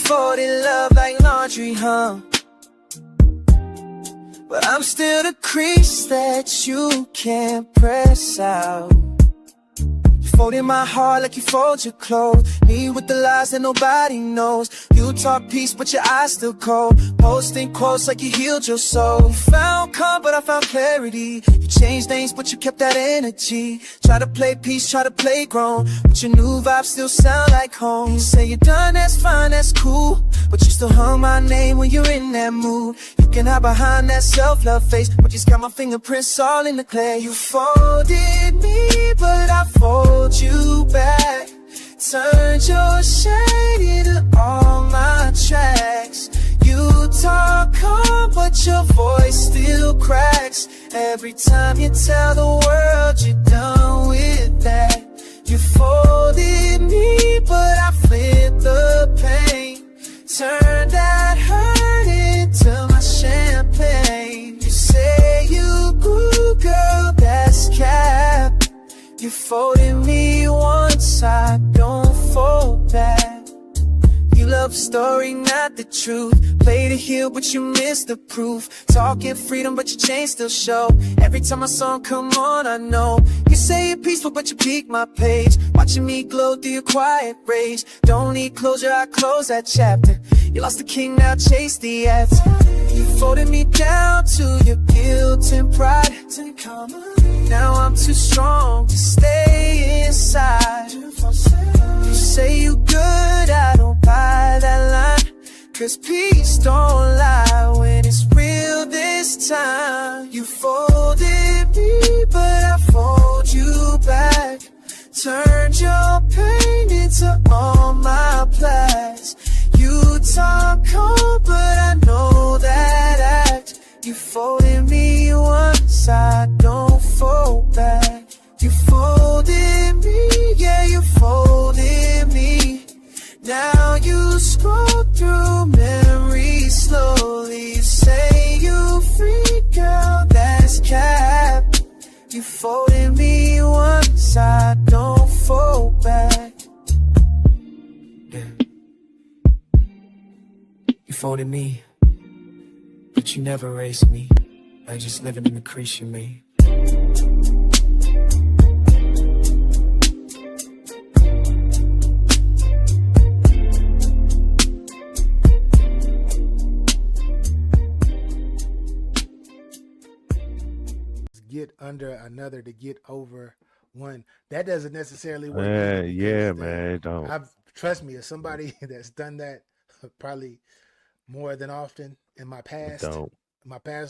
folded love like laundry, huh? But I'm still the crease that you can't press out. You folded my heart like you fold your clothes. Me with the lies that nobody knows. You talk peace but your eyes still cold. Posting quotes like you healed your soul. You found calm but I found clarity. You changed names but you kept that energy. Try to play peace, try to play grown, but your new vibe still sound like home. You say you're done, that's fine, that's cool, but you still hum my name when you're in that mood. You can hide behind that self-love face, but you got my fingerprints all in the clay. You folded me, but I fold you back. Turned your shade into all my tracks. You talk calm, but your voice still cracks. Every time you tell the world you're done with that. You folded me, but I flipped the pain. Turned that hurt into my champagne. You say you grew, girl, that's cap. You folded me once, I don't fold back. You love the story, not the truth. Play the heel, but you miss the proof. Talking freedom, but your chain still show. Every time my song come on, I know. You say you're peaceful, but you pique my page. Watching me glow through your quiet rage. Don't need closure, I close that chapter. You lost the king, now chase the answer. You folded me down to your guilt and pride. Now I'm too strong to stay inside. You say you good, I don't buy that line. Cause peace don't lie when it's real this time. You folded me, but I fold you back. Turned your pain into all my plans. You talk cold, but I know that act. You folded me once, I don't fold back. You folded me, yeah, you folded me. Now you scroll through memories slowly. You say you free, girl, that's cap. You folded me once, I don't fold back. Yeah. You folded me, but you never raised me. I just living in the crease you made. Get under another to get over one. That doesn't necessarily work. Yeah, man, don't. Trust me, as somebody that's done that probably more than often in my past,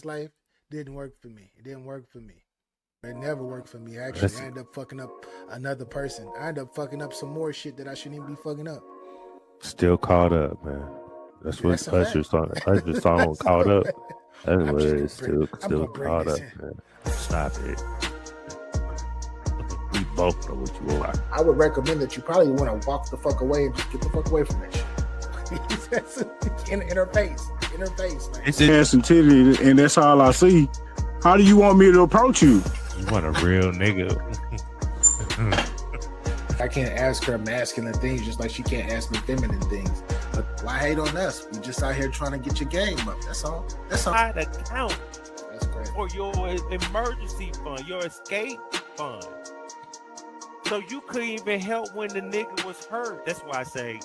life, didn't work for me. It didn't work for me. It never worked for me. Actually, I ended up fucking up another person. I ended up fucking up some more shit that I shouldn't even be fucking up. Still caught up, man. That's what Usher's song caught up. That's what it is. Still caught up, man. Stop it. We both know what you want. I would recommend that you probably want to walk the fuck away and just get the fuck away from that shit. in her face. Like. It's ass and titty, and that's all I see. How do you want me to approach you? You want a real nigga. I can't ask her masculine things just like she can't ask me feminine things. But why hate on us? We just out here trying to get your game up. That's all. Try to count for your emergency fund, your escape fund. So you couldn't even help when the nigga was hurt. That's why I say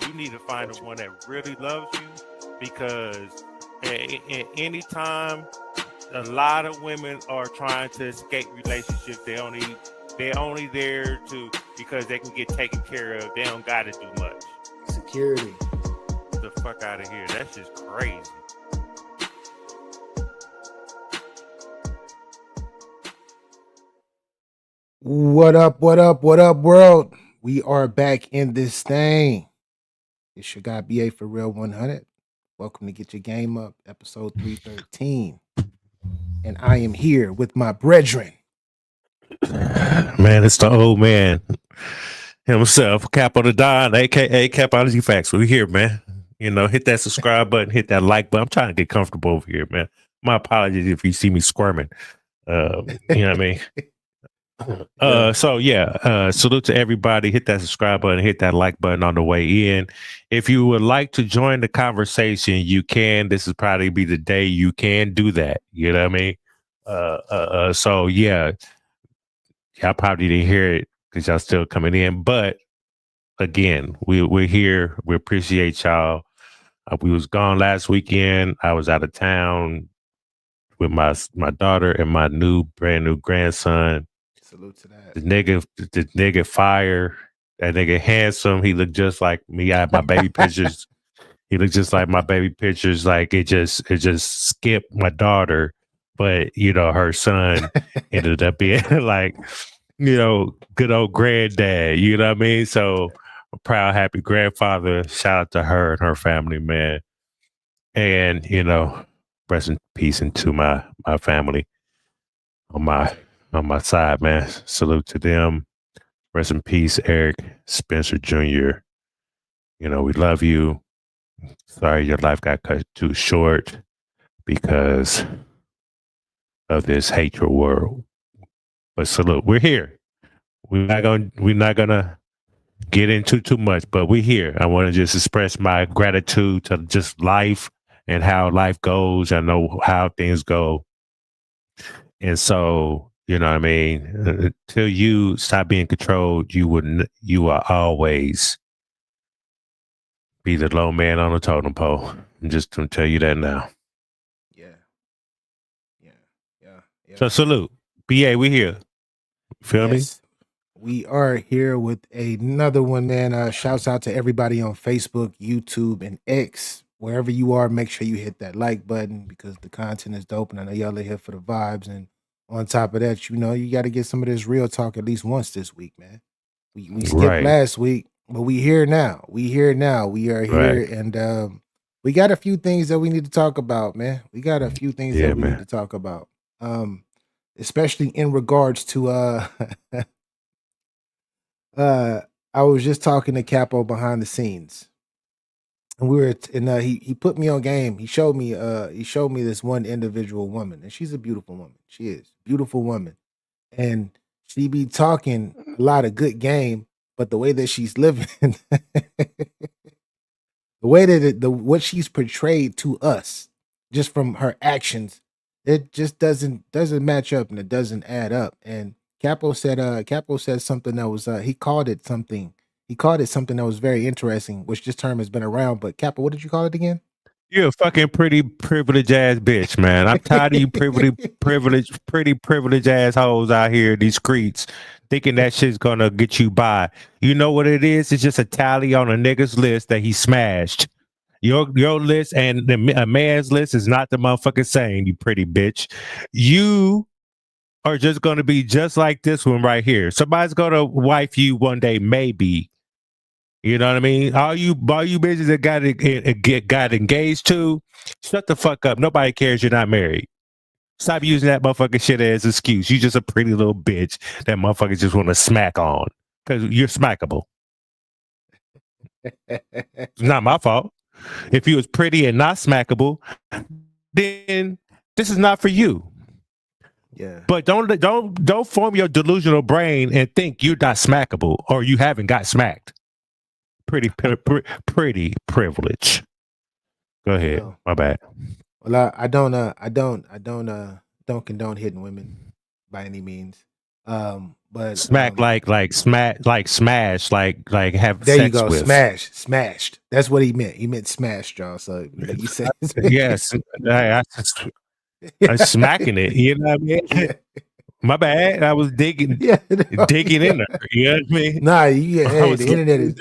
you need to find the one that really loves you, because any time a lot of women are trying to escape relationships, they're only there because they can get taken care of. They don't got to do much. Security. Get the fuck out of here. That's just crazy. What up, world? We are back in this thing. It's your guy, BA for Real 100. Welcome to Get Your Game Up, episode 313. And I am here with my brethren. Man, it's the old man himself, Cap on the Don, a.k.a. Capology Facts. We're here, man. You know, hit that subscribe button, hit that like button. I'm trying to get comfortable over here, man. My apologies if you see me squirming. You know what I mean? So yeah, salute to everybody. Hit that subscribe button, hit that like button on the way in. If you would like to join the conversation, you can. This is probably be the day you can do that. You know what I mean? So yeah, y'all probably didn't hear it because y'all still coming in. But again, we're here. We appreciate y'all. We was gone last weekend. I was out of town with my daughter and my brand new grandson. Salute to that. The nigga fire. That nigga handsome. He looked just like me. I had my baby pictures. He looked just like my baby pictures. Like it just skipped my daughter, but her son ended up being like, good old granddad. You know what I mean? So a proud, happy grandfather. Shout out to her and her family, man. And rest in peace into my family on my side, man. Salute to them. Rest in peace, Eric Spencer Jr. We love you. Sorry your life got cut too short because of this hatred world. But salute, we're here. We're not gonna get into too much, but we're here. I want to just express my gratitude to just life and how life goes. I know how things go. And so, you know what I mean? Until you stop being controlled, you will always be the low man on the totem pole. I'm just going to tell you that now. Yeah. So salute. BA, we here. Feel me? We are here with another one, man. Shouts out to everybody on Facebook, YouTube, and X. Wherever you are, make sure you hit that like button because the content is dope. And I know y'all are here for the vibes. And on top of that, you got to get some of this real talk at least once this week, man. We skipped last week, but we here now. We are here. And we got a few things that we need to talk about, man. We got a few things that we need to talk about. Especially in regards to I was just talking to Capo behind the scenes, and he put me on game. He showed me this one individual woman, and she's a beautiful woman. She is a beautiful woman, and she be talking a lot of good game, but the way that she's living, the way that what she's portrayed to us, just from her actions, it just doesn't match up and it doesn't add up. And Capo said something that was he called it something that was very interesting, which this term has been around. But Capo, what did you call it again? You're a fucking pretty privileged ass bitch, man. I'm tired of you pretty privileged assholes out here in these streets thinking that shit's gonna get you by. You know what it is? It's just a tally on a nigga's list that he smashed. Your list and a man's list is not the motherfucking same, you pretty bitch. You are just going to be just like this one right here. Somebody's going to wife you one day, maybe. You know what I mean? All you bitches that got engaged to, shut the fuck up. Nobody cares you're not married. Stop using that motherfucking shit as an excuse. You just a pretty little bitch that motherfuckers just want to smack on because you're smackable. It's not my fault. If you was pretty and not smackable, then this is not for you. Yeah. But don't form your delusional brain and think you're not smackable or you haven't got smacked. Pretty privilege. Go ahead. Well, my bad. Well, I don't condone hitting women by any means. But smack like smash like have there sex you go with. Smashed. That's what he meant. He meant smashed, y'all. So you said yes. I'm smacking it. You know what I mean? Yeah. My bad. I was digging in there. You know what I mean? Nah, the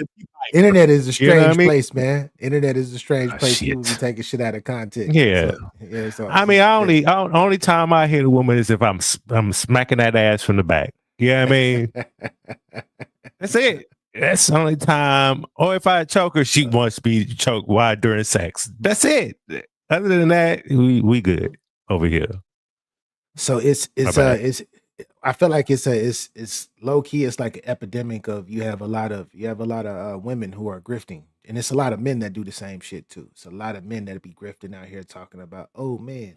internet is a strange place, man. Internet is a strange place. People be taking shit out of context. Yeah. So I mean, only time I hit a woman is if I'm smacking that ass from the back. You know what I mean? That's it. That's the only time. Or if I choke her, she wants to be choked while during sex. That's it. Other than that, we good over here. So it's I feel like it's low key. It's like an epidemic of you have a lot of women who are grifting, and it's a lot of men that do the same shit too. It's a lot of men that be grifting out here talking about, oh man,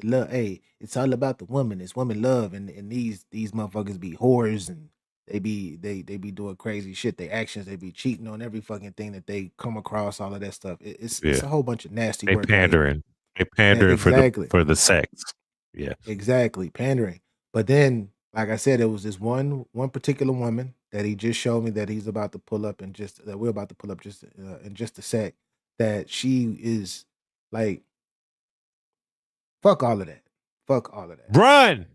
love. Hey, it's all about the woman. It's woman love, and these motherfuckers be whores, and they be doing crazy shit. They actions, they be cheating on every fucking thing that they come across. All of that stuff. It's a whole bunch of nasty They work out here. pandering. They pandering Exactly. for the sex. Yeah. Exactly, pandering. But then, like I said, it was this one particular woman that he just showed me that he's about to pull up, and just that we're about to pull up just in just a sec. That she is like, fuck all of that. Fuck all of that. Run.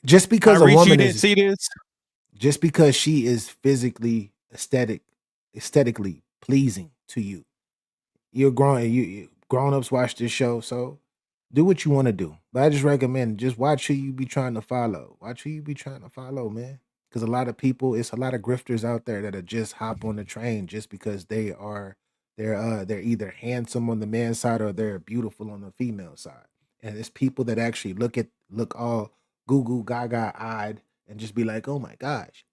Just because a Tyrese, woman you didn't is, see this? just because she is physically aesthetically pleasing to you, you're grown. You grown ups watch this show, so do what you want to do. But I just recommend just watch who you be trying to follow. Watch who you be trying to follow, man. Because a lot of people, it's a lot of grifters out there that are just hop on the train just because they're either handsome on the man side or they're beautiful on the female side. And it's people that actually look all goo goo gaga eyed and just be like, oh my gosh,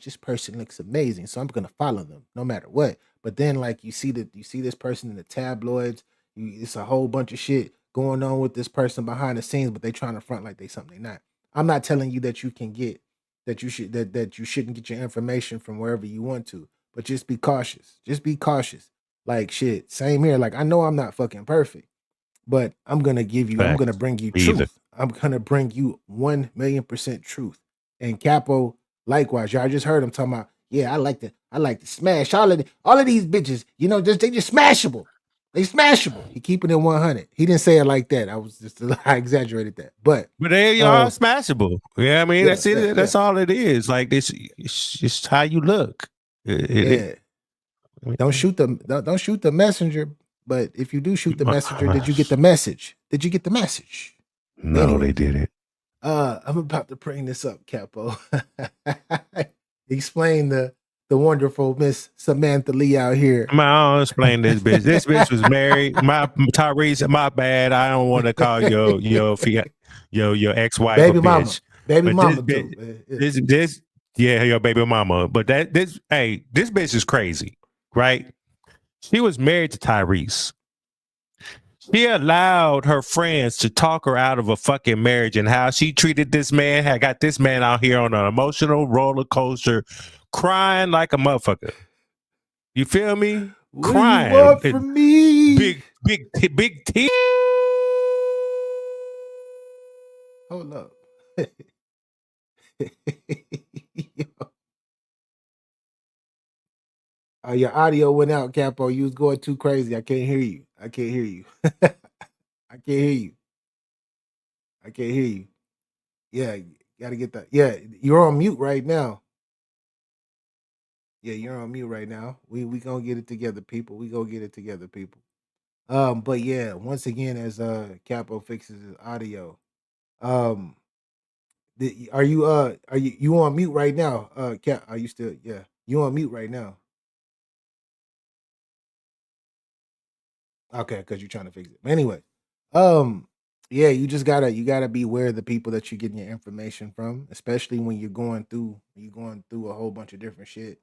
this person looks amazing. So I'm gonna follow them no matter what. But then like you see this person in the tabloids, it's a whole bunch of shit going on with this person behind the scenes, but they trying to front like they something they not. I'm not telling you that you can get that you shouldn't get your information from wherever you want to, but just be cautious. Just be cautious. Like shit, same here. Like I know I'm not fucking perfect, but I'm gonna bring you Me either. truth. I'm gonna bring you 1,000,000% truth. And Capo, likewise, y'all just heard him talking about, yeah, I like to smash all of these bitches. You know, they just smashable. They smashable. He keeping it 100. He didn't say it like that. I exaggerated that. But they are smashable. Yeah, I mean, that's it. yeah. That's all it is. Like it's how you look. Don't shoot the messenger. But if you do shoot the messenger, did you get the message? Did you get the message? No, anyway, they didn't. I'm about to bring this up, Capo. Explain the wonderful Miss Samantha Lee out here. I'll explain this bitch. This bitch was married. Tyrese, my bad. I don't want to call your ex-wife baby a mama, bitch. baby But mama this your baby mama. But this bitch is crazy, right? She was married to Tyrese. She allowed her friends to talk her out of a fucking marriage and how she treated this man. Had got this man out here on an emotional roller coaster, crying like a motherfucker. You feel me? What crying. do you want from me? Big tears. Hold up. Your audio went out, Capo. You was going too crazy. I can't hear you. I can't hear you. Yeah, gotta get that. Yeah, you're on mute right now. Yeah, you're on mute right now. We gonna get it together, people. We gonna get it together, people. But yeah, once again, as Capo fixes his audio, are you on mute right now? Cap, are you still? Yeah, you on mute right now? Okay, because you're trying to fix it. But anyway, yeah, you gotta be aware of the people that you're getting your information from, especially when you're going through a whole bunch of different shit.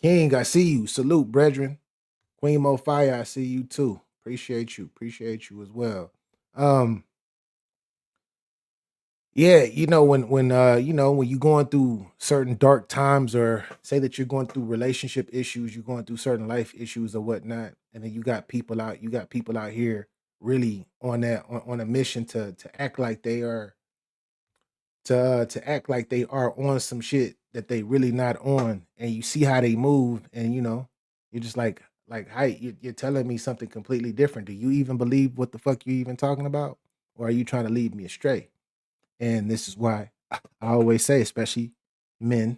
King, I see you. Salute, brethren. Queen Mo Fire, I see you too. Appreciate you as well. Yeah, when you're going through certain dark times, or say that you're going through relationship issues, you're going through certain life issues or whatnot, and then you got people out here really on a mission to act like they are on some shit that they really not on, and you see how they move, and you're just like hi, you're telling me something completely different. Do you even believe what the fuck you're even talking about, or are you trying to lead me astray? And this is why I always say, especially men,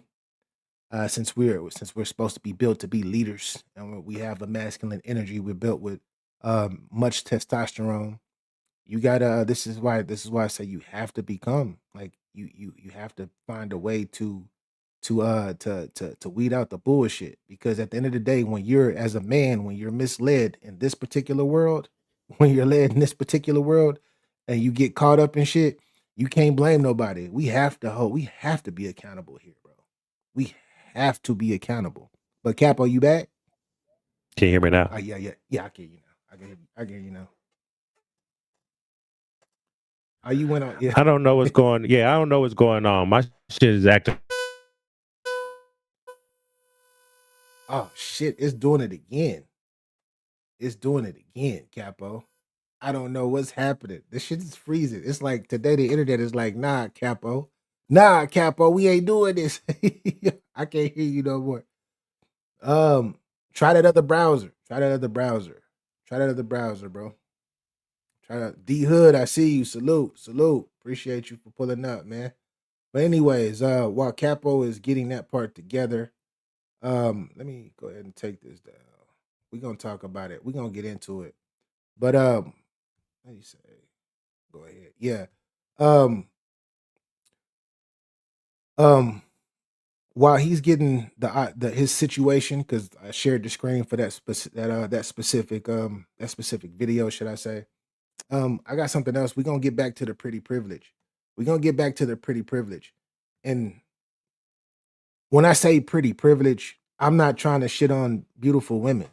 since we're supposed to be built to be leaders, and we have a masculine energy, we're built with much testosterone. You gotta. This is why I say you have to become like you have to find a way to weed out the bullshit, because at the end of the day, when you're as a man, when you're misled in this particular world, when you're led in this particular world, and you get caught up in shit, you can't blame nobody. We have to be accountable here, bro. We have to be accountable. But Capo, you back? Can you hear me now? Yeah. I can hear you now. Oh, you went on. Yeah. I don't know what's going. Yeah, I don't know what's going on. My shit is acting. Oh shit! It's doing it again. It's doing it again, Capo. I don't know what's happening. This shit is freezing. It's like today the internet is like, nah, Capo. Nah, Capo, we ain't doing this. I can't hear you no more. Try that other browser. Try that other browser. Try that other browser, bro. Try that D Hood. I see you. Salute. Salute. Appreciate you for pulling up, man. But anyways, while Capo is getting that part together, let me go ahead and take this down. We're gonna talk about it. We're gonna get into it. But let me say, go ahead. Yeah. Um, while he's getting the his situation, because I shared the screen for that specific video, should I say? I got something else. We're gonna get back to the pretty privilege. We're gonna get back to the pretty privilege. And when I say pretty privilege, I'm not trying to shit on beautiful women,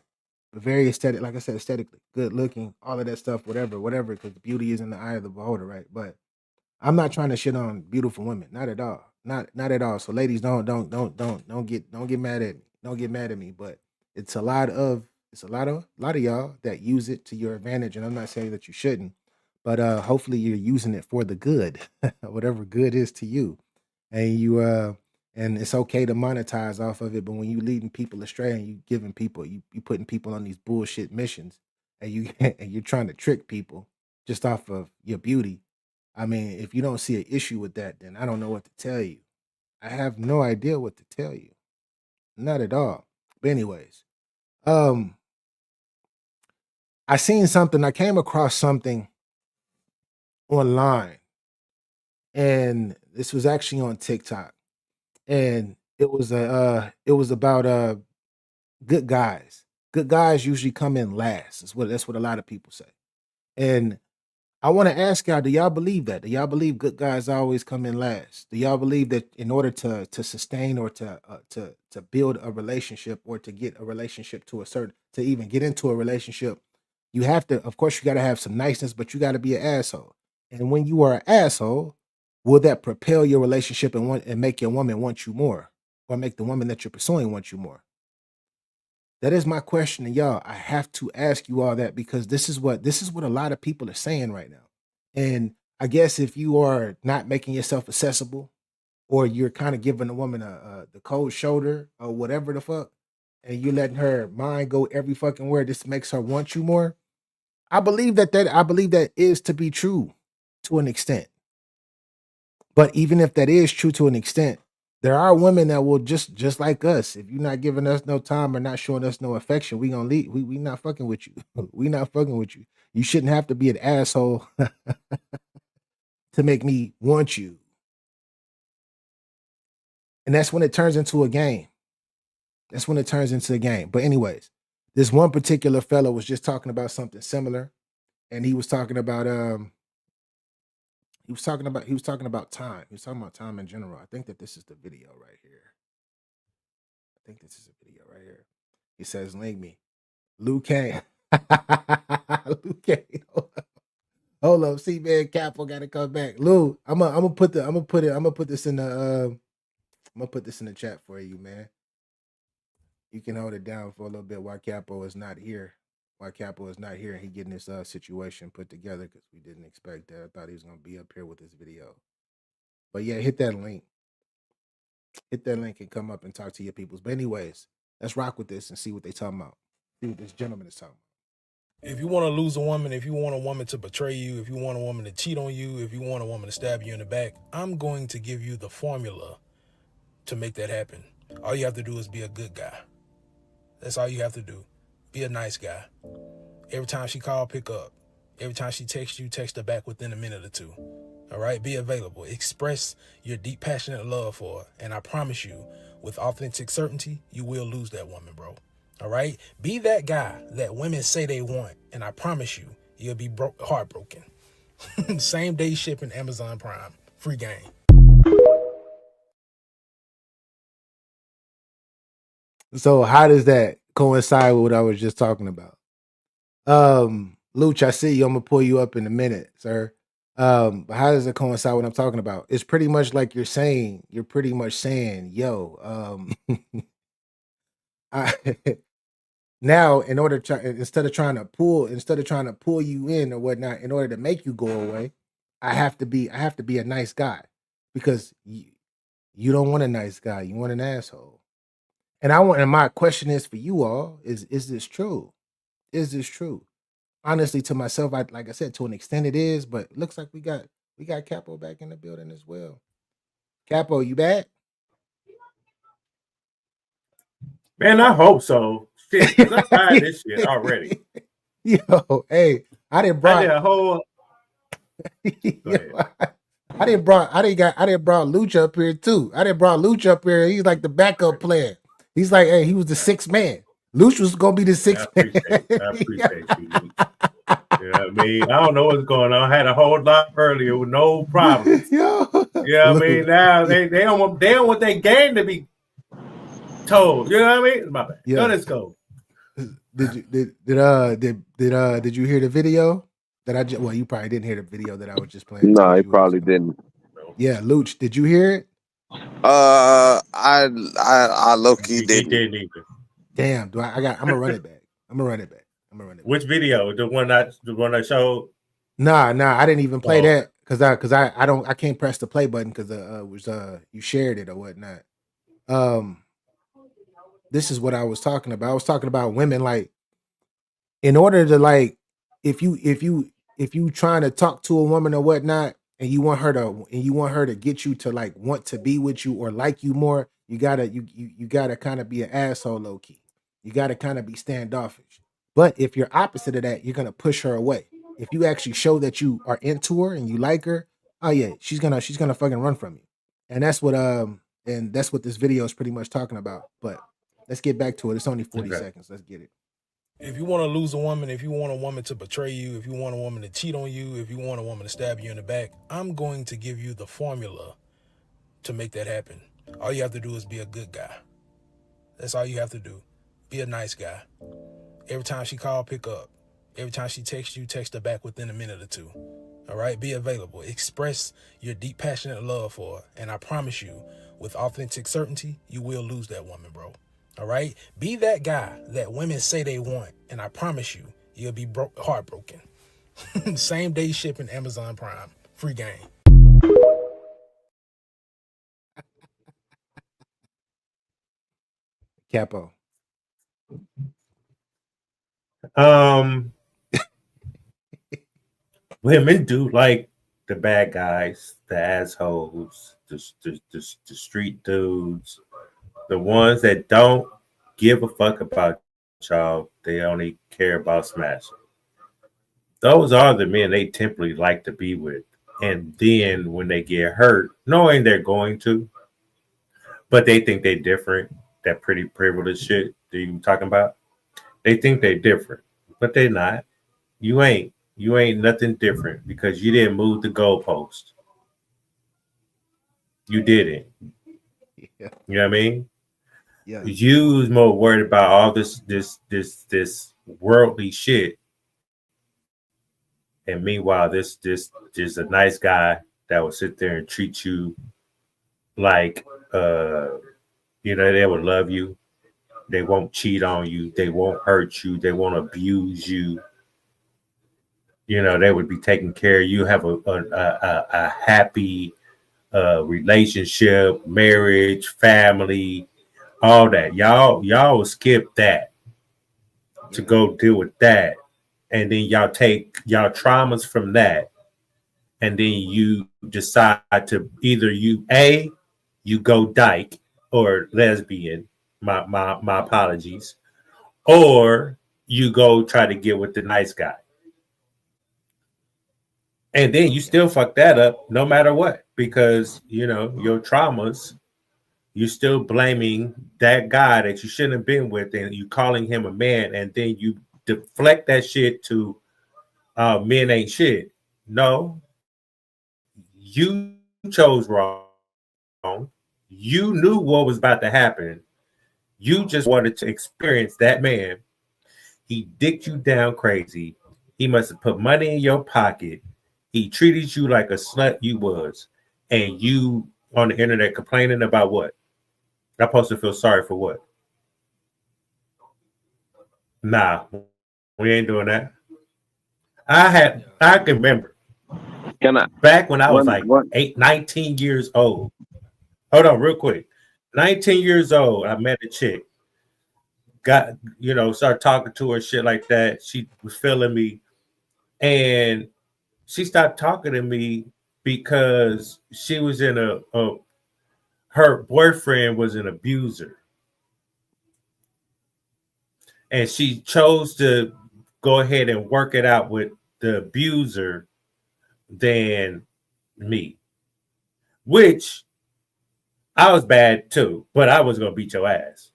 but very aesthetic, like I said, aesthetically, good looking, all of that stuff, whatever, because beauty is in the eye of the beholder, right? But I'm not trying to shit on beautiful women, not at all, not at all. So ladies, don't get mad at me, don't get mad at me. But it's a lot of y'all that use it to your advantage, and I'm not saying that you shouldn't, but hopefully you're using it for the good, whatever good is to you, and you and it's okay to monetize off of it. But when you leading people astray and you giving people you putting people on these bullshit missions, and you and you're trying to trick people just off of your beauty. I mean, if you don't see an issue with that, then I don't know what to tell you. I have no idea what to tell you. Not at all. But anyways, um, I came across something online, and this was actually on TikTok. And it was about good guys. Good guys usually come in last. That's what a lot of people say. And I want to ask y'all, do y'all believe that? Do y'all believe good guys always come in last? Do y'all believe that in order to sustain or to build a relationship or to get a relationship to even get into a relationship, you have to, of course, you got to have some niceness, but you got to be an asshole. And when you are an asshole, will that propel your relationship and make your woman want you more, or make the woman that you're pursuing want you more? That is my question to y'all. I have to ask you all that because this is what a lot of people are saying right now. And I guess if you are not making yourself accessible, or you're kind of giving a woman the cold shoulder or whatever the fuck, and you're letting her mind go every fucking where, this makes her want you more. I believe that is to be true to an extent. But even if that is true to an extent, there are women that will just like us. If you're not giving us no time or not showing us no affection, we gonna leave. We not fucking with you. We not fucking with you. You shouldn't have to be an asshole to make me want you. And that's when it turns into a game. That's when it turns into a game. But anyways, this one particular fellow was just talking about something similar, and he was talking about he was talking about time. He was talking about time in general. I think that this is the video right here. I think this is a video right here. He says, "Link me, Luke Kane." Luke Kane. Hold up, see man, Capo got to come back. Lou, I'm gonna put this in the chat for you, man. You can hold it down for a little bit while Capo is not here. And he getting this situation put together, because we didn't expect that. I thought he was gonna be up here with this video. But yeah, hit that link. Hit that link and come up and talk to your peoples. But anyways, let's rock with this and see what they talking about. See what this gentleman is talking about. If you want to lose a woman, if you want a woman to betray you, if you want a woman to cheat on you, if you want a woman to stab you in the back, I'm going to give you the formula to make that happen. All you have to do is be a good guy. That's all you have to do. Be a nice guy. Every time she call, pick up. Every time she texts you, text her back within a minute or two. All right? Be available. Express your deep, passionate love for her. And I promise you, with authentic certainty, you will lose that woman, bro. All right? Be that guy that women say they want. And I promise you, you'll be heartbroken. Same day shipping, Amazon Prime. Free game. So how does that coincide with what I was just talking about? Luch, I see you. I'm gonna pull you up in a minute, sir. But how does it coincide with what I'm talking about? It's pretty much like you're pretty much saying, yo, I now in order to instead of trying to pull you in or whatnot, in order to make you go away, I have to be a nice guy because you don't want a nice guy, you want an asshole. And my question is for you all is this true? Is this true? Honestly, to myself, like I said, to an extent it is, but it looks like we got Capo back in the building as well. Capo, you back? Man, I hope so. Shit, because I'm tired of this shit already. Yo, hey, I didn't I did a whole. I didn't brought Luch up here too. I didn't brought Luch up here. He's like the backup player. He's like, hey, he was the sixth man. Luch was gonna be the sixth man. I appreciate you. You know what I mean? I don't know what's going on. I had a whole lot earlier with no problems. Yo, you know what I mean? Now they don't want their game to be told. You know what I mean? My bad. Yeah. Let's go. Did you hear the video that well, you probably didn't hear the video that I was just playing. No, I probably didn't. Yeah, Luch, did you hear it? I low key didn't. Didn't either. Damn, I'm gonna run it back. Which video? The one I showed? Nah, I didn't even play that because I can't press the play button because you shared it or whatnot. This is what I was talking about. I was talking about women, like, in order to, like, if you trying to talk to a woman or whatnot, and you want her to get you to, like, want to be with you or like you more, you gotta kind of be an asshole low key. You gotta kind of be standoffish. But if you're opposite of that, you're gonna push her away. If you actually show that you are into her and you like her, oh yeah, she's gonna fucking run from you. And that's what this video is pretty much talking about. But let's get back to it. It's only 40 seconds. Let's get it. If you want to lose a woman, if you want a woman to betray you, if you want a woman to cheat on you, if you want a woman to stab you in the back, I'm going to give you the formula to make that happen. All you have to do is be a good guy. That's all you have to do. Be a nice guy. Every time she call, pick up. Every time she texts you, text her back within a minute or two. All right? Be available. Express your deep, passionate love for her. And I promise you, with authentic certainty, you will lose that woman, bro. All right? Be that guy that women say they want. And I promise you, you'll be heartbroken. Same day shipping, Amazon Prime. Free game. Capo. Women do like the bad guys, the assholes, the street dudes, the ones that don't give a fuck about y'all. They only care about smashing. Those are the men they typically like to be with. And then when they get hurt, knowing they're going to, but they think they're different, that pretty privileged shit that you talking about, they think they're different, but they're not. You ain't nothing different because you didn't move the goalpost. You didn't. Yeah. You know what I mean? Yeah. You was more worried about all this worldly shit. And meanwhile, this a nice guy that will sit there and treat you like they would love you. They won't cheat on you. They won't hurt you. They won't abuse you. They would be taking care of you. Have a happy relationship, marriage, family, all that. Y'all skip that to go deal with that, and then y'all take y'all traumas from that, and then you decide to either you go dyke or lesbian. My apologies, or you go try to get with the nice guy. And then you still fuck that up no matter what, because, your traumas, you're still blaming that guy that you shouldn't have been with, and you calling him a man, and then you deflect that shit to men ain't shit. No, you chose wrong. You knew what was about to happen. You just wanted to experience that man. He dicked you down crazy. He must have put money in your pocket. He treated you like a slut you was, and you on the internet complaining about what? I'm supposed to feel sorry for what? Nah, we ain't doing that. I can remember Can I? back when I was like What? 19 years old. Hold on, real quick. 19 years old, I met a chick. Started talking to her, shit like that. She was feeling me, and she stopped talking to me because she was in her boyfriend was an abuser, and she chose to go ahead and work it out with the abuser than me, which I was bad too, but I was gonna beat your ass.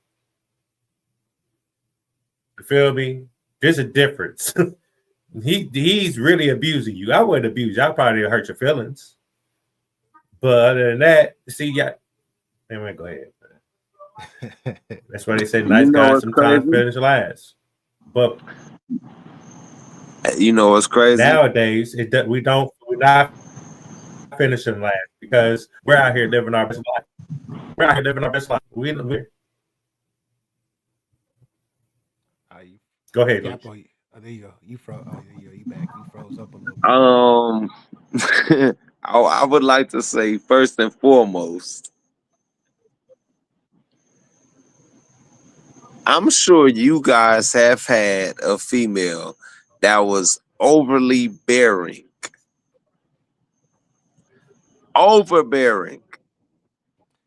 You feel me? There's a difference. He's really abusing you. I wouldn't abuse you. I probably hurt your feelings. But other than that, see, yeah. Anyway, go ahead. That's why they say nice guys sometimes finish last. But you know what's crazy? Nowadays, we're not finishing last because we're out here living our best life. We're out here living our best life. Go ahead. There you go. You froze. Oh, yeah, you back. You froze up a little bit. I would like to say first and foremost, I'm sure you guys have had a female that was overly bearing. Overbearing.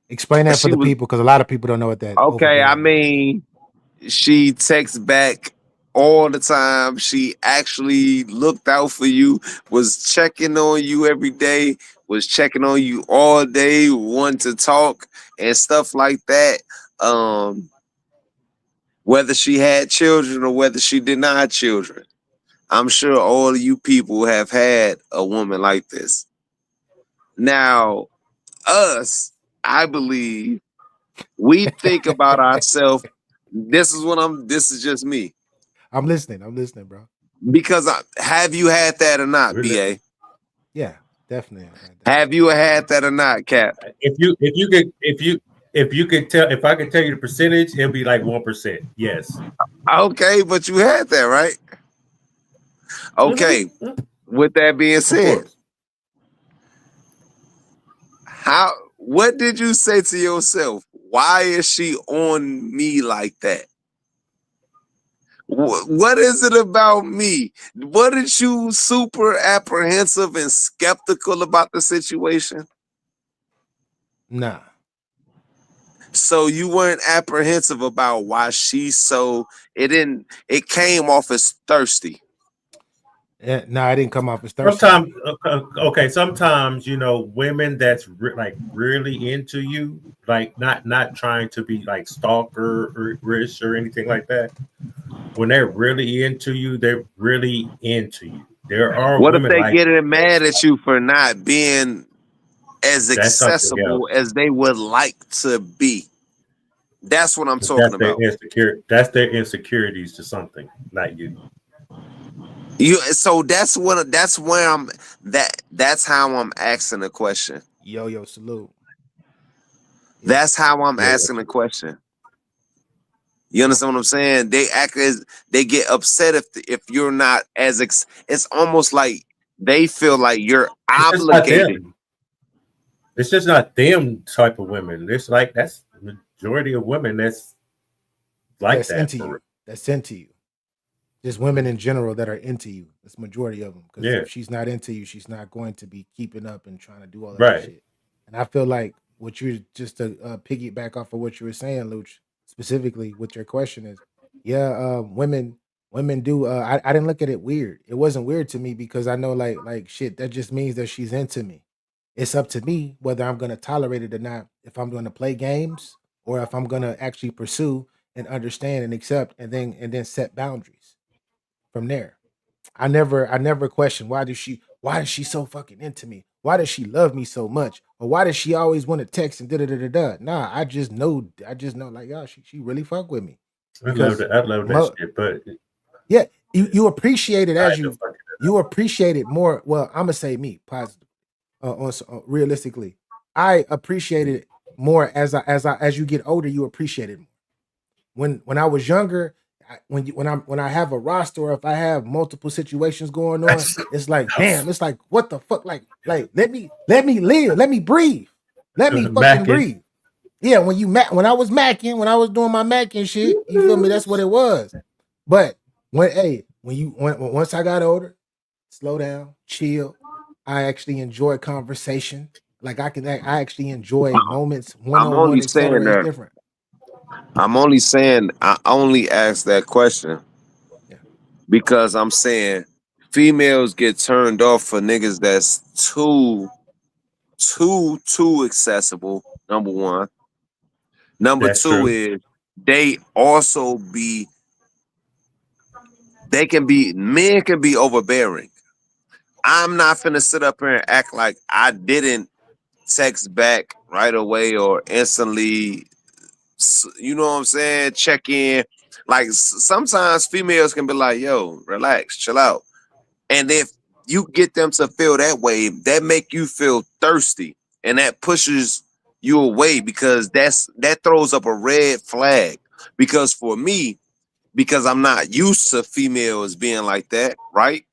Explain that for the people, because a lot of people don't know what that. Okay, I mean, she texts back all the time. She actually looked out for you, was checking on you every day, was checking on you all day, wanted to talk and stuff like that. Whether she had children or whether she did not have children, I'm sure all of you people have had a woman like this. Now, us, I believe, we think about ourselves. This is just me. I'm listening, bro. Because have you had that or not, BA? Yeah, definitely. Have you had that or not, Cap? If I could tell you the percentage, it'll be like 1%. Yes. Okay, but you had that, right? Okay. Mm-hmm. With that being said, what did you say to yourself? Why is she on me like that? What is it about me? Wasn't you super apprehensive and skeptical about the situation? Nah. So you weren't apprehensive about why she's so. It came off as thirsty. Yeah, no, I didn't come off as thirsty. Sometimes women that's really into you, like not trying to be like stalker or rich or anything like that. When they're really into you, they're really into you. There are what women if they get mad at you for not being as accessible as they would like to be? That's what I'm talking about. That's their insecurities to something, not you. So that's how I'm asking the question. Yo, salute. That's how I'm asking the question. You understand what I'm saying? They they get upset if you're not as it's almost like they feel like you're obligated. It's just not them type of women. It's like that's the majority of women that's like that's into you. Just women in general that are into you. It's majority of them. Because if she's not into you, she's not going to be keeping up and trying to do all that shit. And I feel like what you just to piggyback off of what you were saying, Luch, specifically with your question is, women do. I didn't look at it weird. It wasn't weird to me because I know like shit. That just means that she's into me. It's up to me whether I'm going to tolerate it or not. If I'm going to play games or if I'm going to actually pursue and understand and accept and then set boundaries. From there, I never question why is she so fucking into me? Why does she love me so much? Or why does she always want to text and da? Nah, I just know like, y'all, she really fuck with me. I love that shit, but yeah, you appreciate it as you you appreciate it more. Well, I'm gonna say me positive. Realistically, I appreciate it more as you get older. You appreciate it more. When I was younger, when I have a roster or if I have multiple situations going on, it's like damn. It's like what the fuck? Like let me live. Let me breathe. Let me fucking breathe. Yeah, when I was macking, when I was doing my macking shit, you feel me? That's what it was. But once I got older, slow down, chill. I actually enjoy conversation. Like I actually enjoy moments one I'm on only one, saying etc. It's that. different. I'm only saying I only asked that question Yeah. because I'm saying females get turned off for niggas that's too accessible. Number one. Number That's two true. is they also men can be overbearing. I'm not finna sit up here and act like I didn't text back right away or instantly, you know what I'm saying, check in. Like sometimes females can be like, yo, relax, chill out. And if you get them to feel that way, that make you feel thirsty and that pushes you away because that throws up a red flag. Because for me, because I'm not used to females being like that, right?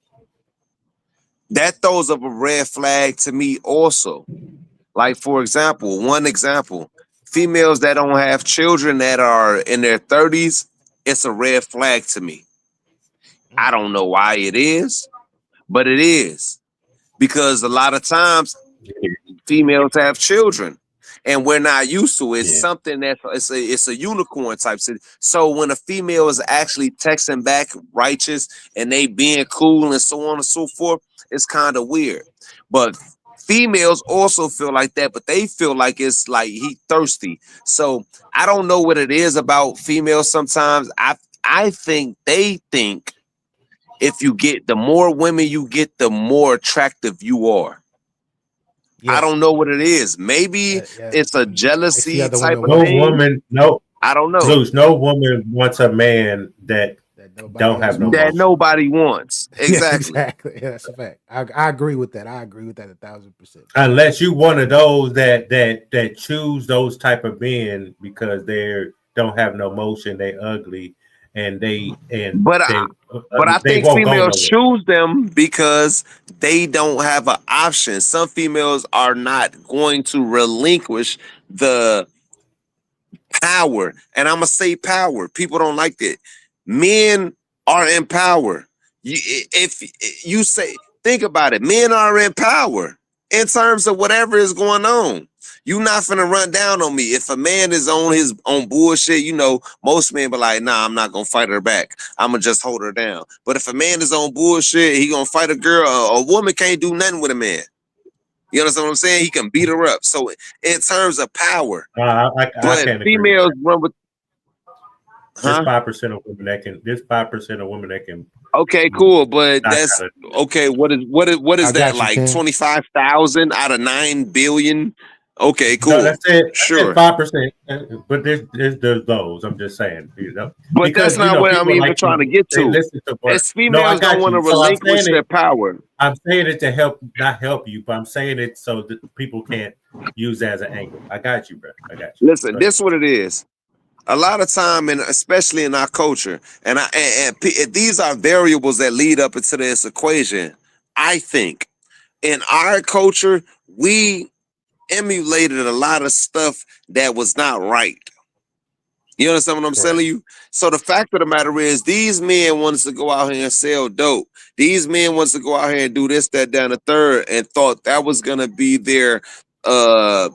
That throws up a red flag to me also. Like, for example, one example, females that don't have children that are in their 30s, it's a red flag to me. I don't know why it is, but it is. Because a lot of times females have children and we're not used to it. It's Yeah. something that it's a unicorn type shit. So when a female is actually texting back righteous and they being cool and so on and so forth, it's kind of weird. But females also feel like that, but they feel like it's like he thirsty. So I don't know what it is about females sometimes. I think they think if you get the more women you get, the more attractive you are. I Yes. don't know what it is. Maybe Yeah. it's a They see jealousy other type women of No winning thing. woman, no, I don't know. Luce, no woman wants a man that that nobody don't else have no That wants. motion. nobody wants. Yeah, Exactly. exactly. Yeah, that's a fact. I agree with that. I agree with that 1,000%. Unless you one of those that choose those type of men because they don't have no motion, they ugly, and But I they think won't go females nowhere. choose them because they don't have an option. Some females are not going to relinquish the power. And I'm gonna say power. People don't like that. Men are in power. If you say, think about it, men are in power in terms of whatever is going on. You not finna run down on me. If a man is on his own bullshit, you know, most men be like, nah, I'm not gonna fight her back. I'm gonna just hold her down. But if a man is on bullshit, he gonna fight a girl. A woman can't do nothing with a man. You understand what I'm saying? He can beat her up. So in terms of power, I but can't agree with females that. run with, There's huh? 5% of women that can. There's 5% of women that can Okay, cool, but knock that's out a. okay. What is I that got you, like? King. 25,000 out of 9 billion? Okay, No, cool, that's it. That's it. sure. 5%. But there's those. I'm just saying, But that's because not what I'm people even like trying to get they to. listen to what. It's No, I females don't got want to you. So I'm relinquish saying their it. power. I'm saying it to help, not help you, but I'm saying it so that people can't use that as an angle. I got you, bro. I got you. Listen, Go ahead. this is what it is. A lot of time, and especially in our culture, and these are variables that lead up into this equation. I think in our culture, we emulated a lot of stuff that was not right. You understand what I'm Correct. telling you? So the fact of the matter is, these men wanted to go out here and sell dope. These men wanted to go out here and do this, that, down the third, and thought that was gonna be their uh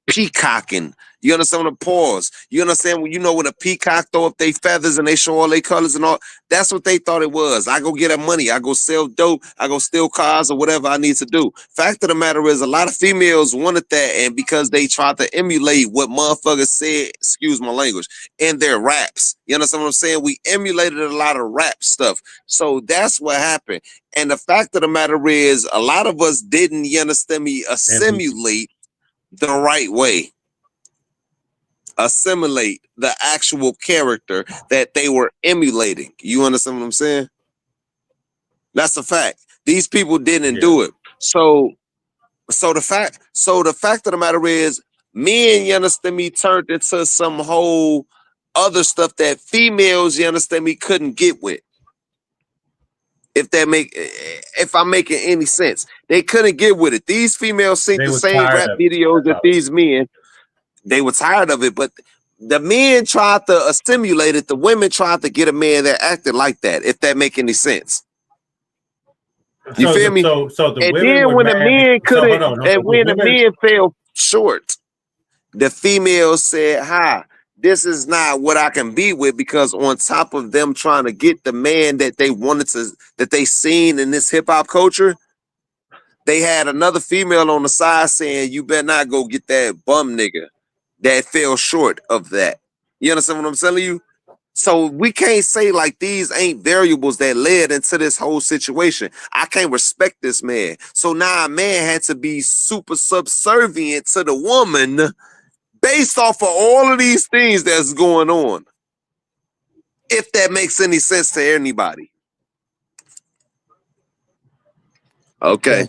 peacocking. You understand the pause? You understand when when a peacock throw up their feathers and they show all their colors and all? That's what they thought it was. I go get that money. I go sell dope. I go steal cars or whatever I need to do. Fact of the matter is, a lot of females wanted that, and because they tried to emulate what motherfuckers said, excuse my language, in their raps. You understand what I'm saying? We emulated a lot of rap stuff. So that's what happened. And the fact of the matter is, a lot of us didn't, you understand me, assimilate the right way, assimilate the actual character that they were emulating. You understand what I'm saying? That's a fact. These people didn't do it. So the fact of the matter is, men, you understand me, turned into some whole other stuff that females, you understand me, couldn't get with. If I'm making any sense, they couldn't get with it. These females seen the same rap videos that these men. They were tired of it, but the men tried to stimulate it. The women tried to get a man that acted like that. If that make any sense, you feel me? So the and women then were when the mad. men couldn't, and when the women, men fell short, the females said, "Hi, this is not what I can be with," because on top of them trying to get the man that they wanted to, that they seen in this hip hop culture, they had another female on the side saying, "You better not go get that bum nigga that fell short of that." You understand what I'm telling you? So we can't say like these ain't variables that led into this whole situation. I can't respect this man. So now a man had to be super subservient to the woman based off of all of these things that's going on. If that makes any sense to anybody. Okay.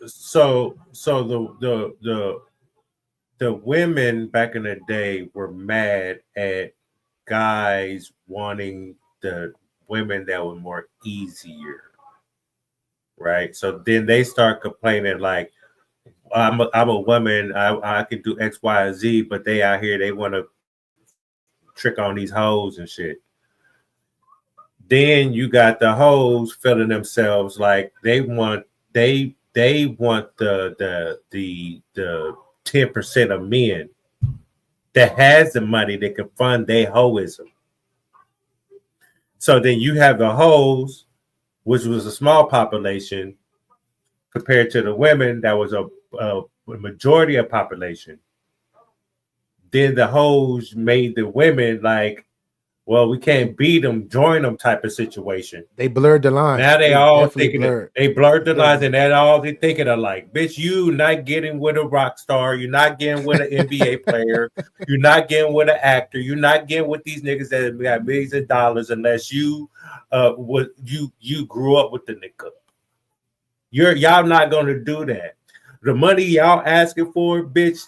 So the women back in the day were mad at guys wanting the women that were more easier, right? So then they start complaining like, I'm a woman, I can do X, Y, and Z, but they out here, they want to trick on these hoes and shit. Then you got the hoes feeling themselves like they want the 10% of men that has the money that can fund their hoism. So then you have the hoes, which was a small population, compared to the women that was a majority of population. Then the hoes made the women like, well, we can't beat them, join them type of situation. They blurred the lines. Now they all thinking they blurred the lines, and that's all they thinking of like, bitch, you not getting with a rock star, you're not getting with an NBA player, you're not getting with an actor, you're not getting with these niggas that got millions of dollars unless you you grew up with the nigga. Y'all not gonna do that. The money y'all asking for, bitch,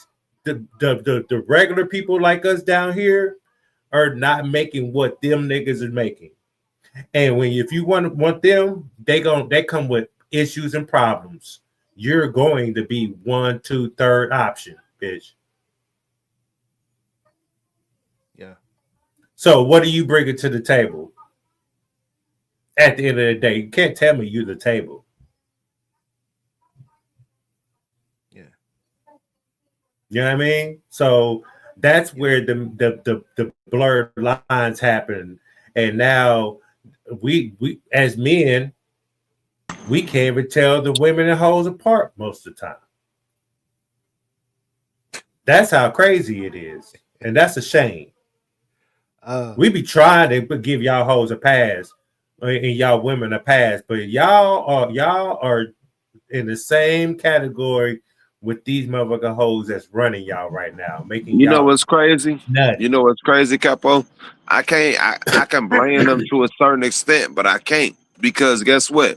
the regular people like us down here are not making what them niggas are making. And if you want them, they come with issues and problems. You're going to be 1, 2, 3rd option, bitch. Yeah. So what are you bringing to the table? At the end of the day, you can't tell me you're the table. Yeah. You know what I mean? So that's where the blurred lines happen. And now we as men, we can't even tell the women and hoes apart most of the time. That's how crazy it is. And that's a shame. We be trying to give y'all hoes a pass and y'all women a pass, but y'all are in the same category with these motherfucking hoes that's running y'all right now, making You know what's crazy? nuts. You know what's crazy, Capo? I can blame them to a certain extent, but I can't, because guess what?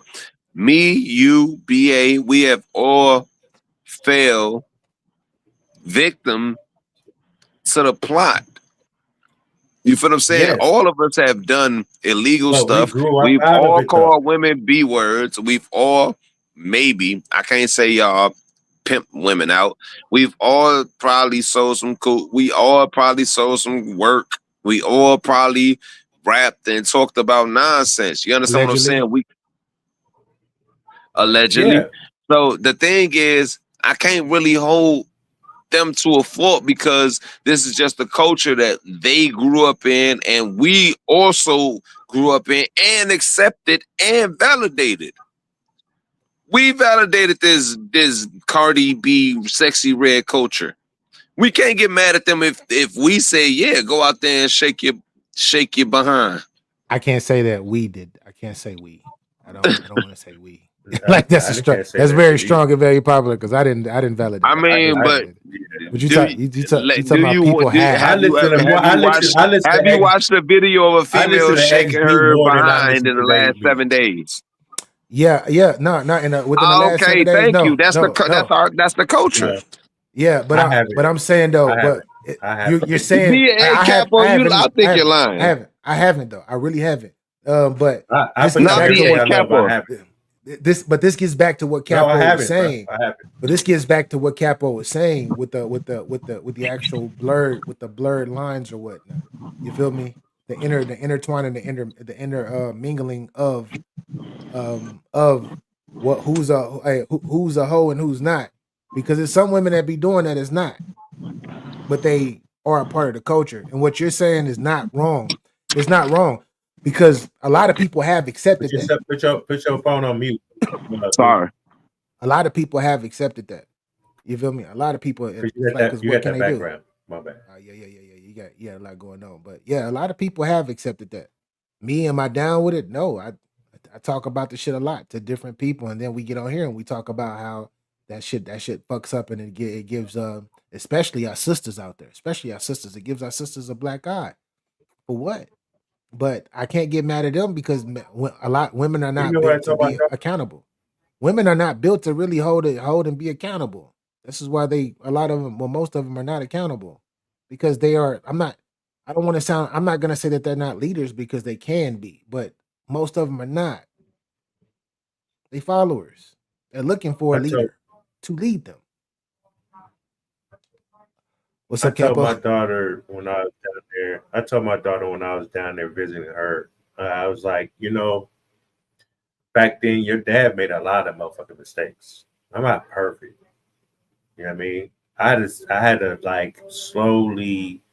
Me, you, BA, we have all fell victim to the plot. You feel what I'm saying? Yes. All of us have done illegal stuff. We've out all of it, called women B words. We've all, maybe, I can't say y'all pimp women out. We've all probably sold some cool. We all probably sold some work. We all probably rapped and talked about nonsense. You understand what I'm saying? We allegedly. Yeah. So the thing is, I can't really hold them to a fault, because this is just the culture that they grew up in, and we also grew up in and accepted and validated. We validated this Cardi B sexy red culture. We can't get mad at them if we say, yeah, go out there and shake your behind. I can't say that we did. I can't say we. I don't want to say we. Like that's very strong and very popular, because I didn't validate. I mean, but you talking about people have you watched the video of a female shaking her behind in the last 7 days? Yeah, yeah, no, not in within the last Okay, 7 days. thank you. No, That's no, no. that's the culture. No, Yeah, I haven't. but I'm saying though, I but haven't. I haven't. you're saying Hey, I Capo, haven't I either. think you're lying. I haven't though. I really haven't. But I this put gets out Not back to everything BA I what love. I Capo. haven't. this gets back to what No, I Capo was haven't, bro. saying. I haven't. But this gets back to what Capo was saying with the actual blurred lines or whatnot. You feel me? The intertwining, the inner mingling of what who's a hoe and who's not. Because there's some women that be doing that is not, but they are a part of the culture. And what you're saying is not wrong. It's not wrong because a lot of people have accepted that. Put your phone on mute. Sorry. A lot of people have accepted that. You feel me? A lot of people, Because it's like, because you what got can that they do? background. My bad. You got a lot going on, but yeah, a lot of people have accepted that. Me, am I down with it? No, I talk about the shit a lot to different people, and then we get on here and we talk about how that shit fucks up, and it gives especially our sisters out there, especially our sisters, it gives our sisters a black eye for what? But I can't get mad at them because a lot women are You not know what I built to told my be daughter? accountable. Women are not built to really hold and be accountable. This is why a lot of them, well, most of them are not accountable because they are. I don't want to sound. I'm not gonna say that they're not leaders because they can be, but most of them are not. They followers. They're looking for a I told leader to lead them. What's I up, told Capo? my daughter when I was down there. I told my daughter when I was down there visiting her. I was like, back then your dad made a lot of motherfucking mistakes. I'm not perfect. You know what I mean? I had to like slowly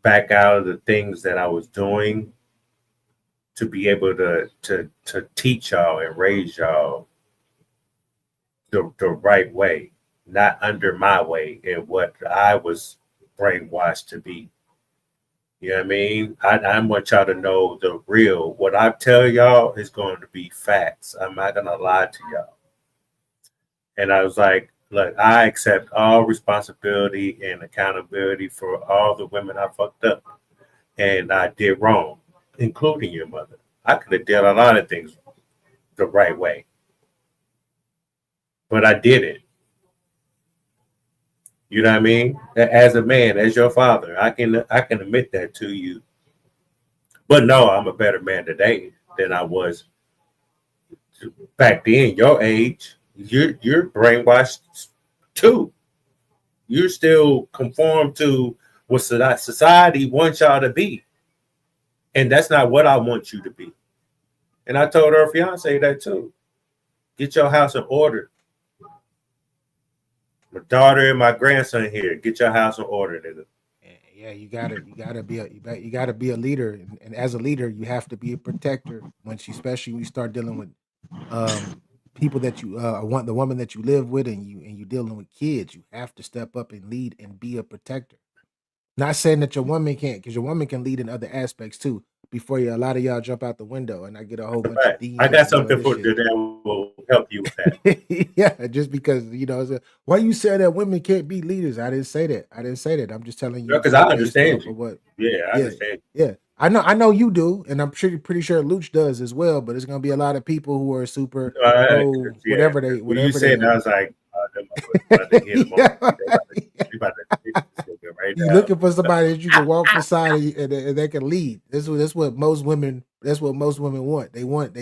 back out of the things that I was doing to be able to teach y'all and raise y'all the right way, not under my way and what I was brainwashed to be. You know what I mean? I want y'all to know the real. What I tell y'all is going to be facts. I'm not going to lie to y'all. And I was like, look, I accept all responsibility and accountability for all the women I fucked up and I did wrong, including your mother. I could have done a lot of things the right way, but I didn't. You know what I mean? As a man, as your father, I can admit that to you. But no, I'm a better man today than I was back then. Your age, you're brainwashed too. You're still conform to what society wants y'all to be, and that's not what I want you to be. And I told her fiance that too. Get your house in order. My daughter and my grandson here. Get your house in order, nigga. Yeah, you gotta be a leader, and as a leader, you have to be a protector. Especially when you start dealing with um people that you want the woman that you live with, and you dealing with kids, you have to step up and lead and be a protector. Not saying that your woman can't, because your woman can lead in other aspects too. Before a lot of y'all jump out the window, and I get a whole That's a bunch of fact. I DMs got and all something this for shit. that will help you with that. Yeah, just because why you say that women can't be leaders? I didn't say that. I didn't say that. I'm just telling you Because I based understand off you. of what. Yeah, I Yeah, understand. yeah. I know you do, and I'm pretty sure Luch does as well. But it's gonna be a lot of people who are super pro Yeah. When you said that, I are. was like, them about to hit them on. Yeah, They about to hit this nigga right you now. looking for somebody that you can walk beside and they can lead. That's what most women. That's what most women want. They want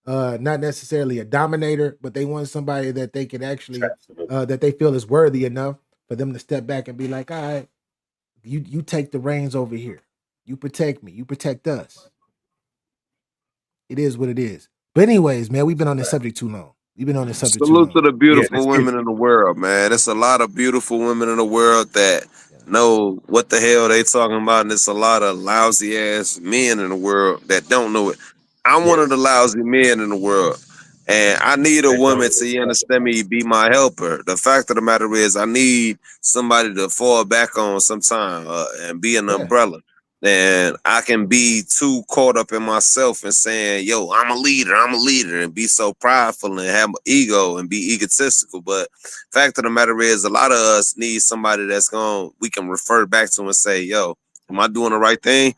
not necessarily a dominator, but they want somebody that they can actually Absolutely. that they feel is worthy enough for them to step back and be like, all right, you take the reins over here. You protect me. You protect us. It is what it is. But anyways, man, we've been on this subject too long. We've been on this subject too Salute to long. the Yeah, beautiful let's get women in the world, man. It's a lot of beautiful women in the world that Yeah. know what the hell they talking about, and it's a lot of lousy ass men in the world that don't know it. I'm one of the yes. lousy men in the world, and I need a That don't woman even to you talk understand about me, be my helper. The fact of the matter is, I need somebody to fall back on sometime and be an Yeah. umbrella. And I can be too caught up in myself and saying, yo, I'm a leader, and be so prideful and have an ego and be egotistical. But fact of the matter is, a lot of us need somebody we can refer back to and say, yo, am I doing the right thing?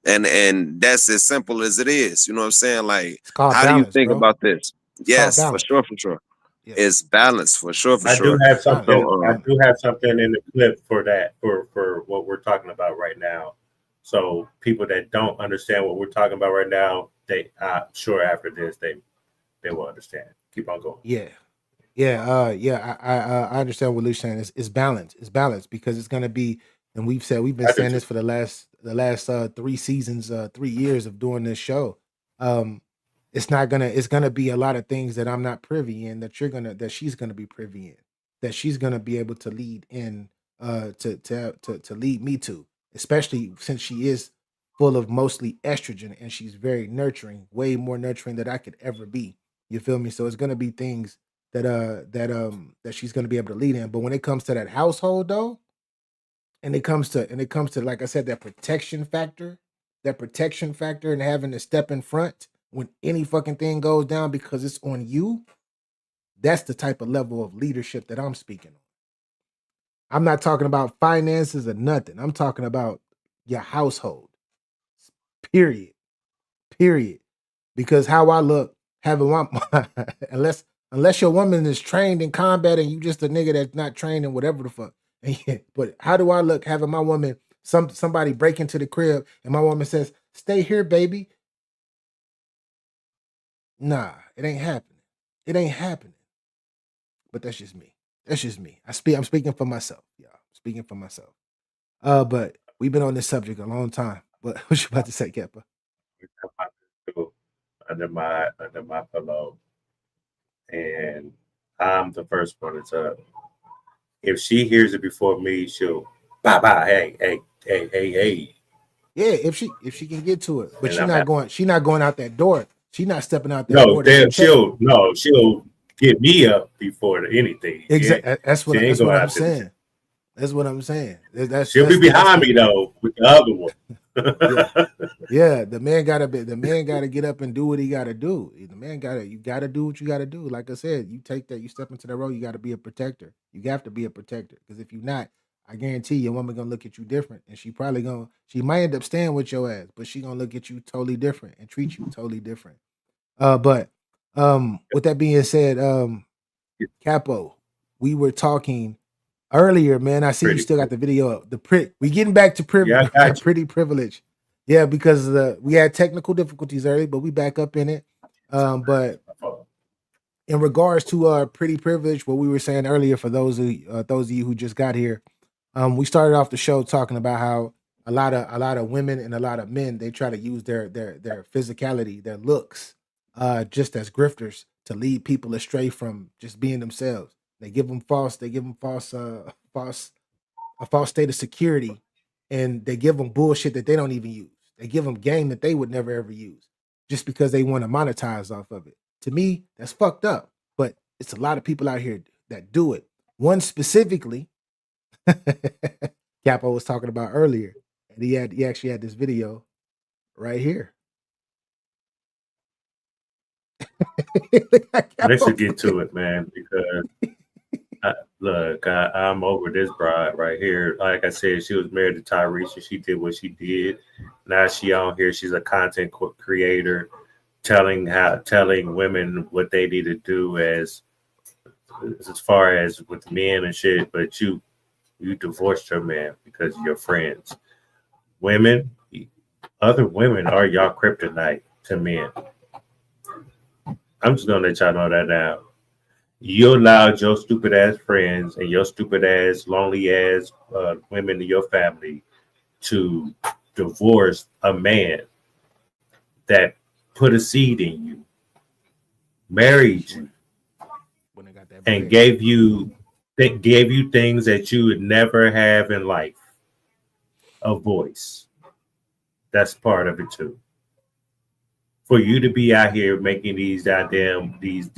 And that's as simple as it is. You know what I'm saying? Like, It's called how do you balance, think bro. about this? It's called Yes, for balance. sure, for sure. Yeah. It's balance for sure, for I do sure. have Balance. something. So I do have something in the clip for that for what we're talking about right now. So people that don't understand what we're talking about right now, they sure after this they will understand. Keep on going. Yeah. Yeah, I understand what Luke's saying. It's balance. It's balance because it's gonna be, and we've been I do saying too. this for the last 3 seasons, 3 years of doing this show. Um, it's gonna be a lot of things that I'm not privy in that she's gonna be privy in, that she's gonna be able to lead in, to lead me to, especially since she is full of mostly estrogen and she's very nurturing, way more nurturing than I could ever be. You feel me? So it's gonna be things that she's gonna be able to lead in. But when it comes to that household though, and it comes to like I said, that protection factor and having to step in front when any fucking thing goes down because it's on you, that's the type of level of leadership that I'm speaking on. I'm not talking about finances or nothing. I'm talking about your household. Period. Period. Because how I look, having one unless your woman is trained in combat and you just a nigga that's not trained in whatever the fuck. But how do I look having my woman somebody break into the crib and my woman says, "Stay here, baby"? Nah, it ain't happening. It ain't happening. But that's just me. That's just me. I'm speaking for myself, y'all. Speaking for myself. But we've been on this subject a long time. But what you about to say, Keppa? Under my pillow, and I'm the first one to tell. If she hears it before me, she'll bye bye. Hey. Yeah, if she can get to it, but And I'm happy. she not going out that door. She not stepping out that door to go check. She'll get me up before anything. Exactly. She ain't That's what going I'm out to saying. That's what I'm saying. she'll be behind me though with the other one. Yeah. Yeah, the man gotta get up and do what he gotta do. You gotta do what you gotta do. Like I said, you step into that role, you gotta be a protector. You have to be a protector. Because if you're not, I guarantee your woman gonna look at you different. And she might end up staying with your ass, but she gonna look at you totally different and treat you totally different. But with that being said, Capo, we were talking earlier, man. I see you Pretty still got the video up. We getting back to Yeah, I got you. pretty privilege. Yeah, because we had technical difficulties early, but we back up in it. But in regards to pretty privilege, what we were saying earlier for those of you who just got here, we started off the show talking about how a lot of women and a lot of men, they try to use their physicality, their looks, just as grifters to lead people astray from just being themselves. They give them a false state of security, and they give them bullshit that they don't even use. They give them game that they would never ever use, just because they want to monetize off of it. To me, that's fucked up. But it's a lot of people out here that do it. One specifically, Capo was talking about earlier, and he actually had this video right here. Let's just get to it, man, because I'm over this bride right here. Like I said, she was married to Tyrese and she did what she did. Now she on here. She's a content creator, telling women what they need to do as far as with men and shit. But you divorced your man because of your friends. Women, other women are y'all kryptonite to men. I'm just gonna let y'all know that now. You allowed your stupid ass friends and your stupid ass, lonely ass women in your family to divorce a man that put a seed in you, married you, When they got that and bread. gave you things that you would never have in life. A voice. That's part of it too. For you to be out here making these goddamn these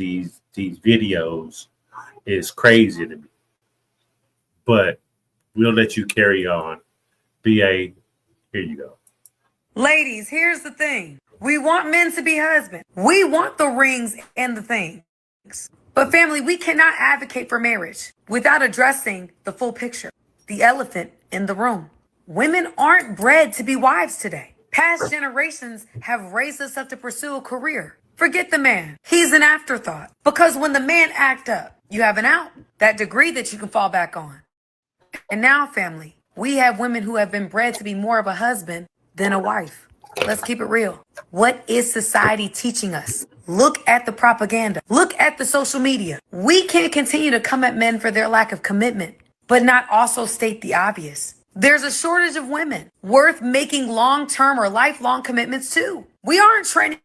videos is crazy to me. But we'll let you carry on. BA, here you go. Ladies, here's the thing. We want men to be husbands. We want the rings and the things. But family, we cannot advocate for marriage without addressing the full picture, the elephant in the room. Women aren't bred to be wives today. Past generations have raised us up to pursue a career. Forget the man. He's an afterthought. Because when the man act up, you have an out, that degree that you can fall back on. And now, family, we have women who have been bred to be more of a husband than a wife. Let's keep it real. What is society teaching us? Look at the propaganda. Look at the social media. We can't continue to come at men for their lack of commitment, but not also state the obvious. There's a shortage of women worth making long-term or lifelong commitments to. We aren't training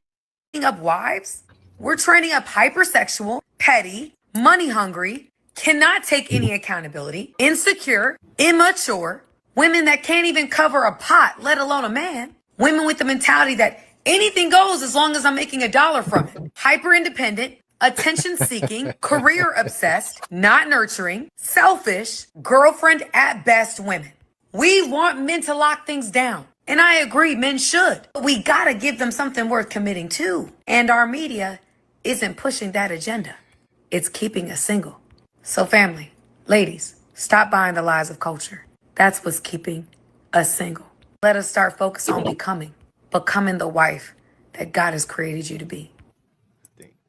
up wives. We're training up hypersexual, petty, money hungry, cannot take any accountability, insecure, immature, women that can't even cover a pot, let alone a man. Women with the mentality that anything goes as long as I'm making $1 from it. Hyper independent, attention seeking, career obsessed, not nurturing, selfish, girlfriend at best women. We want men to lock things down. And I agree, men should. But we gotta give them something worth committing to. And our media isn't pushing that agenda. It's keeping us single. So family, ladies, stop buying the lies of culture. That's what's keeping us single. Let us start focusing on becoming the wife that God has created you to be.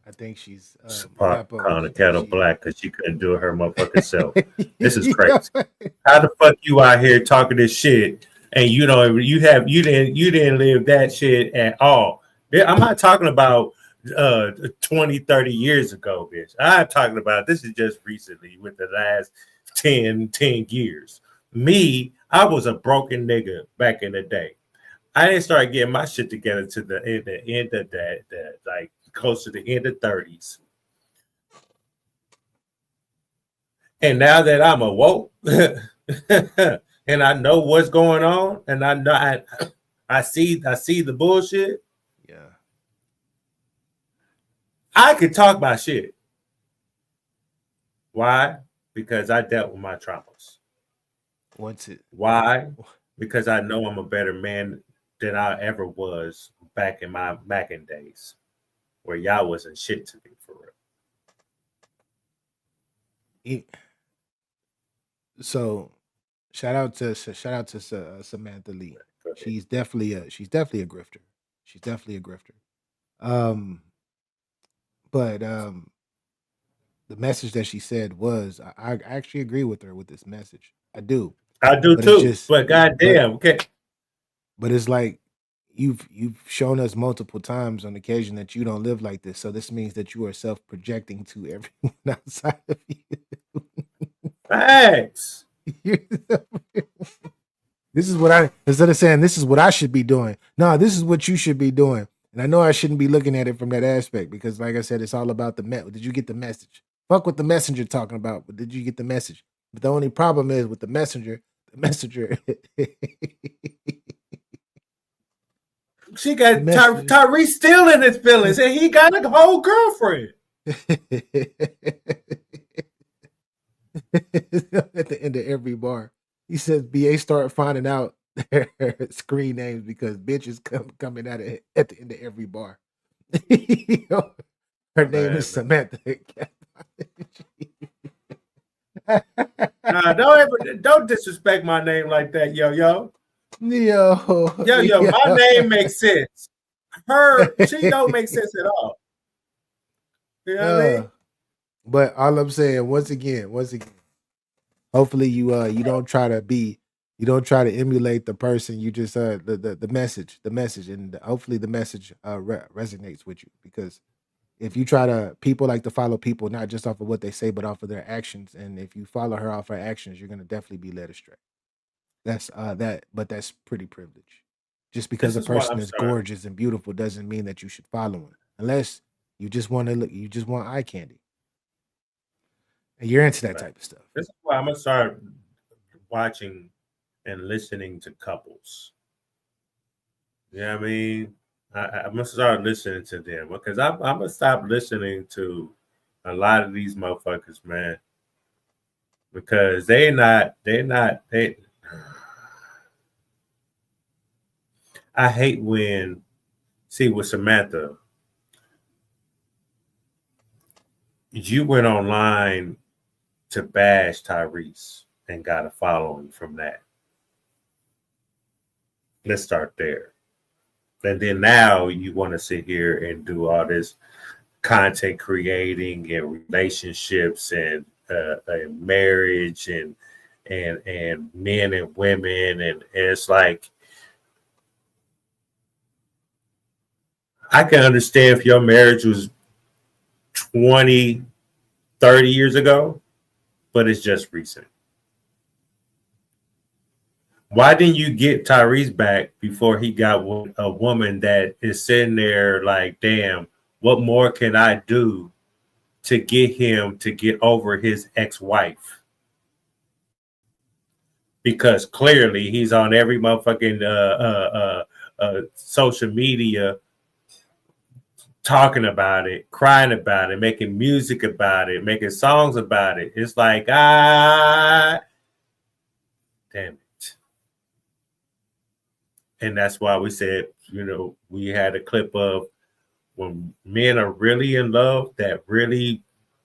I think she's calling the kettle black because she couldn't do it her motherfucking self. This is crazy. How the fuck you out here talking this shit and you didn't live that shit at all? I'm not talking about 20, 30 years ago, bitch. I'm talking about this is just recently with the last 10 years. Me, I was a broken nigga back in the day. I didn't start getting my shit together to the end of that, like close to the end of 30s. And now that I'm awoke and I know what's going on and I see the bullshit. Yeah. I could talk my shit. Why? Because I dealt with my traumas. Why? Because I know I'm a better man than I ever was back in my Mackin days, where y'all wasn't shit to me for real. So, shout out to Samantha Lee. She's definitely a grifter. She's definitely a grifter. But the message that she said was, I actually agree with her with this message. I do too. But goddamn, okay. But it's like you've shown us multiple times on occasion that you don't live like this. So this means that you are self-projecting to everyone outside of you. Thanks. This is what instead of saying this is what I should be doing. No, this is what you should be doing. And I know I shouldn't be looking at it from that aspect because, like I said, it's all about did you get the message? Fuck what the messenger talking about, but did you get the message? But the only problem is with the messenger. She got Tyrese still in his feelings, and he got a whole girlfriend. At the end of every bar, he says, "BA start finding out their screen names because bitches coming at the end of every bar." Her name is Samantha. Nah, don't disrespect my name like that, yo. My name makes sense. She don't make sense at all. You know what I mean? But all I'm saying, once again, hopefully you don't try to emulate the person. You just the message, and hopefully the message resonates with you, because if you try to, people like to follow people not just off of what they say, but off of their actions. And if you follow her off her actions, you're gonna definitely be led astray. That's but that's pretty privilege. Just because a person is gorgeous and beautiful doesn't mean that you should follow him, unless you just want eye candy. And you're into that type of stuff. This is why I'm gonna start watching and listening to couples. You know what I mean? I'm gonna start listening to them, because I'm gonna stop listening to a lot of these motherfuckers, man. Because they're not. I hate when, with Samantha, you went online to bash Tyrese and got a following from that. Let's start there. And then now you want to sit here and do all this content creating and relationships and marriage and men and women, and it's like, I can understand if your marriage was 20, 30 years ago, but it's just recent. Why didn't you get Tyrese back before he got a woman that is sitting there like, damn, what more can I do to get him to get over his ex-wife? Because clearly he's on every motherfucking social media talking about it, crying about it, making music about it, making songs about it. It's like, damn it. And that's why we said, we had a clip of when men are really in love, that really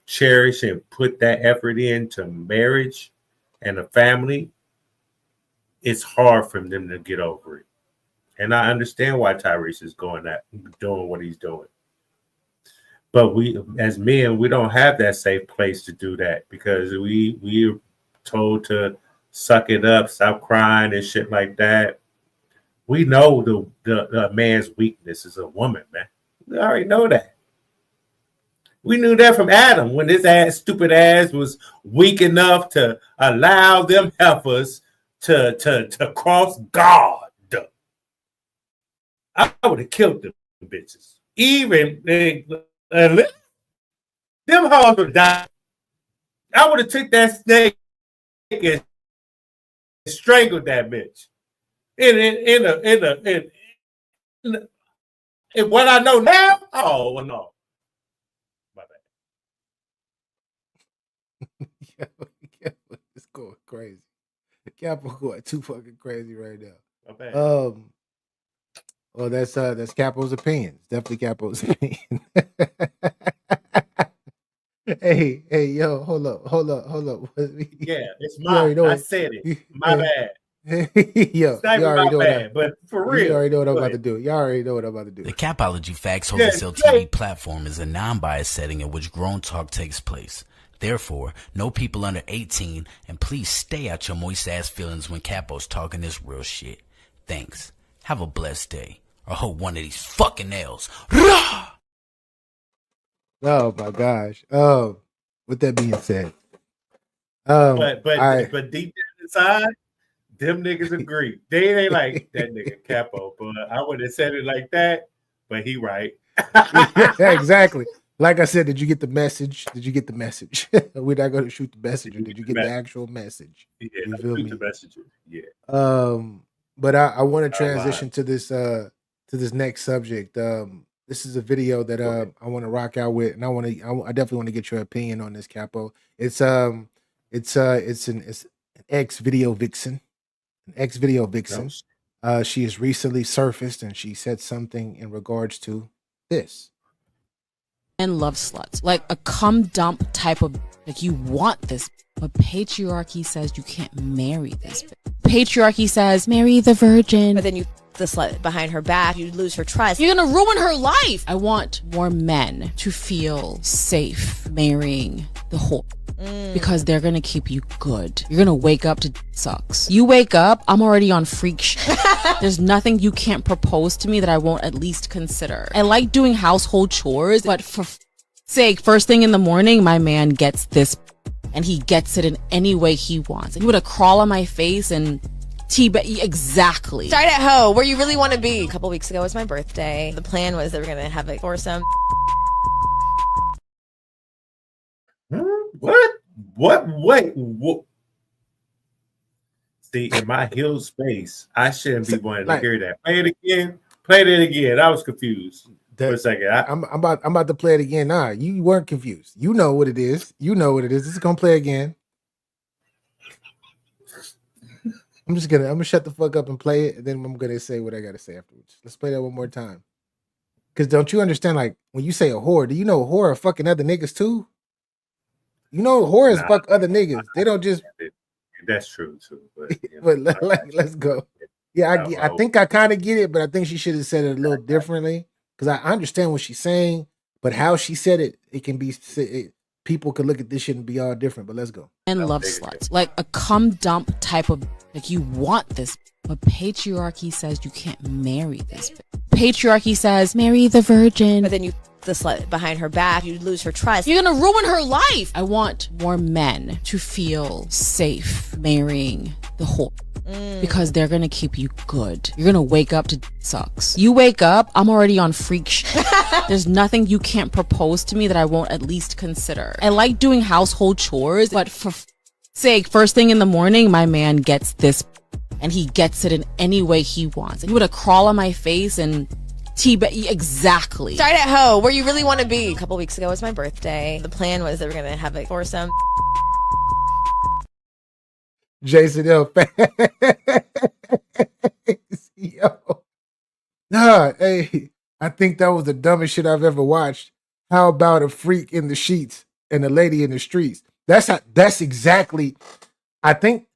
cherish and put that effort into marriage and a family, it's hard for them to get over it. And I understand why Tyrese is doing what he's doing. But we, as men, we don't have that safe place to do that, because we're told to suck it up, stop crying and shit like that. We know the man's weakness is a woman, man. We already know that. We knew that from Adam, when his stupid ass was weak enough to allow them heifers to cross God. I would have killed them bitches. Even them hoes would have died. I would have took that snake and strangled that bitch. In what I know now, oh no. My bad. It's going crazy. Capo going too fucking crazy right now. My bad. Well, that's Capo's opinion. It's definitely Capo's opinion. Hey, yo, hold up. Yeah, it's mine. I said it. My bad. Yo, it's not you already know bad, but for real. You already know what I'm about to do. Y'all already know what I'm about to do. The Capology Facts Wholesale TV platform is a non-biased setting in which grown talk takes place. Therefore, no people under 18, and please stay out your moist ass feelings when Capo's talking this real shit. Thanks. Have a blessed day. Or hold one of these fucking nails. Rah! Oh my gosh. With that being said, but deep down inside, them niggas agree. They ain't like that nigga Capo, but I would have said it like that. But he right. Yeah, exactly. Like I said, did you get the message? We're not going to shoot the messenger. Did you get the actual message? Yeah, you feel me? The messenger. Yeah. But I want to transition to this next subject. This is a video that I want to rock out with, and I definitely want to get your opinion on this, Capo. It's an ex video vixen. She has recently surfaced, and she said something in regards to this. And love sluts, like a cum dump type of, like, you want this, but patriarchy says you can't marry this. Patriarchy says marry the virgin, but then you the slut behind her back, you lose her trust. You're gonna ruin her life. I want more men to feel safe marrying the whore. Because they're gonna keep you good. You're gonna wake up to sucks. You wake up, I'm already on freak shit. There's nothing you can't propose to me that I won't at least consider. I like doing household chores, but for sake, first thing in the morning, my man gets this, and he gets it in any way he wants. He would have crawl on my face and exactly. Start at home, where you really want to be. A couple weeks ago was my birthday. The plan was that we're gonna have a foursome. What? Wait. What? See, in my hill space, I shouldn't be wanting to hear that. Play it again. I was confused for a second. I'm about to play it again. Nah, you weren't confused. You know what it is. This is gonna play again. I'm gonna shut the fuck up and play it, and then I'm gonna say what I gotta say afterwards. Let's play that one more time. Cause don't you understand? Like, when you say a whore, do you know a whore are fucking other niggas too? You know, whores fuck other niggas. They don't just. That's true too. But, let's go. Yeah, I think I kind of get it, but I think she should have said it a little differently because I understand what she's saying, but how she said it, it can be people could look at this shit and be all different. But let's go. And love sluts, like a cum dump type of, like, you want this, but patriarchy says you can't marry this. Patriarchy says marry the virgin, But then you the slut behind her back, you lose her trust. you're gonna ruin her life. I want more men to feel safe marrying the whore. Because they're gonna keep you good. You're gonna wake up to sucks. You wake up, I'm already on freak shit. There's nothing you can't propose to me that I won't at least consider. I like doing household chores, but for sake, first thing in the morning, my man gets this, and he gets it in any way he wants. And he would crawl on my face and exactly. Start at home, where you really want to be. A couple weeks ago was my birthday. The plan was that we're gonna have a foursome. Jason L. Yo. Nah, hey, I think that was the dumbest shit I've ever watched. How about a freak in the sheets and a lady in the streets? That's exactly, I think,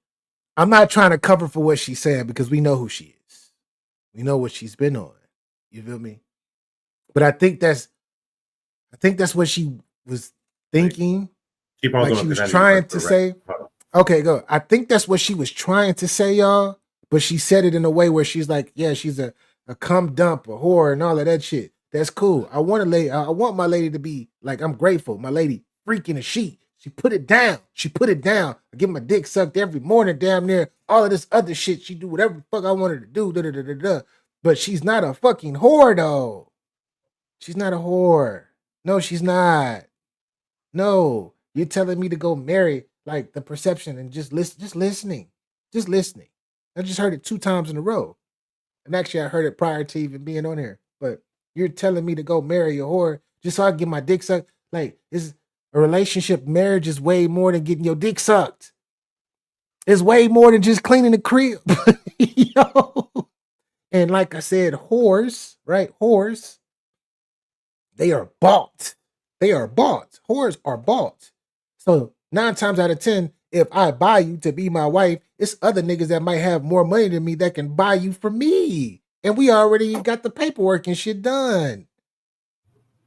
I'm not trying to cover for what she's saying because we know who she is. We know what she's been on. You feel me? But I think that's what she was thinking. Like she was trying to say. Okay, go. I think that's what she was trying to say, y'all. But she said it in a way where she's like, yeah, she's a cum dump, a whore, and all of that shit. That's cool. I want my lady to be like, I'm grateful. My lady freaking a sheet. She put it down. I get my dick sucked every morning, damn near. All of this other shit. She do whatever the fuck I want her to do. But she's not a fucking whore, though. She's not a whore. No, she's not. No, you're telling me to go marry, like, the perception and just listening. I just heard it 2 times in a row. And actually, I heard it prior to even being on here. But you're telling me to go marry a whore just so I can get my dick sucked? Like, is a relationship, marriage is way more than getting your dick sucked. It's way more than just cleaning the crib. Yo. And like I said, whores, right? Whores, they are bought. Whores are bought. So 9 times out of 10, if I buy you to be my wife, it's other niggas that might have more money than me that can buy you for me. And we already got the paperwork and shit done.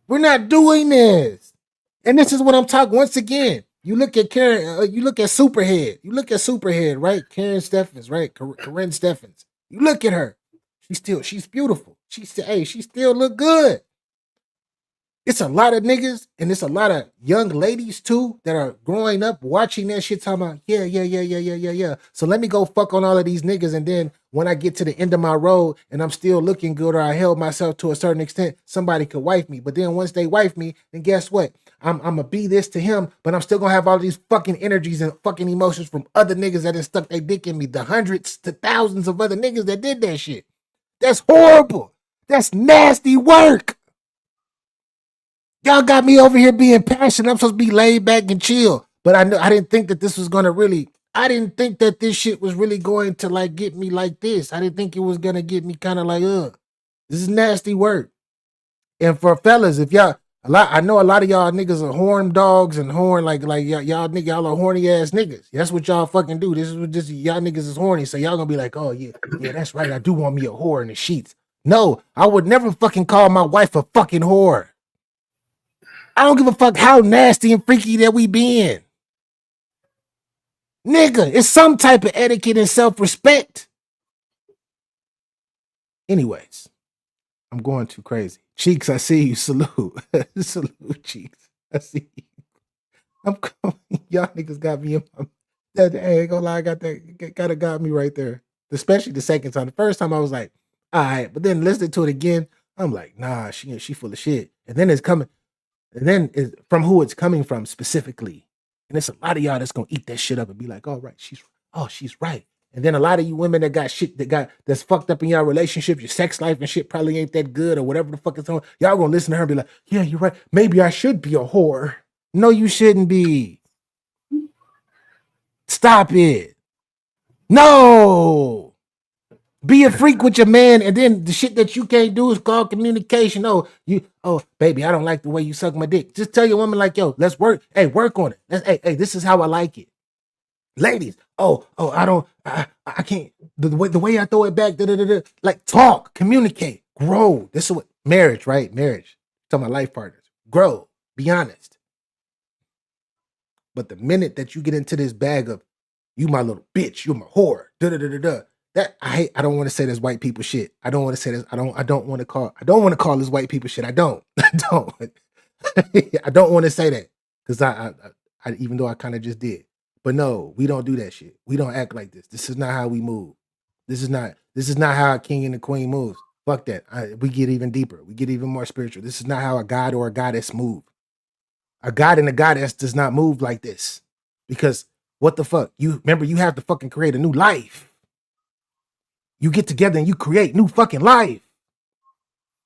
We're not doing this. And this is what I'm talking. Once again, you look at Karen, you look at Superhead, right? Karen Steffens, right? Corinne Steffens. You look at her. She's beautiful. She still look good. It's a lot of niggas and it's a lot of young ladies too that are growing up watching that shit talking about, yeah. So let me go fuck on all of these niggas, and then when I get to the end of my road and I'm still looking good, or I held myself to a certain extent, somebody could wife me. But then once they wife me, then guess what? I'm gonna be this to him, but I'm still gonna have all these fucking energies and fucking emotions from other niggas that have stuck their dick in me. The hundreds to thousands of other niggas that did that shit. That's horrible. That's nasty work. Y'all got me over here being passionate. I'm supposed to be laid back and chill. But I didn't think that this was going to really, I didn't think that this shit was really going to like get me like this. I didn't think it was going to get me kind of like, this is nasty work. And for fellas, if y'all, I know a lot of y'all niggas are horn dogs and horn, like y'all are horny ass niggas. That's what y'all fucking do. This is what y'all niggas is horny. So y'all gonna be like, oh yeah, that's right. I do want me a whore in the sheets. No, I would never fucking call my wife a fucking whore. I don't give a fuck how nasty and freaky that we been. Nigga, it's some type of etiquette and self-respect. Anyways, I'm going too crazy. Cheeks, I see you. Salute. Salute, Cheeks. I see you. I'm coming. Y'all niggas got me in my... That, I ain't gonna lie, I got that. Got me right there. Especially the second time. The first time I was like, all right. But then listening to it again, I'm like, nah, she full of shit. And then it's coming... And then it's from who it's coming from specifically. And it's a lot of y'all that's gonna eat that shit up and be like, oh, right, she's right. And then a lot of you women that got shit that's fucked up in y'all relationship, your sex life and shit probably ain't that good or whatever the fuck is on. Y'all gonna listen to her and be like, yeah, you're right. Maybe I should be a whore. No, you shouldn't be. Stop it. No. Be a freak with your man, and then the shit that you can't do is called communication. Oh, baby, I don't like the way you suck my dick. Just tell your woman like, yo, let's work. Hey, work on it. Hey, this is how I like it. Ladies, I can't. The way I throw it back, like talk, communicate, grow. This is what marriage, right? Marriage. Talking about life partners. Grow. Be honest. But the minute that you get into this bag of you my little bitch, you my whore, that I hate. I don't want to say this white people shit. I don't want to say this. I don't want to call this white people shit. I don't. I don't. I don't want to say that because I even though I kind of just did. But no, we don't do that shit. We don't act like this. This is not how we move. This is not how a king and a queen moves. Fuck that. We get even deeper. We get even more spiritual. This is not how a god or a goddess move. A god and a goddess does not move like this. Because what the fuck? You remember you have to fucking create a new life. You get together and you create new fucking life.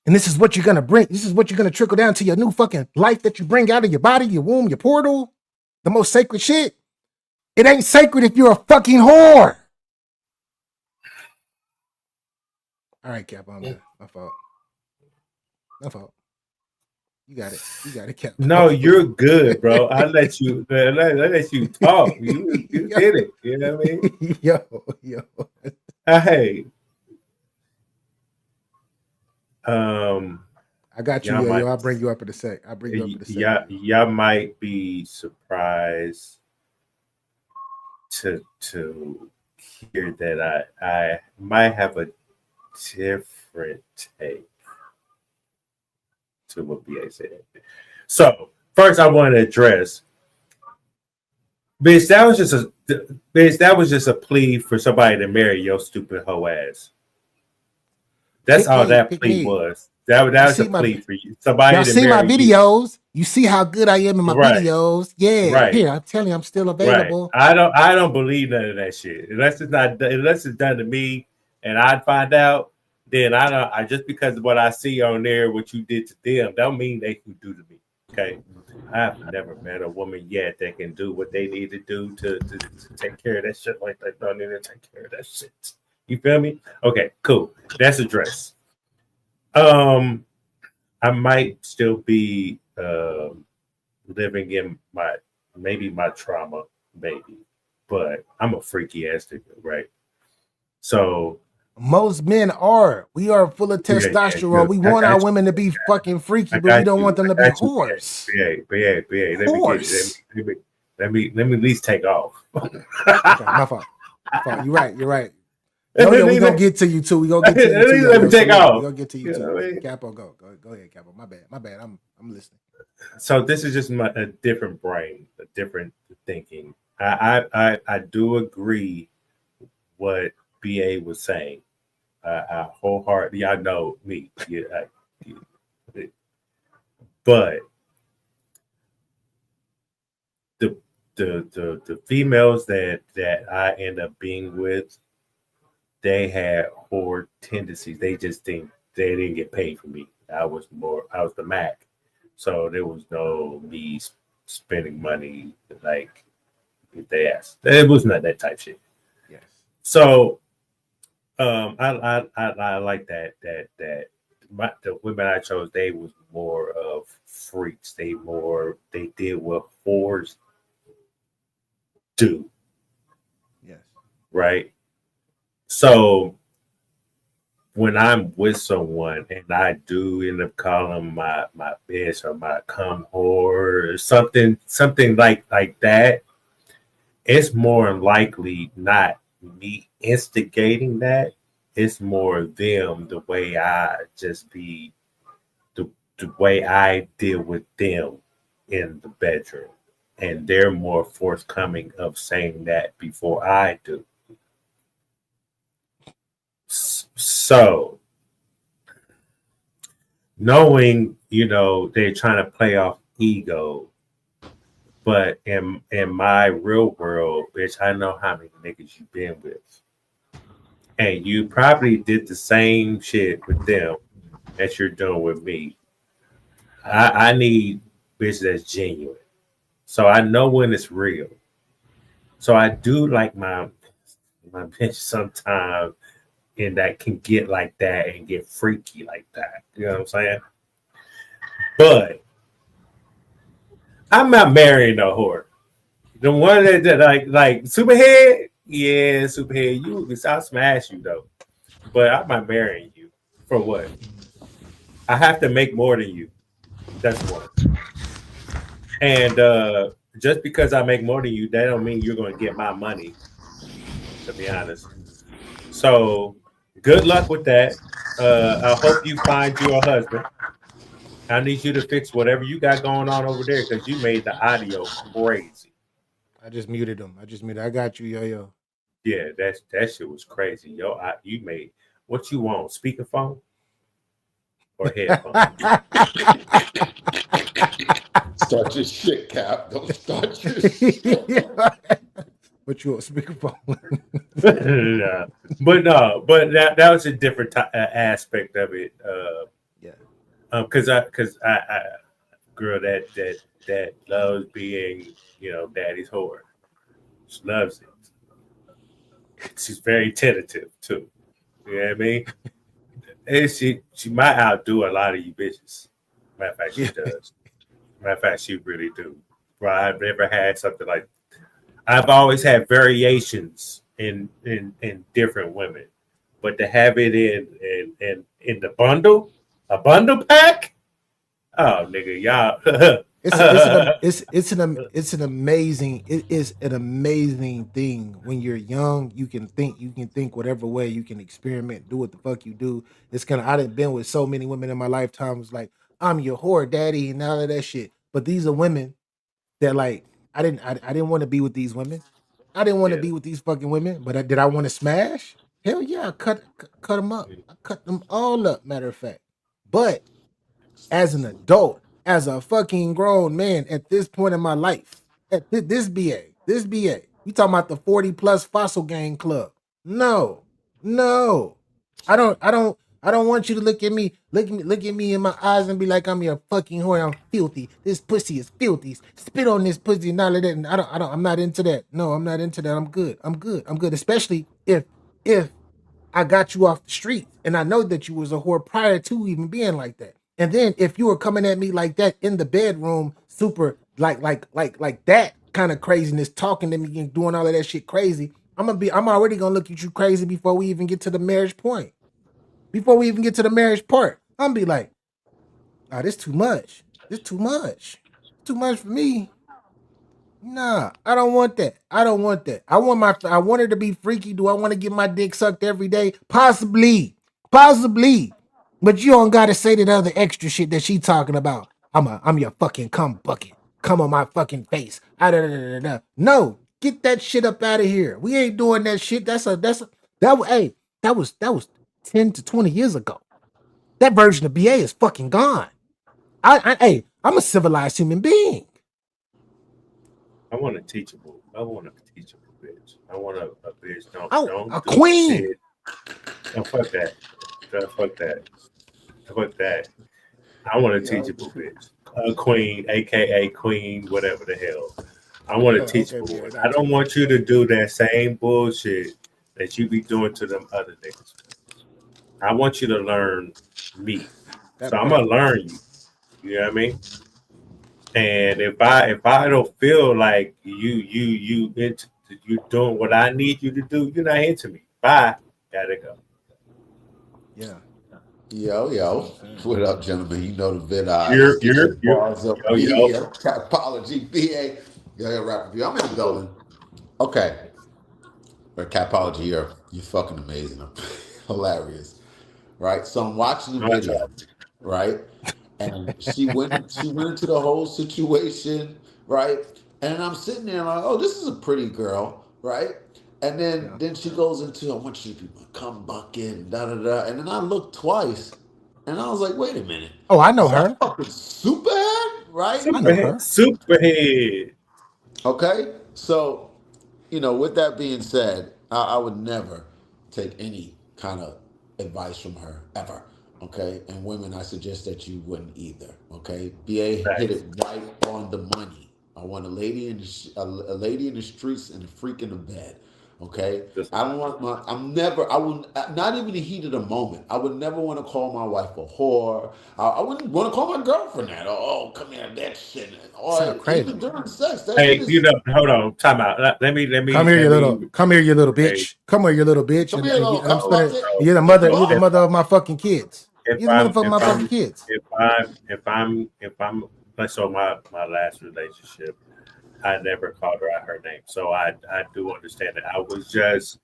And this is what you're gonna bring. This is what you're gonna trickle down to your new fucking life that you bring out of your body, your womb, your portal. The most sacred shit. It ain't sacred if you're a fucking whore. All right, Cap, I'm done. My fault. My fault. You got it. You got it, Cap. No, you're good, bro. I let you talk. You did it. You know what I mean? Yo. Hey. I got you, yo. I'll bring you up in a sec. Y'all might be surprised to hear that I might have a different take to what BA said. So first, I want to address, bitch. That was just a plea for somebody to marry your stupid hoe ass. That's all that plea was. That was a plea for you. Somebody y'all to see marry my videos. You see how good I am in my videos. Yeah. Right. Here, I'm telling you, I'm still available. Right. I don't believe none of that shit. Unless it's done to me and I'd find out, then I just because of what I see on there, what you did to them, don't mean they can do to me. Okay. I have never met a woman yet that can do what they need to do to take care of that shit like they don't need to take care of that shit. You feel me? Okay, cool. That's addressed. I might still be living in my trauma, maybe, but I'm a freaky ass nigga, right? So most men are. We are full of testosterone. Yeah, we want our women to be fucking freaky, but we don't want them to be whores. BA. Let me at least take off. Okay, my fault. You're right. No, we gonna get to you too. We gonna get to you too. Let me take off. We gonna get to you too. Capo, go ahead, Capo. My bad. I'm listening. So this is just a different brain, a different thinking. I do agree what BA was saying. I wholeheartedly, I know me. But the females that I end up being with, they had whore tendencies. They just think they didn't get paid for me. I was the Mac. So there was no me spending money like if they asked. It was not that type shit. Yes. So I like that the women I chose, they was more of freaks. They did what whores do. Yes. Right. So when I'm with someone and I do end up calling my bitch or my cum whore or something like that, it's more likely not me instigating that. It's more them, the way I just be, the way I deal with them in the bedroom. And they're more forthcoming of saying that before I do. So, knowing, they're trying to play off ego, but in my real world, bitch, I know how many niggas you've been with. And you probably did the same shit with them that you're doing with me. I need bitch that's genuine. So I know when it's real. So I do like my bitch sometimes, and that can get like that and get freaky like that. You know what I'm saying? But I'm not marrying a whore. The one that like Superhead, yeah, Superhead. I'll smash you though, but I'm not marrying you for what? I have to make more than you. That's one. And just because I make more than you, that don't mean you're going to get my money. To be honest, so good luck with that. I hope you find you a husband. I need you to fix whatever you got going on over there because you made the audio crazy. I just muted him. I got you, yo. Yeah, that shit was crazy. You made what you want, speakerphone or headphone? Start your shit, Cap. Don't start your shit. What you want, speakerphone? Nah. But that was a different aspect of it. Yeah. Because I girl that loves being daddy's whore. She loves it. She's very tentative too. You know what I mean? And she might outdo a lot of you bitches. Matter of fact, she does. Matter of fact, she really do. Bro, I've never had something like. I've always had variations in different women, but to have it in the bundle, a bundle pack. Oh, nigga, y'all. It's an amazing thing when you're young. You can think whatever way you can experiment, do what the fuck you do. It's kind of I done been with so many women in my lifetime. It's like I'm your whore daddy and all of that shit. But these are women that like I didn't want to be with these women. I didn't want to be with these fucking women. But did I want to smash? Hell yeah, I cut them up. I cut them all up. Matter of fact, but as an adult, as a fucking grown man at this point in my life, at this BA, we talking about the 40 plus fossil gang club. No, I don't want you to look at me in my eyes and be like I'm your fucking whore. I'm filthy. This pussy is filthy. Spit on this pussy and all of that. And I'm not into that. No, I'm not into that. I'm good. Especially if I got you off the street and I know that you was a whore prior to even being like that. And then if you were coming at me like that in the bedroom, super like that kind of craziness, talking to me and doing all of that shit crazy, I'm already gonna look at you crazy before we even get to the marriage point. Before we even get to the marriage part, I'm gonna be like, oh, this too much. This too much. Too much for me. Nah, I don't want that. I want her to be freaky. Do I want to get my dick sucked every day? Possibly. But you don't gotta say that other extra shit that she talking about. I'm your fucking cum bucket. Come on my fucking face. No, get that shit up out of here. We ain't doing that shit. That was 10 to 20 years ago. That version of BA is fucking gone. I'm a civilized human being. I want a teachable bitch. I want a bitch. Don't a do queen. Shit. Don't fuck that. Fuck that. I want a teachable bitch. A queen, aka queen, whatever the hell. I want a teachable one. I don't want you to do that same bullshit that you be doing to them other niggas. I want you to learn me. So I'm gonna learn you. You know what I mean? And if I don't feel like you doing what I need you to do, you're not into me. Bye. Gotta go. Yeah. Yo. What up, gentlemen? You know the vid eyes. You're bars up. Yo. Capology, BA. Yo, rap review. I'm in the building. Okay. But Capology, you're fucking amazing. Hilarious. Right? So I'm watching the video, right? And she went into the whole situation, right? And I'm sitting there like, oh, this is a pretty girl, right? And then she goes into, I want you to be my cum bucket, and da da da. And then I looked twice, and I was like, wait a minute. Oh, I know her. Fucking Superhead, right? Superhead. Okay, so with that being said, I would never take any kind of advice from her ever. Okay, and women, I suggest that you wouldn't either. Okay, BA hit it right on the money. I want a lady in the streets and a freak in the bed. Okay, I don't want my. I would not even in the heat of the moment. I would never want to call my wife a whore. I wouldn't want to call my girlfriend that. Oh, come here, that shit. Sound Or even crazy. during sex, that shit Hey, is. hold on, time out. Let me Come here, you little hey, bitch. Come here, you little bitch. Come here, little And I'm cunt spending. bucket. You're the Get the mother. You're the ball. mother of my fucking kids. if You're the I'm motherfucker of my fucking kids. if I'm like, so my last relationship, I never called her out her name. So I do understand that. I was just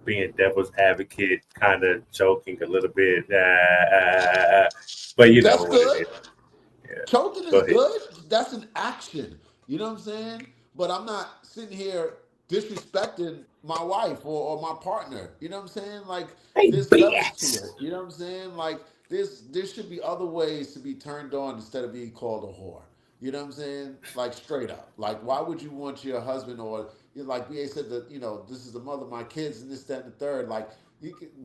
being devil's advocate, kind of joking a little bit. But you know That's what it good. is. Yeah. Choking Go is ahead. good. That's an action. You know what I'm saying? But I'm not sitting here disrespecting my wife or my partner. You know what I'm saying? Like Hey, there's levels to bitch. it. You know what I'm saying? Like there should be other ways to be turned on instead of being called a whore. You know what I'm saying? Like straight up. Like why would you want your husband or like BA said that, this is the mother of my kids and this, that, and the third. Like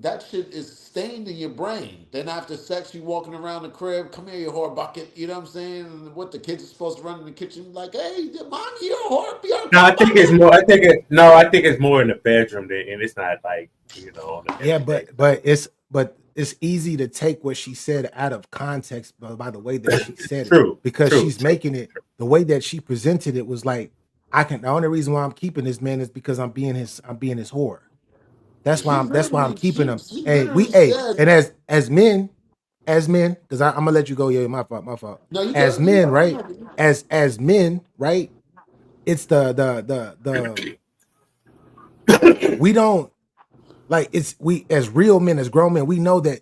that shit is stained in your brain. Then after sex, you walking around the crib, come here, you whore bucket. You know what I'm saying? And what the kids are supposed to run in the kitchen, like, hey, mommy, you're a whore, you're a No, I cum think it's bucket. more. I think it's more in the bedroom, and it's not like on the Yeah, everyday. but it's easy to take what she said out of context by the way that she said it, True, because true, she's true. making it the way that she presented it was like, the only reason why I'm keeping this man is because I'm being his whore. That's why I'm keeping him. She Hey, literally and said, as men, because I'm gonna let you go. Yeah, my fault. no, you As good, you men, good. right? As men, right? It's we don't like we as real men, as grown men, we know that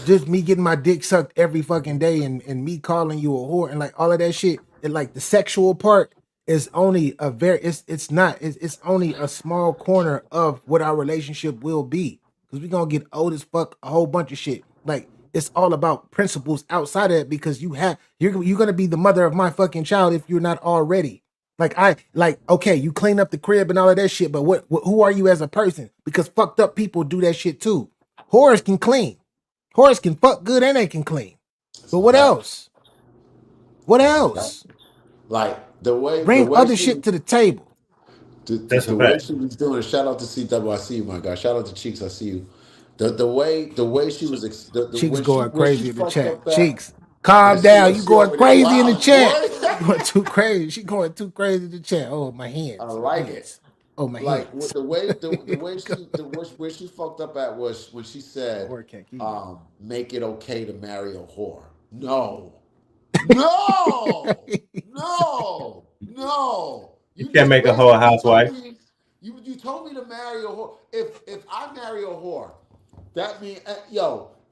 just me getting my dick sucked every fucking day and me calling you a whore and like all of that shit, and like the sexual part is only it's only a small corner of what our relationship will be, because we're gonna get old as fuck, a whole bunch of shit. Like it's all about principles outside of it, because you're gonna be the mother of my fucking child if you're not already. Okay, you clean up the crib and all of that shit, but who are you as a person? Because fucked up people do that shit too. Whores can clean. Whores can fuck good and they can clean. That's But a what fact. else? What That's a fact. else? Like the Bring way other she shit to the table. That's a the way fact. she was doing it. Shout out to CW, I see you, my guy. Shout out to Cheeks, I see you. The way she was Cheeks going when she crazy in the fucked chat. up that. Cheeks, calm down. You She going over there crazy in the wilding, boy. chat. You going too crazy. She going too crazy in the chat. Oh, my I hands. My like it. hands. Oh, my Like hands. where she fucked up at was when she said, Whore can't keep me. make it okay to marry a whore. No. No. No. No. You You can't just make a whole basically told housewife. me you told me to marry a whore. If I marry a whore, that means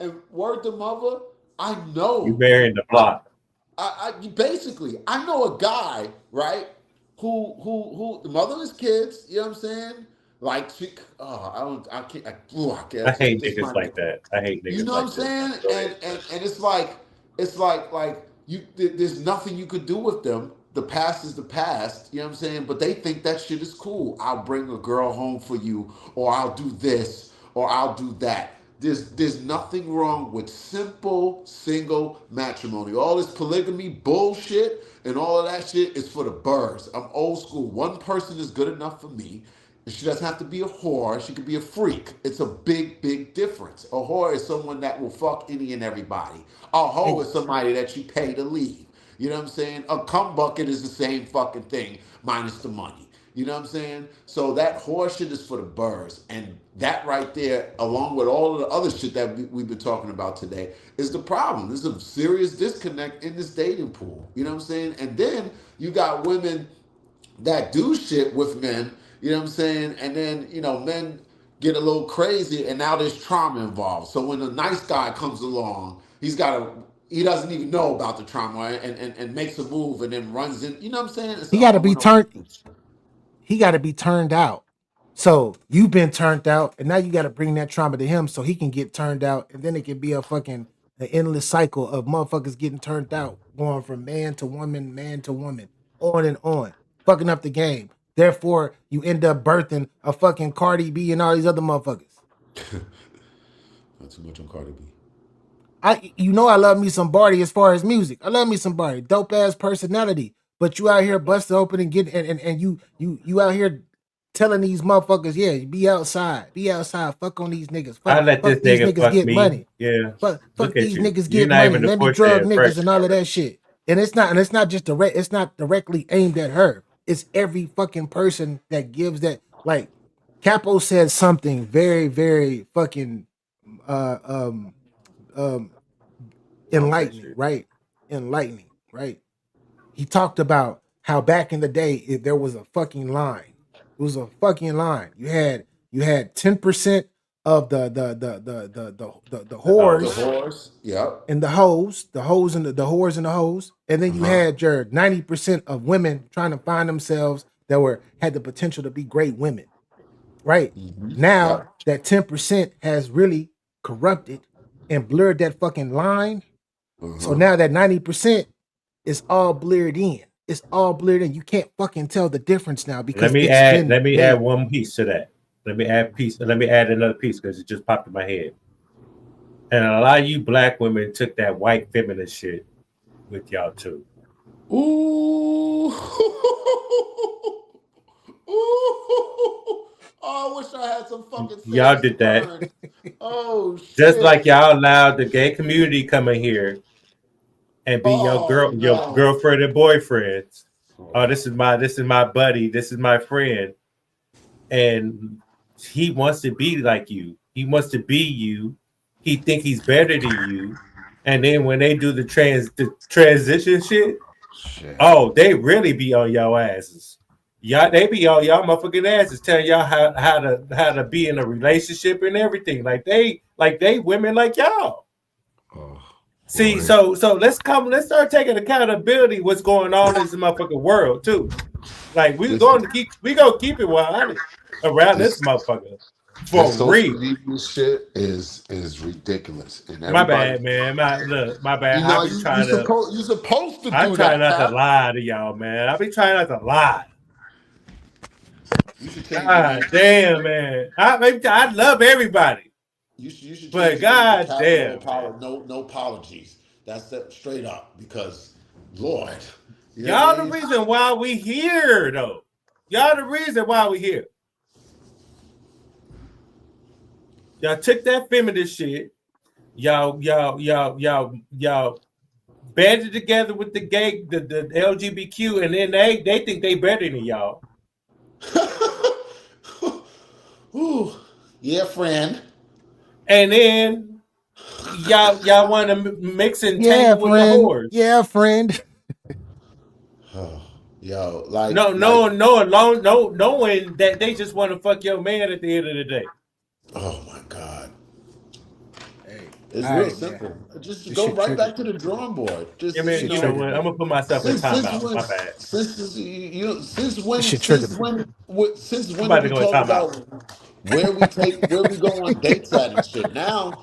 and word to mother, I You know. marrying the block. Basically, I know a guy, right? Who the mother of his kids, you know what I'm saying? Like I I can't hate this niggas might be, like that. I hate you niggas know what I'm like this. saying? Go ahead. And it's like there's nothing you could do with them. The past is the past, you know what I'm saying? But they think that shit is cool. I'll bring a girl home for you, or I'll do this, or I'll do that. There's nothing wrong with simple single matrimony. All this polygamy bullshit and all of that shit is for the birds. I'm old school. One person is good enough for me. She doesn't have to be a whore. She could be a freak. It's a big, big difference. A whore is someone that will fuck any and everybody. A hoe Hey, is somebody that you pay to leave. You know what I'm saying? A cum bucket is the same fucking thing, minus the money. You know what I'm saying? So that whore shit is for the birds. And that right there, along with all of the other shit that we've been talking about today, is the problem. There's a serious disconnect in this dating pool. You know what I'm saying? And then you got women that do shit with men, you know what I'm saying? And then, men get a little crazy and now there's trauma involved. So when a nice guy comes along, he doesn't even know about the trauma and makes a move and then runs in, you know what I'm saying? It's he got to be no. turned. He got to be turned out. So you've been turned out, and now you got to bring that trauma to him so he can get turned out, and then it can be an endless cycle of motherfuckers getting turned out, going from man to woman, on and on, fucking up the game. Therefore, you end up birthing a fucking Cardi B and all these other motherfuckers. Not too much on Cardi B. I love me some Barty as far as music. I love me some Barty, dope ass personality. But you out here busting open and getting and you out here telling these motherfuckers, yeah, be outside, fuck on these niggas, I let this fuck these nigga niggas fuck get me. money, Yeah. fuck Look at these you. niggas You're get not money, even the let me portrait drug niggas impression and all of already. that shit. And it's not just direct, it's not directly aimed at her. It's every fucking person that gives that. Like Capo said something very, very fucking uh um enlightening, right? Enlightening, right? He talked about how back in the day there was a fucking line. It was a fucking line. You had 10% of the whores, The horse. Yep. and the hoes, the whores and the hoes, and then you had your 90% of women trying to find themselves that had the potential to be great women. Right? Now Yep. that 10% has really corrupted and blurred that fucking line. So now that 90% is all blurred in. It's all blurred in. You can't fucking tell the difference now because it's been Let me add made. one piece to that. Let me add another piece because it just popped in my head. And a lot of you black women took that white feminist shit with y'all too. Ooh. Ooh. Oh, I wish I had some fucking Y'all sage to did that. burn. Oh Just like shit. y'all allowed the gay community come in here and be Oh your no. girlfriend and boyfriends. Oh, this is my buddy, this is my friend. And he wants to be like you. He wants to be you. He think he's better than you. And then when they do the transition shit, Shit. oh, they really be on y'all asses. Y'all, they be on y'all motherfucking asses, telling y'all how to be in a relationship and everything. Like they women like y'all. Oh, See, boy. so let's start taking accountability what's going on in this motherfucking world too. Like we This gonna keep it 100 around this this motherfucker this for social real. media shit is ridiculous. And My everybody, bad, man. My bad. you know, you supposed to I do try that, not to Cap. lie to y'all, man. I be trying not to lie. You should change your name. God damn, man. I love everybody, You should change but your name to god Cap. No damn, man. apology. No apologies. That's that straight up because Lord, you know what I Y'all the mean? reason why we here, though. Y'all the reason why we here. Y'all took that feminist shit. Y'all banded together with the gay, the LGBTQ, and then they think they better than y'all. Ooh, yeah, friend. And then y'all want to mix and Yeah, tangle with the friend. whores. Yeah, friend. Oh, yo, Knowing that they just want to fuck your man at the end of the day. oh my God. Hey, It's all real right, man. simple. Just This go shit right triggered. back to the drawing board. I This mean, shit you know triggered what? me. I'm gonna put myself in timeout. My bad. Triggered me. Since I'm when about did to we go in talk timeout. about where we go on dates at and shit? Now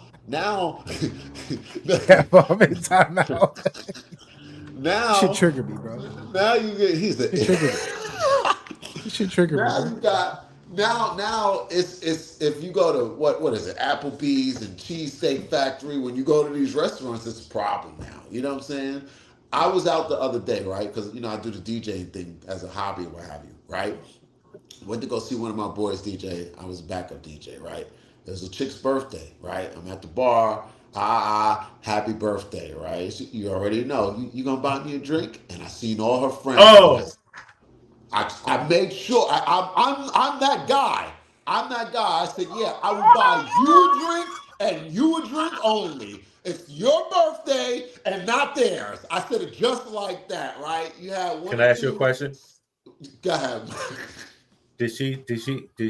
Yeah, I'm in timeout. Shit now triggered me, bro. now you get he's the Shit triggered me. This shit triggered me, now bro. you got now it's if you go to what is it, Applebee's and Cheesesteak Factory, when you go to these restaurants, it's a problem now. You know what I'm saying? I was out the other day, right? Because I do the DJing thing as a hobby or what have you, right? Went to go see one of my boys DJ. I was a backup DJ, right? It was a chick's birthday, right? I'm at the bar. Happy birthday, right? You already know. You gonna buy me a drink? And I seen all her friends with her. Oh, I made sure I'm that guy. I'm that guy. I said, yeah, I will buy you a drink and you a drink only. It's your birthday and not theirs. I said it just like that, right? You had one can or I ask you a two. question? Go ahead. Did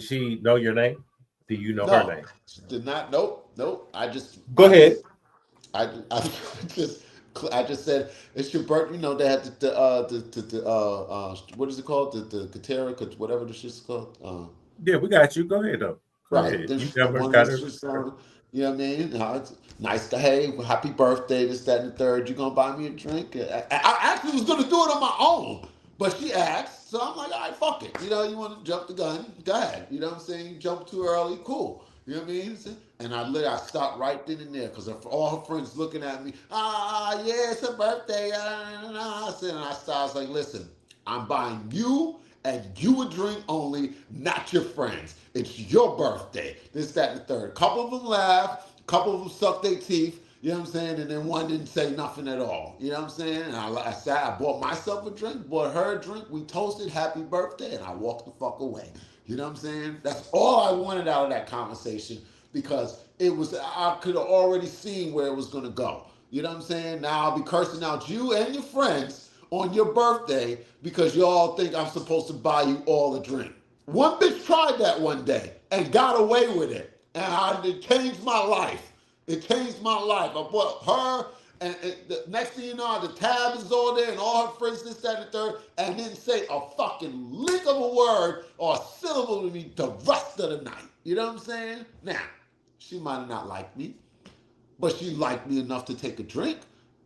she know your name? Do you know her No, name? did not. Nope. Go ahead. I just I just said it's your birthday. They had what is it called? The Katera, whatever the shit's called. Yeah, we got you. Go ahead though. Go Right. ahead. Then You the got her. one Got that's her. just you know what I mean? It's nice to hey, happy birthday, this, that, and the third. You gonna buy me a drink? I actually was gonna do it on my own, but she asked, so I'm like, all right, fuck it. You want to jump the gun? Go ahead. You know what I'm saying? You jump too early, cool. You know what I mean? And I stopped right then and there because all her friends looking at me. Yeah, it's her birthday. I said, and I stopped. I was like, listen, I'm buying you and you a drink only, not your friends. It's your birthday. This, that, and the third. A couple of them laughed, a couple of them sucked their teeth, you know what I'm saying? And then one didn't say nothing at all. You know what I'm saying? And I said, I bought myself a drink, bought her a drink, we toasted happy birthday, and I walked the fuck away. You know what I'm saying? That's all I wanted out of that conversation because it was, I could have already seen where it was gonna go. You know what I'm saying? Now I'll be cursing out you and your friends on your birthday because y'all think I'm supposed to buy you all a drink. One bitch tried that one day and got away with it. And it changed my life. It changed my life. I bought her, and the next thing you know, the tab is all there, and all her friends, this, that, and the third, and didn't say a fucking lick of a word or a syllable to me the rest of the night. You know what I'm saying? Now, she might have not liked me, but she liked me enough to take a drink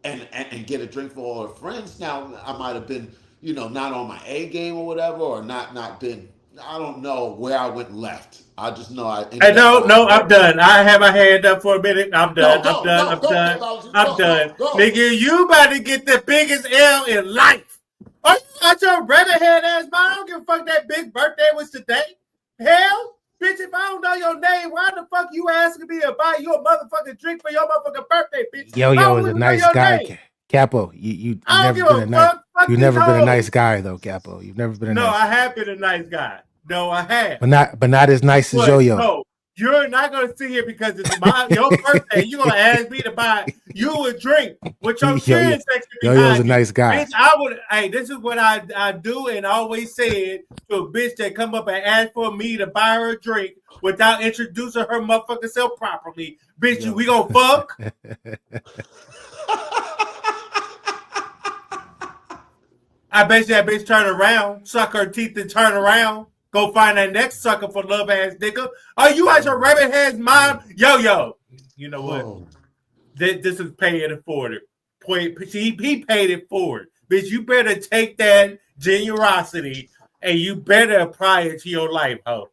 and get a drink for all her friends. Now, I might have been, not on my A game or whatever, or not been, I don't know where I went left. I just know I ended Hey, up no, I'm done. I have my hand up for a minute. I'm done. Go, I'm done. go, I'm go, done. go, I'm done. go. Nigga, you about to get the biggest L in life. Are you out your redhead ass mind? I don't give a fuck that big birthday was today. Hell, bitch, if I don't know your name, why the fuck you asking me to buy you a motherfucking drink for your motherfucking birthday, bitch? Yo is a nice guy. Capo, you never been a nice. You've never been a nice guy though, Capo. You've never been a nice. No, I have been a nice guy. No, I have. But not as nice as Yo-Yo. No, you're not gonna sit here because it's your birthday. You're gonna ask me to buy you a drink with your chin section behind Yo-Yo's a nice guy. Bitch, I would. Hey, this is what I do and always said to a bitch that come up and ask for me to buy her a drink without introducing her motherfucking self properly. Bitch, we gonna fuck. I bet you that bitch turn around, suck her teeth and turn around. Go find that next sucker for love ass nigga. Are you out your rabbit head's mom? Yo. You know what? This is paying it forward. He paid it forward. Bitch, you better take that generosity and you better apply it to your life, ho.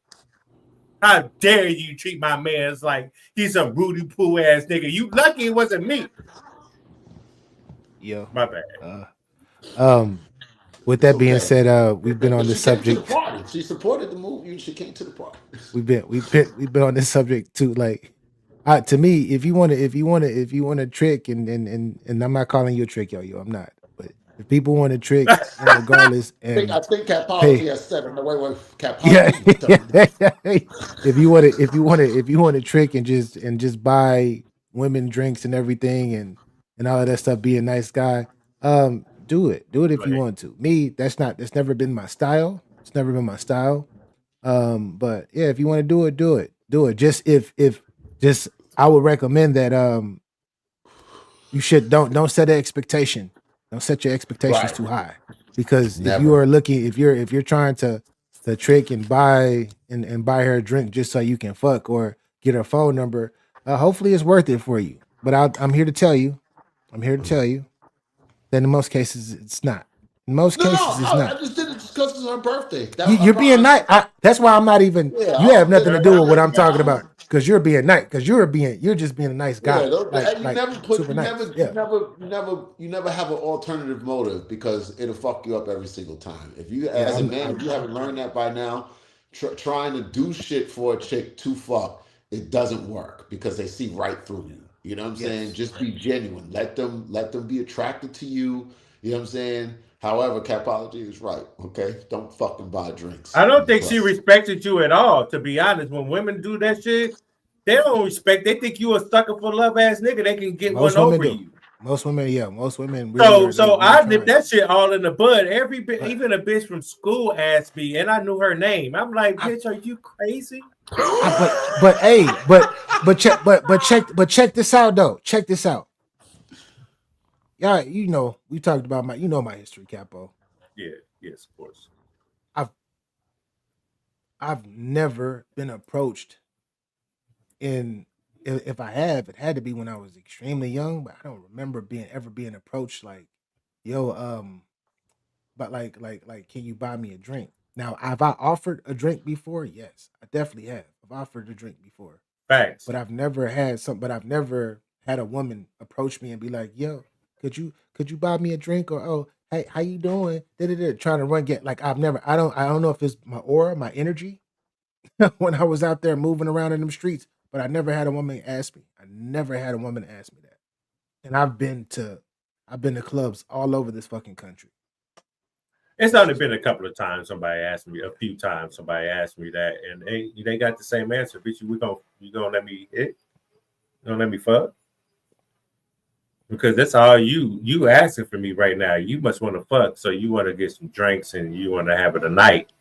How dare you treat my man as like he's a Rudy Poo ass nigga. You lucky it wasn't me. Yo. My bad. With that being said, we've been on this subject. She supported the movie. She came to the party. We've been on this subject too. Like, to me, if you want to trick, and I'm not calling you a trick, yo, I'm not. But if people want to trick, regardless, and I think Capology has said it. Wait, Capology. Yeah. if you want to trick and just buy women drinks and everything and all of that stuff, be a nice guy. Do it if you want to. Me, that's never been my style. It's never been my style. But yeah, if you want to do it. Just if I would recommend that you should don't set an expectation. Don't set your expectations too high. Because if you're trying to trick and buy her a drink just so you can fuck or get her phone number, hopefully it's worth it for you. But I'm here to tell you that in most cases it's not. In most cases it's not. I just did it because it's her birthday. You're being nice. That's why I'm not even. You have nothing to do with what I'm talking about because you're being nice. Because you're just being a nice guy. You never have an alternative motive because it'll fuck you up every single time. If you, as a man, if you haven't learned that by now, trying to do shit for a chick to fuck, it doesn't work because they see right through you. You know what I'm saying? Just be genuine. Let them be attracted to you. You know what I'm saying? However, Capology is right. Okay, don't fucking buy drinks. I don't think she respected you at all. To be honest, when women do that shit, they don't respect. They think you a sucker for love ass nigga. They can get one over you. Most women. Really I nipped that shit all in the bud. Even a bitch from school asked me, and I knew her name. I'm like, bitch, are you crazy? Check this out though. Check this out. Yeah, we talked about my history, Capo. Yeah, yes, of course. I've never been approached if I have, it had to be when I was extremely young, but I don't remember ever being approached like, yo, but like, can you buy me a drink? Now, have I offered a drink before? Yes, I definitely have. I've offered a drink before. Thanks. But I've never had a woman approach me and be like, yo, could you buy me a drink? Or, oh, hey, how you doing? Trying to run get like I don't know if it's my aura, my energy when I was out there moving around in them streets, but I never had a woman ask me. I never had a woman ask me that. And I've been to clubs all over this fucking country. It's only been a couple of times somebody asked me, a few times somebody asked me that, and they got the same answer. Bitch, you gonna let me hit? You gonna let me fuck? Because that's all you asking for me right now. You must want to fuck, so you want to get some drinks and you want to have it a night.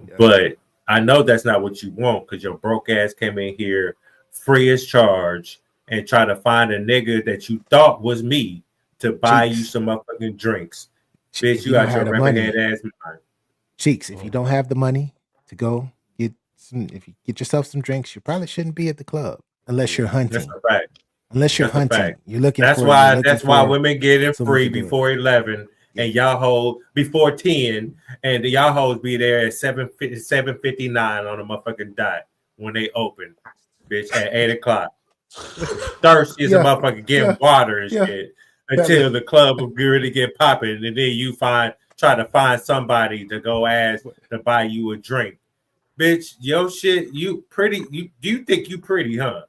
Yeah. But I know that's not what you want, because your broke ass came in here free as charge and try to find a nigga that you thought was me to buy you some motherfucking drinks. Bitch, you got your rubberhead ass mind. Cheeks, if you don't have the money to go get some, if you get yourself some drinks, you probably shouldn't be at the club unless you're hunting. That's a fact. Unless you're hunting, you're looking. That's why women get in free before 11, and y'all hold before 10, and y'all hoes be there at 7:59 on a motherfucking dot when they open, bitch, at 8:00. Thirsty as a motherfucker getting water and shit until the club will really get popping, and then you try to find somebody to go ask to buy you a drink, bitch. Yo, shit, you pretty? Do you think you pretty, huh?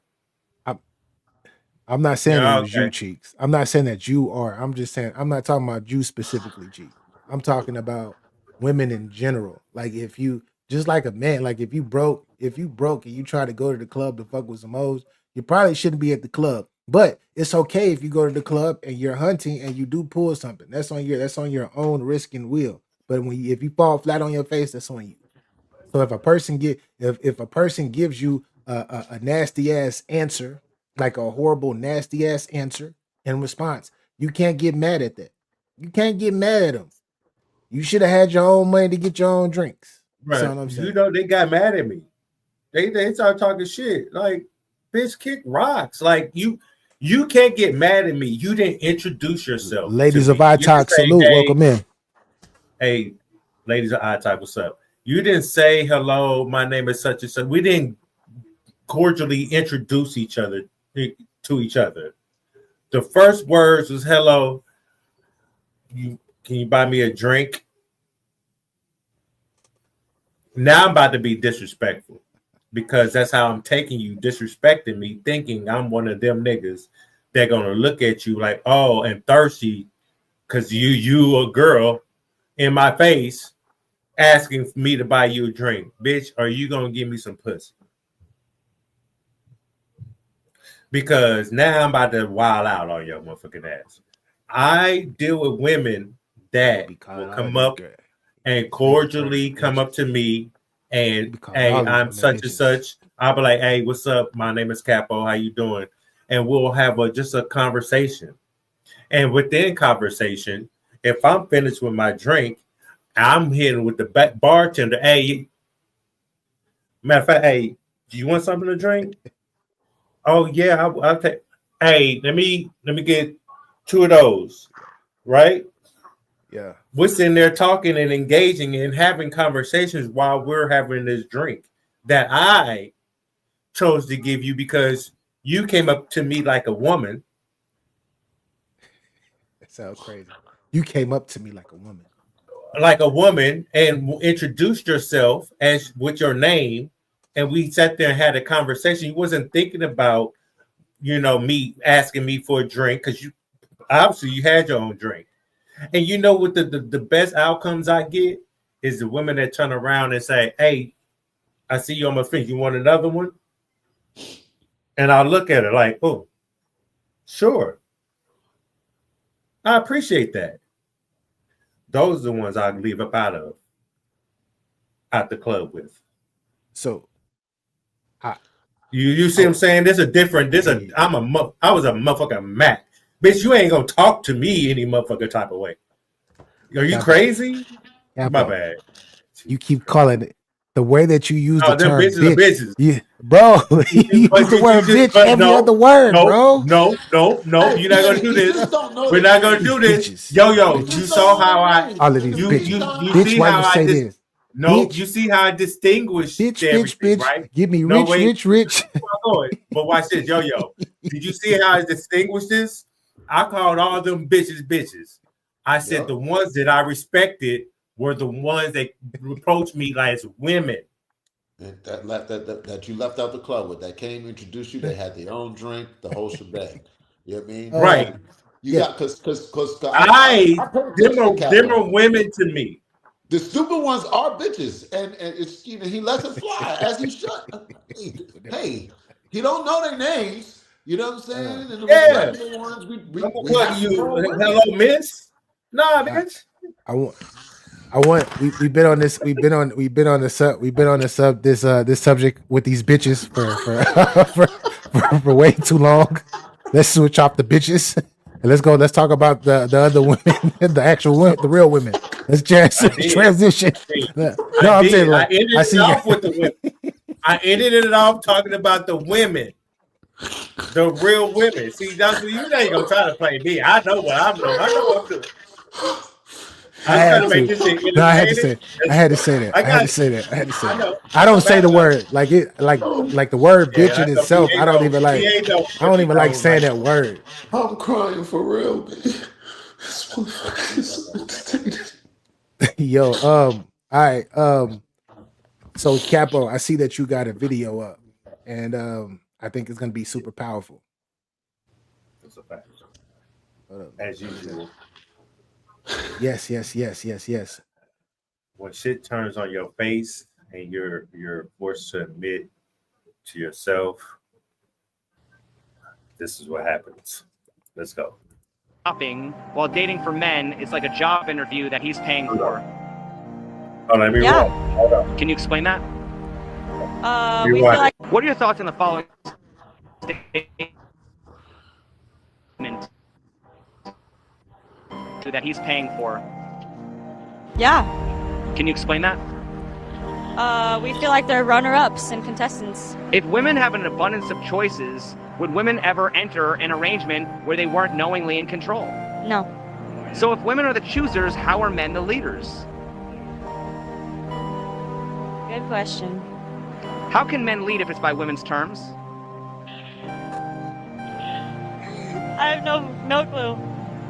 I'm not saying it was you, Cheeks. I'm not saying that you are. I'm just saying I'm not talking about you specifically, Cheeks. I'm talking about women in general. Like if you just like a man, like if you broke and you try to go to the club to fuck with some hoes, you probably shouldn't be at the club. But it's okay if you go to the club and you're hunting and you do pull something. That's on your own risk and will. But if you fall flat on your face, that's on you. So if a person gives you a nasty ass answer, like a horrible nasty ass answer in response, you can't get mad at that. You can't get mad at them. You should have had your own money to get your own drinks. Right. That's what I'm saying. You know, they got mad at me. They started talking shit. Like, bitch, kick rocks. Like, you can't get mad at me. You didn't introduce yourself. Ladies of iTalk, salute. Hey, welcome in. Hey, ladies of iTalk, what's up? You didn't say hello, my name is such and such. We didn't cordially introduce each other to each other. The first words was hello. Can you buy me a drink? Now I'm about to be disrespectful because that's how I'm taking you, disrespecting me, thinking I'm one of them niggas that gonna look at you like, oh, and thirsty because you a girl in my face asking for me to buy you a drink. Bitch, are you gonna give me some pussy? Because now I'm about to wild out on your motherfucking ass. I deal with women that will come up and cordially come up to me and, hey, I'm such and such. I'll be like, hey, what's up? My name is Capo. How you doing? And we'll have just a conversation. And within conversation, if I'm finished with my drink, I'm hitting with the bartender. Hey, matter of fact, hey, do you want something to drink? Oh yeah, I'll take. Hey, let me get 2 of those, right? Yeah. We're sitting there talking and engaging and having conversations while we're having this drink that I chose to give you because you came up to me like a woman. That sounds crazy. You came up to me like a woman. Like a woman and introduced yourself as with your name. And we sat there and had a conversation. You wasn't thinking about, me asking me for a drink because you obviously you had your own drink. And you know what the best outcomes I get is the women that turn around and say, hey, I see you on my face. You want another one? And I'll look at her like, oh, sure. I appreciate that. Those are the ones I leave up out the club with. So you see what I'm saying? I was a motherfucking Mac. Bitch, you ain't gonna talk to me any motherfucker type of way. Are you crazy? My bad. You keep calling it the way that you use the term bitches bitch. Yeah, bro. You use the word bitch every other word, bro. No. Hey, you're not gonna do this. We're not gonna do this. Bitches. Yo, you saw how I all of these bitches. You see why how you I say this? No, bitch. You see how I distinguish everything, right? Give me rich. But watch this, yo. Did you see how I distinguish this? I called all them bitches. I said the ones that I respected were the ones that approached me like as women. That you left out the club with, that came to introduce you, they had their own drink, the whole shebang. You know what I mean? Right. You got because I pay attention to them are Capo. women to me. The stupid ones are bitches, and it's he lets it fly as he should. Hey, he don't know their names. You know what I'm saying? And the regular ones, we have to roll with. Hello, miss. Nah, bitch. We've been on this subject with these bitches for way too long. Let's switch off the bitches and let's talk about the other women, the actual women, the real women. Let's transition. I ended it off with the women. I ended it off talking about the women. The real women. See, that's what you ain't gonna try to play me. I know what I'm doing. I know what I'm doing. I had to say that. I don't say the word like the word bitch in itself. I don't even like saying that word. I'm crying for real, man. Yo, all right. So Capo, I see that you got a video up, and I think it's gonna be super powerful. That's a fact. As usual. Yes. When shit turns on your face and you're forced to admit to yourself, this is what happens. Let's go. Shopping while dating for men is like a job interview that he's paying for. Oh, let me roll. Can you explain that? We feel like... What are your thoughts on the following statement that he's paying for? Yeah. Can you explain that? We feel like they're runner-ups and contestants. If women have an abundance of choices, would women ever enter an arrangement where they weren't knowingly in control? No. So if women are the choosers, how are men the leaders? Good question. How can men lead if it's by women's terms? I have no clue.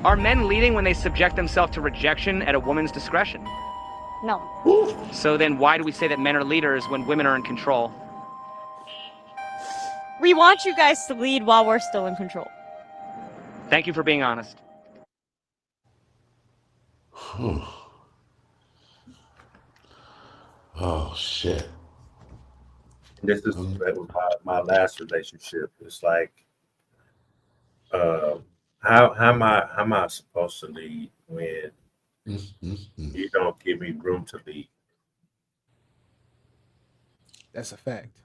Are men leading when they subject themselves to rejection at a woman's discretion? No. So then why do we say that men are leaders when women are in control? We want you guys to lead while we're still in control. Thank you for being honest. Oh shit. This is my last relationship. It's like, how am I supposed to lead when you don't give me room to lead? That's a fact.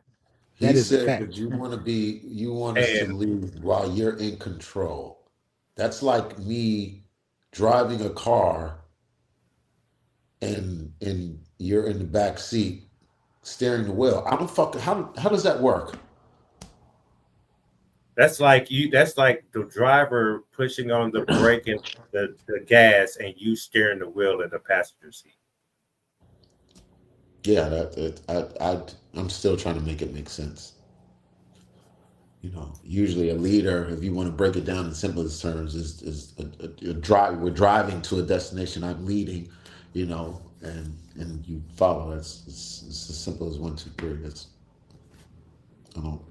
He said that you want us to lead while you're in control. That's like me driving a car and you're in the back seat steering the wheel. I don't fucking how does that work? That's like the driver pushing on the brake and the gas and you steering the wheel in the passenger seat. Yeah, I'm still trying to make it make sense. You know, usually a leader, if you want to break it down in simplest terms, is a drive. We're driving to a destination. I'm leading, you know, and you follow. It's as simple as 1, 2, 3. I don't.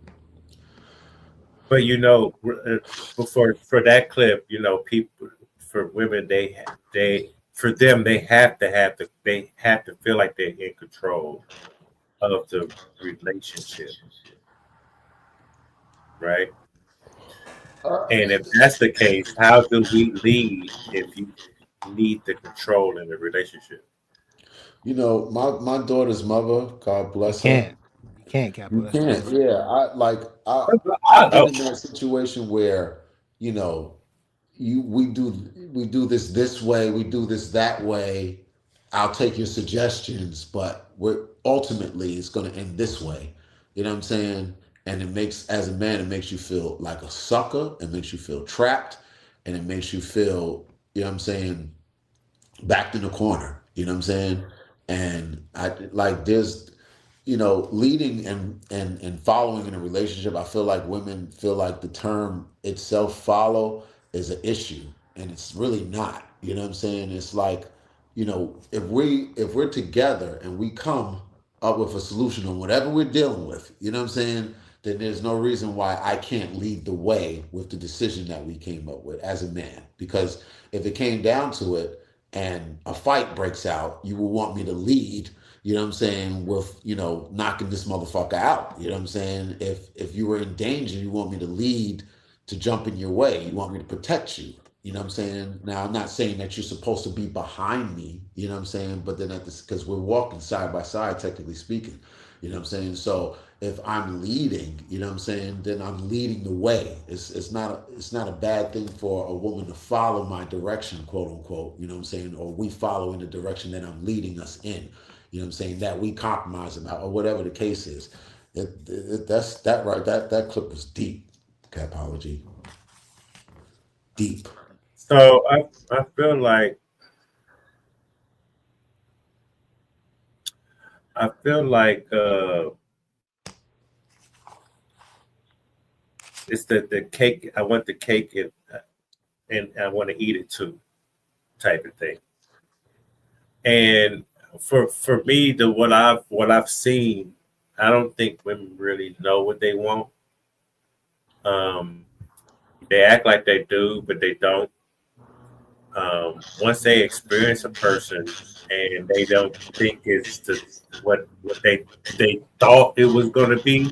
But you know, for that clip, you know, people, for women, they for them, they have to feel like they're in control of the relationship, right? And if that's the case, how do we lead if you need the control in the relationship? You know, my daughter's mother, God bless her. You can't, Capo. You can't. Yeah, I've been in that situation where, you know, we do this way, we do this that way. I'll take your suggestions, but ultimately it's going to end this way. You know what I'm saying? And as a man, it makes you feel like a sucker. It makes you feel trapped, and it makes you feel, you know what I'm saying, backed in the corner. You know what I'm saying? And there's, you know, leading and following in a relationship. I feel like women feel like the term itself, follow, is an issue. and it's really not. You know what I'm saying? It's like, if we're together and we come up with a solution on whatever we're dealing with, you know what I'm saying? Then there's no reason why I can't lead the way with the decision that we came up with as a man. Because if it came down to it and a fight breaks out, you will want me to lead, you know what I'm saying, with, knocking this motherfucker out. You know what I'm saying? If you were in danger, you want me to lead to jump in your way. You want me to protect you. You know what I'm saying? Now, I'm not saying that you're supposed to be behind me, you know what I'm saying? But then because we're walking side by side, technically speaking, you know what I'm saying? So if I'm leading, you know what I'm saying, then I'm leading the way. It's not a bad thing for a woman to follow my direction, quote unquote, you know what I'm saying? Or we follow in the direction that I'm leading us in, you know what I'm saying, that we compromise about, or whatever the case is. That clip was deep. Capology. Deep. So I feel like it's the cake. I want the cake and I want to eat it too, type of thing. And for me, what I've seen, I don't think women really know what they want. They act like they do, but they don't. Once they experience a person and they don't think it's what they thought it was going to be,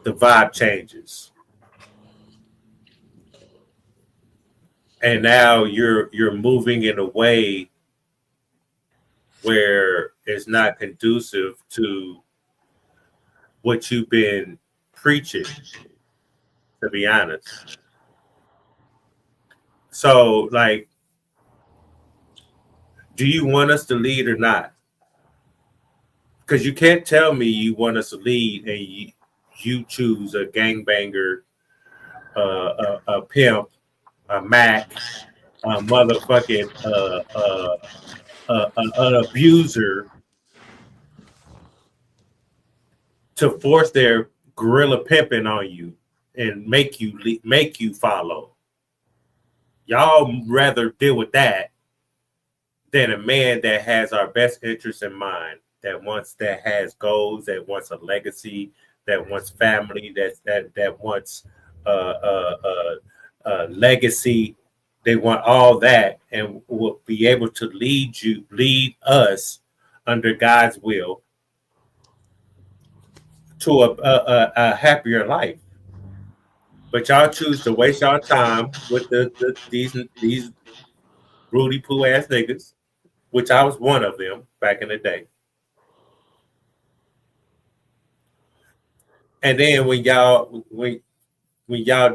the vibe changes, and now you're moving in a way where it's not conducive to what you've been preaching, to be honest. So, like, do you want us to lead or not? Because you can't tell me you want us to lead and you choose a gangbanger, a pimp, a Mac, a motherfucking an abuser to force their gorilla pimping on you and make you follow. Y'all rather deal with that than a man that has our best interest in mind, that has goals, that wants a legacy, that wants family, that wants legacy. They want all that and will be able to lead us under God's will to a happier life. But y'all choose to waste y'all time with these Rudy Poo ass niggas, which I was one of them back in the day. And then when y'all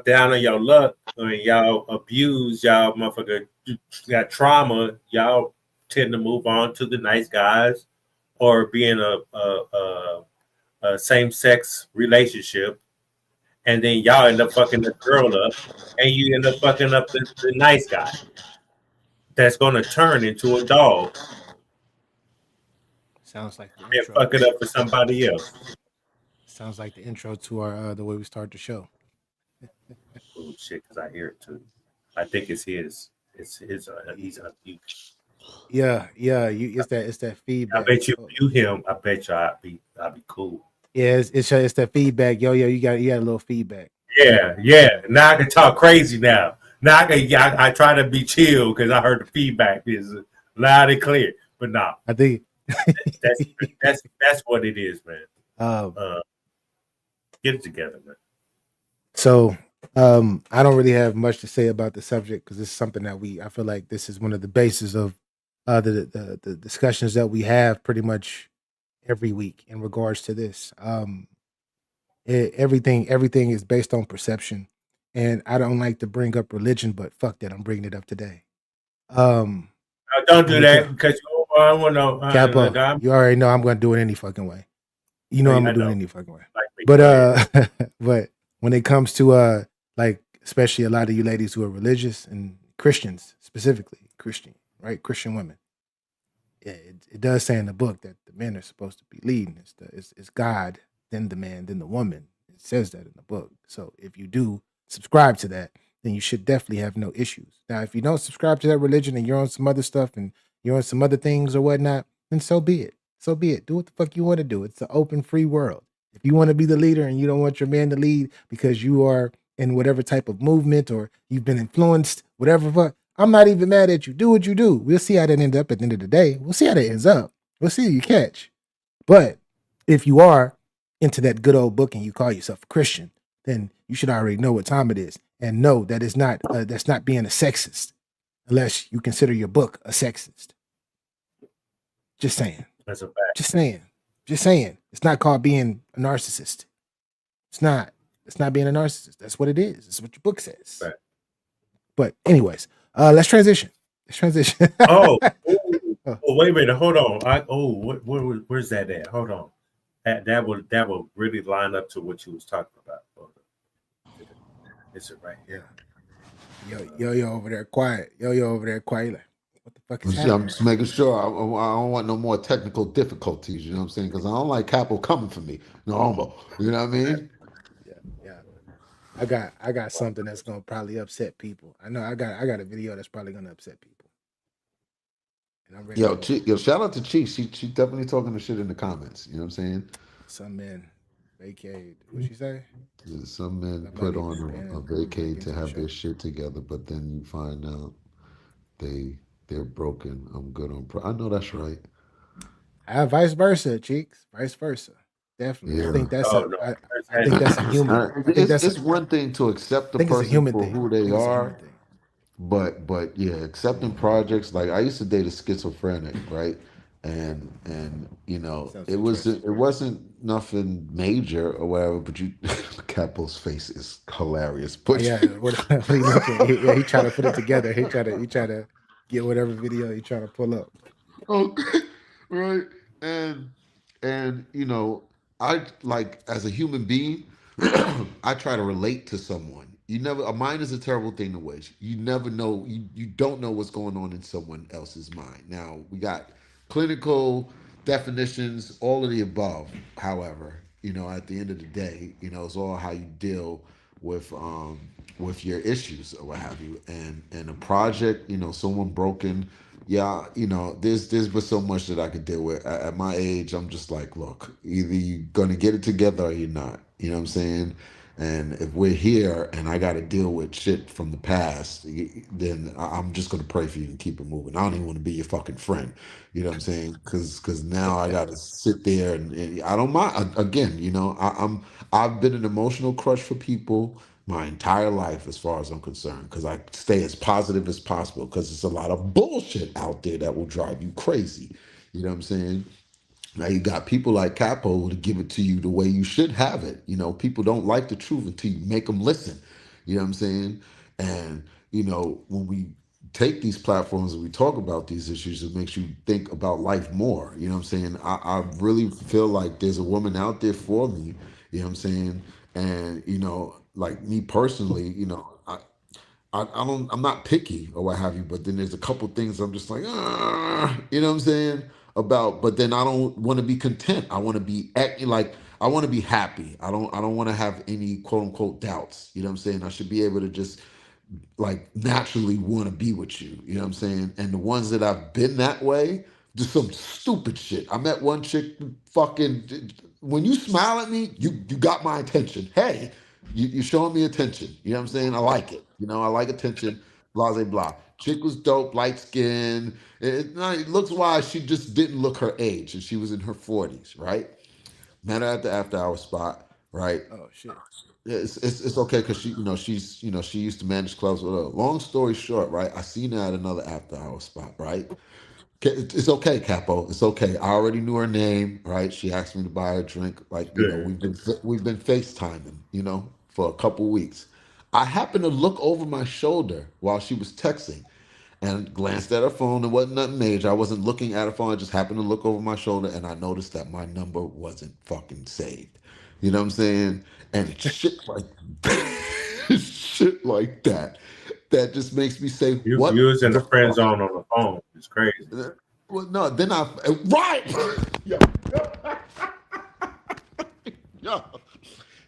down on your luck, when y'all abuse, y'all motherfucker got trauma, y'all tend to move on to the nice guys or be in a same sex relationship, and then y'all end up fucking the girl up, and you end up fucking up the nice guy that's gonna turn into a dog. Sounds like the And intro. fuck it up for somebody else. Sounds like the intro to our the way we start the show. Oh shit, because I hear it too. I think it's his. It's his. He's unmute. Yeah. It's that feedback. I bet you mute him. I bet you I'll be cool. Yeah, it's that feedback. Yo, you got a little feedback. Yeah. Now I can talk crazy now. Now I try to be chill because I heard the feedback is loud and clear. But no, I think that's what it is, man. Get it together, man. So I don't really have much to say about the subject because it's something that I feel like this is one of the bases of the discussions that we have pretty much every week in regards to this. Everything is based on perception, and I don't like to bring up religion, but fuck that, I'm bringing it up today. Don't do that because I want to Kappa, you already know I'm going to do it any fucking way. You know I'm going to do it any fucking way. Like, But but when it comes to like especially a lot of you ladies who are religious and Christians, specifically Christian women, yeah, it does say in the book that the men are supposed to be leading. It's God, then the man, then the woman. It says that in the book. So if you do subscribe to that, then you should definitely have no issues. Now, if you don't subscribe to that religion and you're on some other stuff and you're on some other things or whatnot, then so be it. So be it. Do what the fuck you want to do. It's an open, free world. If you want to be the leader and you don't want your man to lead because you are in whatever type of movement or you've been influenced, whatever, fuck, I'm not even mad at you. Do what you do. We'll see how that ends up at the end of the day. We'll see how that ends up. We'll see who you catch. But if you are into that good old book and you call yourself a Christian, then you should already know what time it is and know that it's not that's not being a sexist, unless you consider your book a sexist. Just saying. That's a fact. Just saying. Just saying. It's not called being a narcissist. It's not. It's not being a narcissist. That's what it is. It's what your book says. Right. But anyways, let's transition. Let's transition. Oh, wait a minute. Hold on. Where's that at? Hold on. That will really line up to what you was talking about. Is it right here? Yo over there quiet. Yo over there quiet. Like, what the fuck is happening? I'm just making sure I don't want no more technical difficulties. You know what I'm saying? Because I don't like Capo coming for me. No homo. You know what I mean? Yeah. I got something that's gonna probably upset people. I know I got a video that's probably gonna upset people. And I'm ready. Yo, shout out to Chief. She definitely talking the shit in the comments. You know what I'm saying? Some men vacate. What she say? Some men put on a vacate to have their shit together, but then you find out they're broken. I'm good on. I know that's right. Vice versa, cheeks. Vice versa. Definitely. Yeah. I think that's I think that's a human. It's one thing to accept the person for who they are, but yeah, accepting projects. Like I used to date a schizophrenic, right? And you know, it wasn't nothing major or whatever. But Capo's face is hilarious. But what he looking? He trying to put it together. He try to get whatever video he trying to pull up. Okay, right, and you know, I like as a human being, I try to relate to someone. A mind is a terrible thing to waste. You never know. You don't know what's going on in someone else's mind. Now we got clinical definitions, all of the above. However, you know, at the end of the day, you know, it's all how you deal with your issues or what have you. And a project, you know, someone broken. Yeah, you know, there's been so much that I could deal with. At my age, I'm just like, look, either you're gonna get it together or you're not. You know what I'm saying? And if we're here and I got to deal with shit from the past, then I'm just going to pray for you and keep it moving. I don't even want to be your fucking friend. You know what I'm saying? Because now I got to sit there and I don't mind. Again, you know, I've been an emotional crush for people my entire life as far as I'm concerned, because I stay as positive as possible, because there's a lot of bullshit out there that will drive you crazy. You know what I'm saying? Now you got people like Capo to give it to you the way you should have it. You know, people don't like the truth until you make them listen. You know what I'm saying? And, you know, when we take these platforms and we talk about these issues, it makes you think about life more. You know what I'm saying? I really feel like there's a woman out there for me. You know what I'm saying? And, you know, like me personally, you know, I'm not picky or what have you, but then there's a couple things I'm just like, you know what I'm saying? But then I don't want to be content. I want to be I want to be happy. I don't want to have any quote unquote doubts. You know what I'm saying? I should be able to just like naturally want to be with you. You know what I'm saying? And the ones that I've been that way, just some stupid shit. I met one chick, fucking, when you smile at me, you got my attention. Hey, you're showing me attention. You know what I'm saying? I like it. You know, I like attention. Blah, blah, blah. Chick was dope, light skin. It looks wise. She just didn't look her age, and she was in her 40s, right? Met her at the after hour spot, right? Oh shit. It's okay because she used to manage clubs with her. Long story short, right? I seen her at another after hour spot, right? It's okay, Capo. It's okay. I already knew her name, right? She asked me to buy her a drink. Like, you know, we've been FaceTiming, you know, for a couple weeks. I happened to look over my shoulder while she was texting and glanced at her phone. It wasn't nothing major. I wasn't looking at her phone. I just happened to look over my shoulder and I noticed that my number wasn't fucking saved. You know what I'm saying? And it's shit like shit like that. That just makes me say, what? You was in the friend zone on the phone. It's crazy. Well, no, then right. Yo.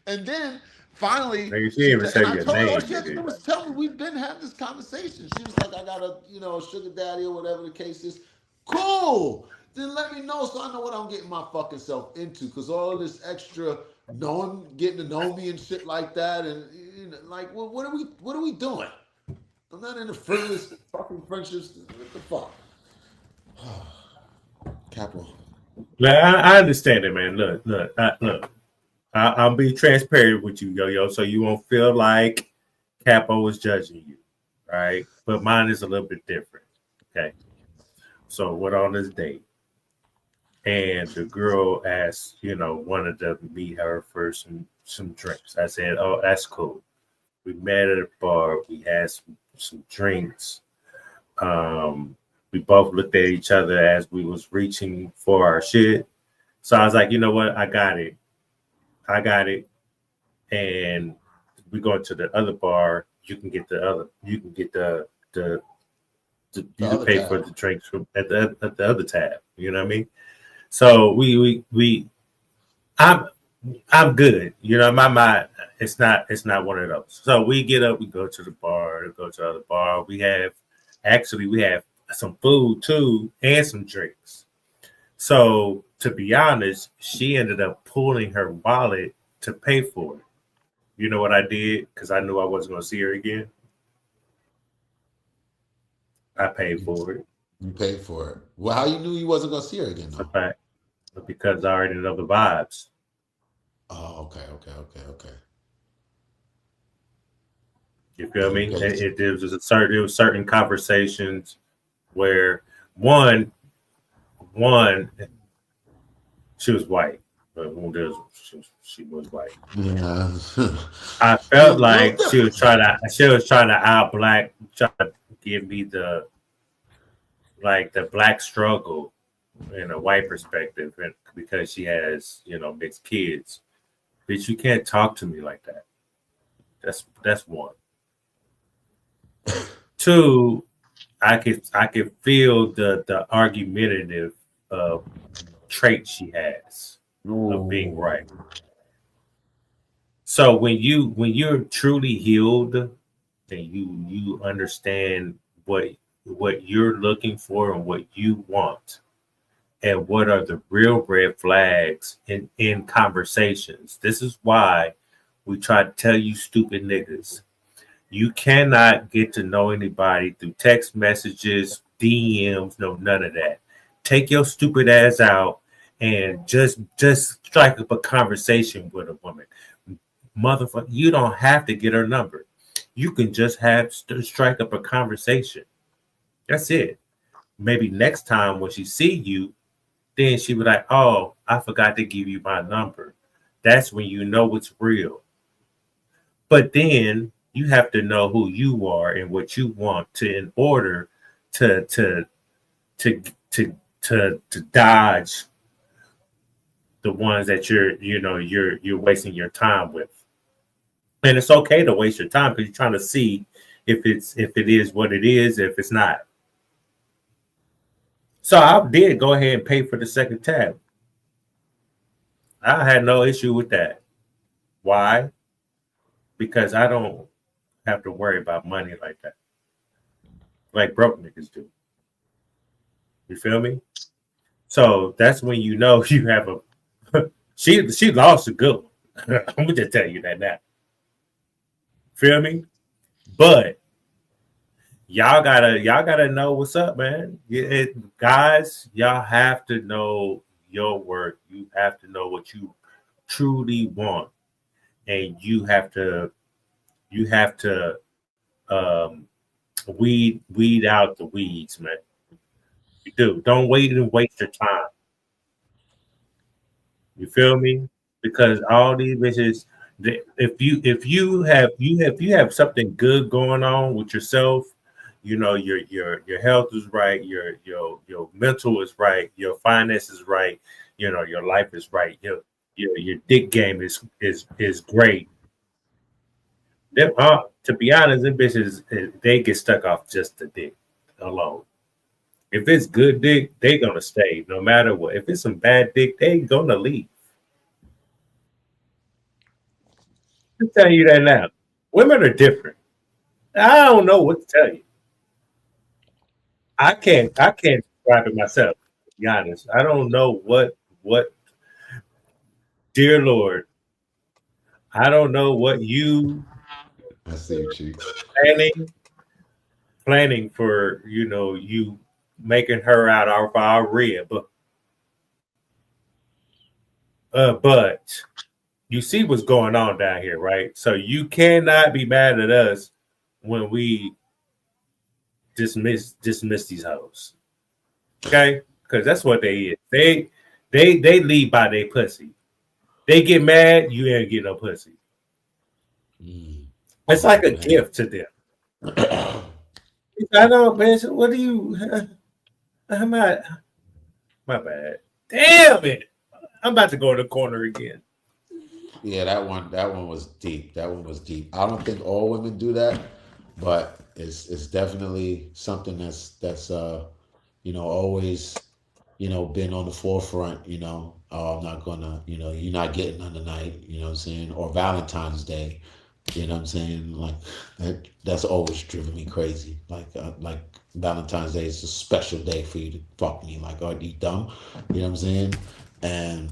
And then finally, Nigga, she didn't even say and I your told her all name, she had to do nigga. was tell me. We've been having this conversation. She was like, I got a sugar daddy or whatever the case is. Cool. Then let me know so I know what I'm getting my fucking self into. Because all of this extra getting to know me and shit like that, and like, well, what are we doing? I'm not into frivolous fucking friendships. What the fuck? Capital. I understand it, man. Look. I'll be transparent with you, yo, so you won't feel like Capo is judging you, right? But mine is a little bit different. Okay. So we're on this date, and the girl asked, wanted to meet her for some drinks. I said, "Oh, that's cool." We met at a bar. We had some drinks. We both looked at each other as we was reaching for our shit. So I was like, you know what? I got it. And we go to the other bar. You can get the you can pay for the drinks at the other tab. You know what I mean? So I'm good. My mind, it's not one of those. So we get up, we go to the bar, go to the other bar. We have some food too and some drinks. So to be honest, she ended up pulling her wallet to pay for it. You know what I did? Because I knew I wasn't going to see her again. I paid for it. You paid for it. Well, how you knew you wasn't going to see her again, though? Okay. Because I already know the vibes. Oh, okay. You feel me? There was certain conversations where one, she was white. She was white. Yeah. I felt like she was trying to out-black, try to give me the black struggle in a white perspective, and because she has mixed kids. Bitch, you can't talk to me like that. That's one. Two, I could feel the argumentative trait she has of being right. So when you're truly healed and you understand what you're looking for and what you want, and what are the real red flags in conversations. This is why we try to tell you stupid niggas. You cannot get to know anybody through text messages, DMs, no, none of that. Take your stupid ass out and just strike up a conversation with a woman. Motherfucker, you don't have to get her number. You can just strike up a conversation. That's it. Maybe next time when she see you, then she was like, oh, I forgot to give you my number. That's when you know it's real. But then you have to know who you are and what you want in order to dodge the ones that you're wasting your time with. And it's okay to waste your time because you're trying to see if it is what it is, if it's not. So I did go ahead and pay for the second tab. I had no issue with that. Why? Because I don't have to worry about money like that. Like broke niggas do. You feel me? So that's when you know you have a she lost a good one. I'm gonna just tell you that now. Feel me? But y'all gotta know what's up, man. Guys, y'all have to know your worth. You have to know what you truly want, and you have to weed out the weeds, man. You do. Don't wait and waste your time. You feel me? Because all these bitches, if you have something good going on with yourself, your health is right, your mental is right, your finances is right, your life is right, your dick game is great. To be honest, them bitches they get stuck off just the dick alone. If it's good dick, they gonna stay no matter what. If it's some bad dick, they gonna leave. I'm telling you that now. Women are different. I don't know what to tell you. I can't describe it myself, to be honest. I don't know what dear Lord, I don't know what you I see you, Cheeks. planning for, you making her out of our rib. But you see what's going on down here, right? So you cannot be mad at us when we dismiss these hoes. Okay? Because that's what they is. They lead by their pussy. They get mad, you ain't get no pussy. It's like a gift to them. I know, man. So what do you? I'm not. My bad. Damn it! I'm about to go in the corner again. Yeah, that one was deep. That one was deep. I don't think all women do that, but it's definitely something that's always been on the forefront. I'm not gonna you're not getting none tonight. You know what I'm saying? Or Valentine's Day. You know what I'm saying? Like that's always driven me crazy. Like Valentine's Day is a special day for you to fuck me. Like, are you dumb? You know what I'm saying? And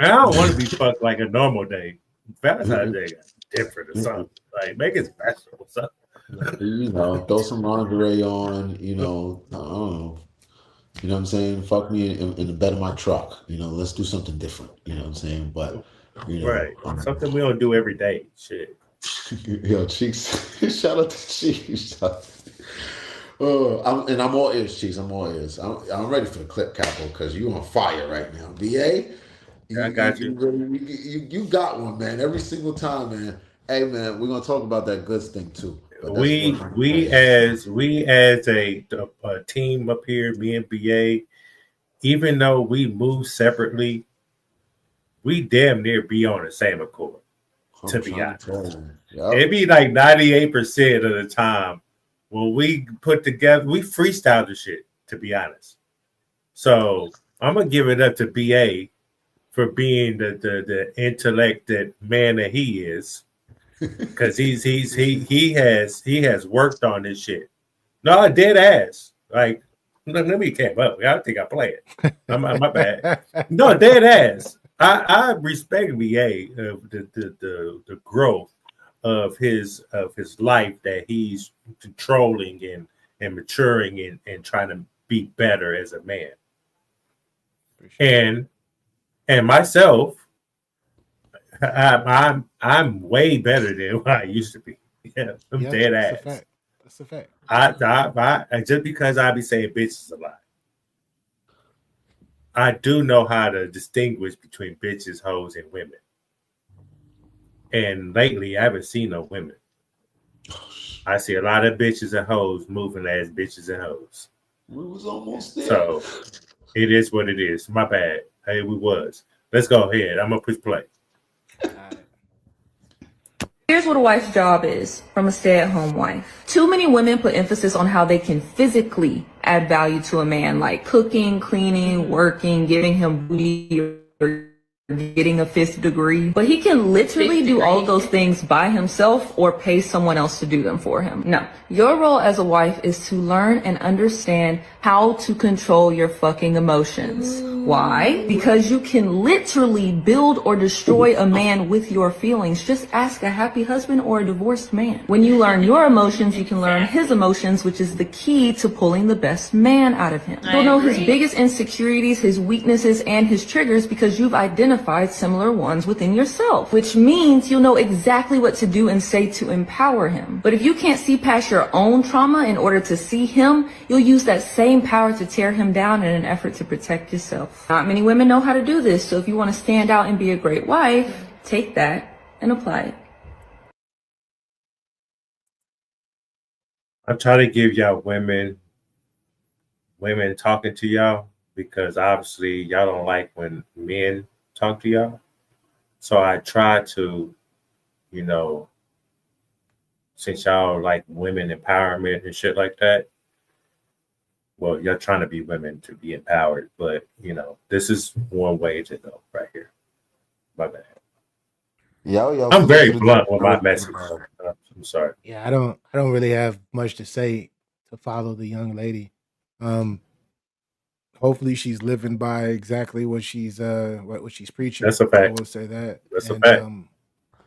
I don't want to be fucked like a normal day. Valentine's Day is different or something. Like make it special or something. Throw some lingerie on. I don't know. You know what I'm saying? Fuck me in the bed of my truck. Let's do something different. You know what I'm saying? But right, something we don't do every day. Shit. Yo, Cheeks. Shout out to Cheeks. I'm all ears, Cheeks. I'm all ears. I'm ready for the clip, Capo, because you on fire right now. BA, I got you. You got one, man. Every single time, man. Hey, man, we're gonna talk about that goods thing too. But We as a team up here, me and BA, even though we move separately, we damn near be on the same accord. To be honest, it'd be like 98% of the time when we put together, we freestyle the shit. To be honest, so I'm gonna give it up to BA for being the intellected man that he is, because he has worked on this shit. No, dead ass. Like, let me came up. I think I play it. My bad. No, dead ass. I respect VA of the growth of his life that he's controlling and maturing and trying to be better as a man. And myself, I'm way better than what I used to be. Yeah, I'm dead ass. That's a fact. I just because I be saying bitches a lot, I do know how to distinguish between bitches, hoes, and women. And lately, I haven't seen no women. I see a lot of bitches and hoes moving as bitches and hoes. We was almost there. So it is what it is. My bad. Hey, we was. Let's go ahead. I'm gonna push play. Here's what a wife's job is from a stay-at-home wife. Too many women put emphasis on how they can physically add value to a man, like cooking, cleaning, working, giving him booty, or getting a 5th degree. But he can literally do all of those things by himself or pay someone else to do them for him. No, your role as a wife is to learn and understand how to control your fucking emotions. Why? Because you can literally build or destroy a man with your feelings. Just ask a happy husband or a divorced man. When you learn your emotions, you can learn his emotions, which is the key to pulling the best man out of him. You'll know his biggest insecurities, his weaknesses, and his triggers because you've identified similar ones within yourself, which means you'll know exactly what to do and say to empower him. But if you can't see past your own trauma in order to see him, you'll use that same power to tear him down in an effort to protect yourself. Not many women know how to do this, so if you want to stand out and be a great wife, take that and apply it. I'm trying to give y'all women talking to y'all because obviously y'all don't like when men talk to y'all. So I try to, since y'all like women empowerment and shit like that, well, you're trying to be women to be empowered, but this is one way to go right here. My bad. Yo, I'm salute very to the blunt with my dude. message. I'm sorry. Yeah, I don't really have much to say to follow the young lady. Hopefully she's living by exactly what she's preaching. That's a I fact. will say that. That's a And fact.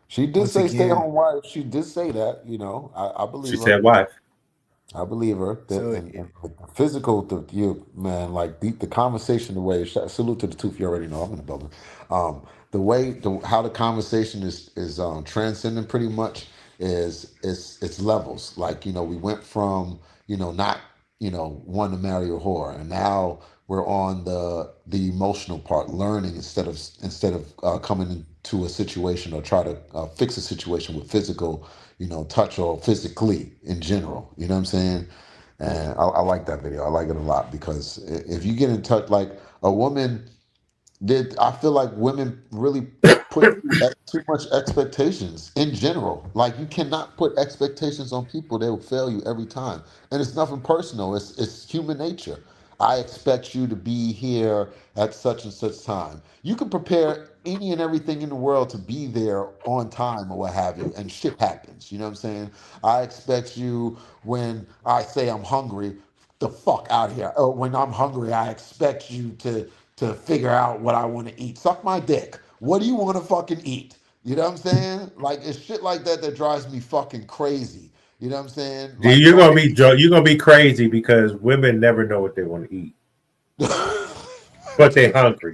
She did once say stay again, home wife. She did say that. I She believe her. said wife. I believe her. so And physical, you man, like the conversation, the way. Salute to the tooth. You already know I'm in the building. The way, how the conversation is transcending pretty much is it's levels. Like we went from not wanting to marry a whore, and now we're on the emotional part, learning instead of coming into a situation or try to fix a situation with physical touch or physically in general. You know what I'm saying? And I like that video. I like it a lot because if you get in touch, like a woman did, I feel like women really put too much expectations in general. Like you cannot put expectations on people; they will fail you every time. And it's nothing personal. It's human nature. I expect you to be here at such and such time. You can prepare any and everything in the world to be there on time or what have you, and shit happens. You know what I'm saying? I expect you when I say I'm hungry, the fuck out of here. Oh, when I'm hungry, I expect you to figure out what I want to eat. Suck my dick. What do you want to fucking eat? You know what I'm saying? Like it's shit like that that drives me fucking crazy. You know what I'm saying? Like You're y'all. gonna be crazy because women never know what they want to eat, but they're hungry.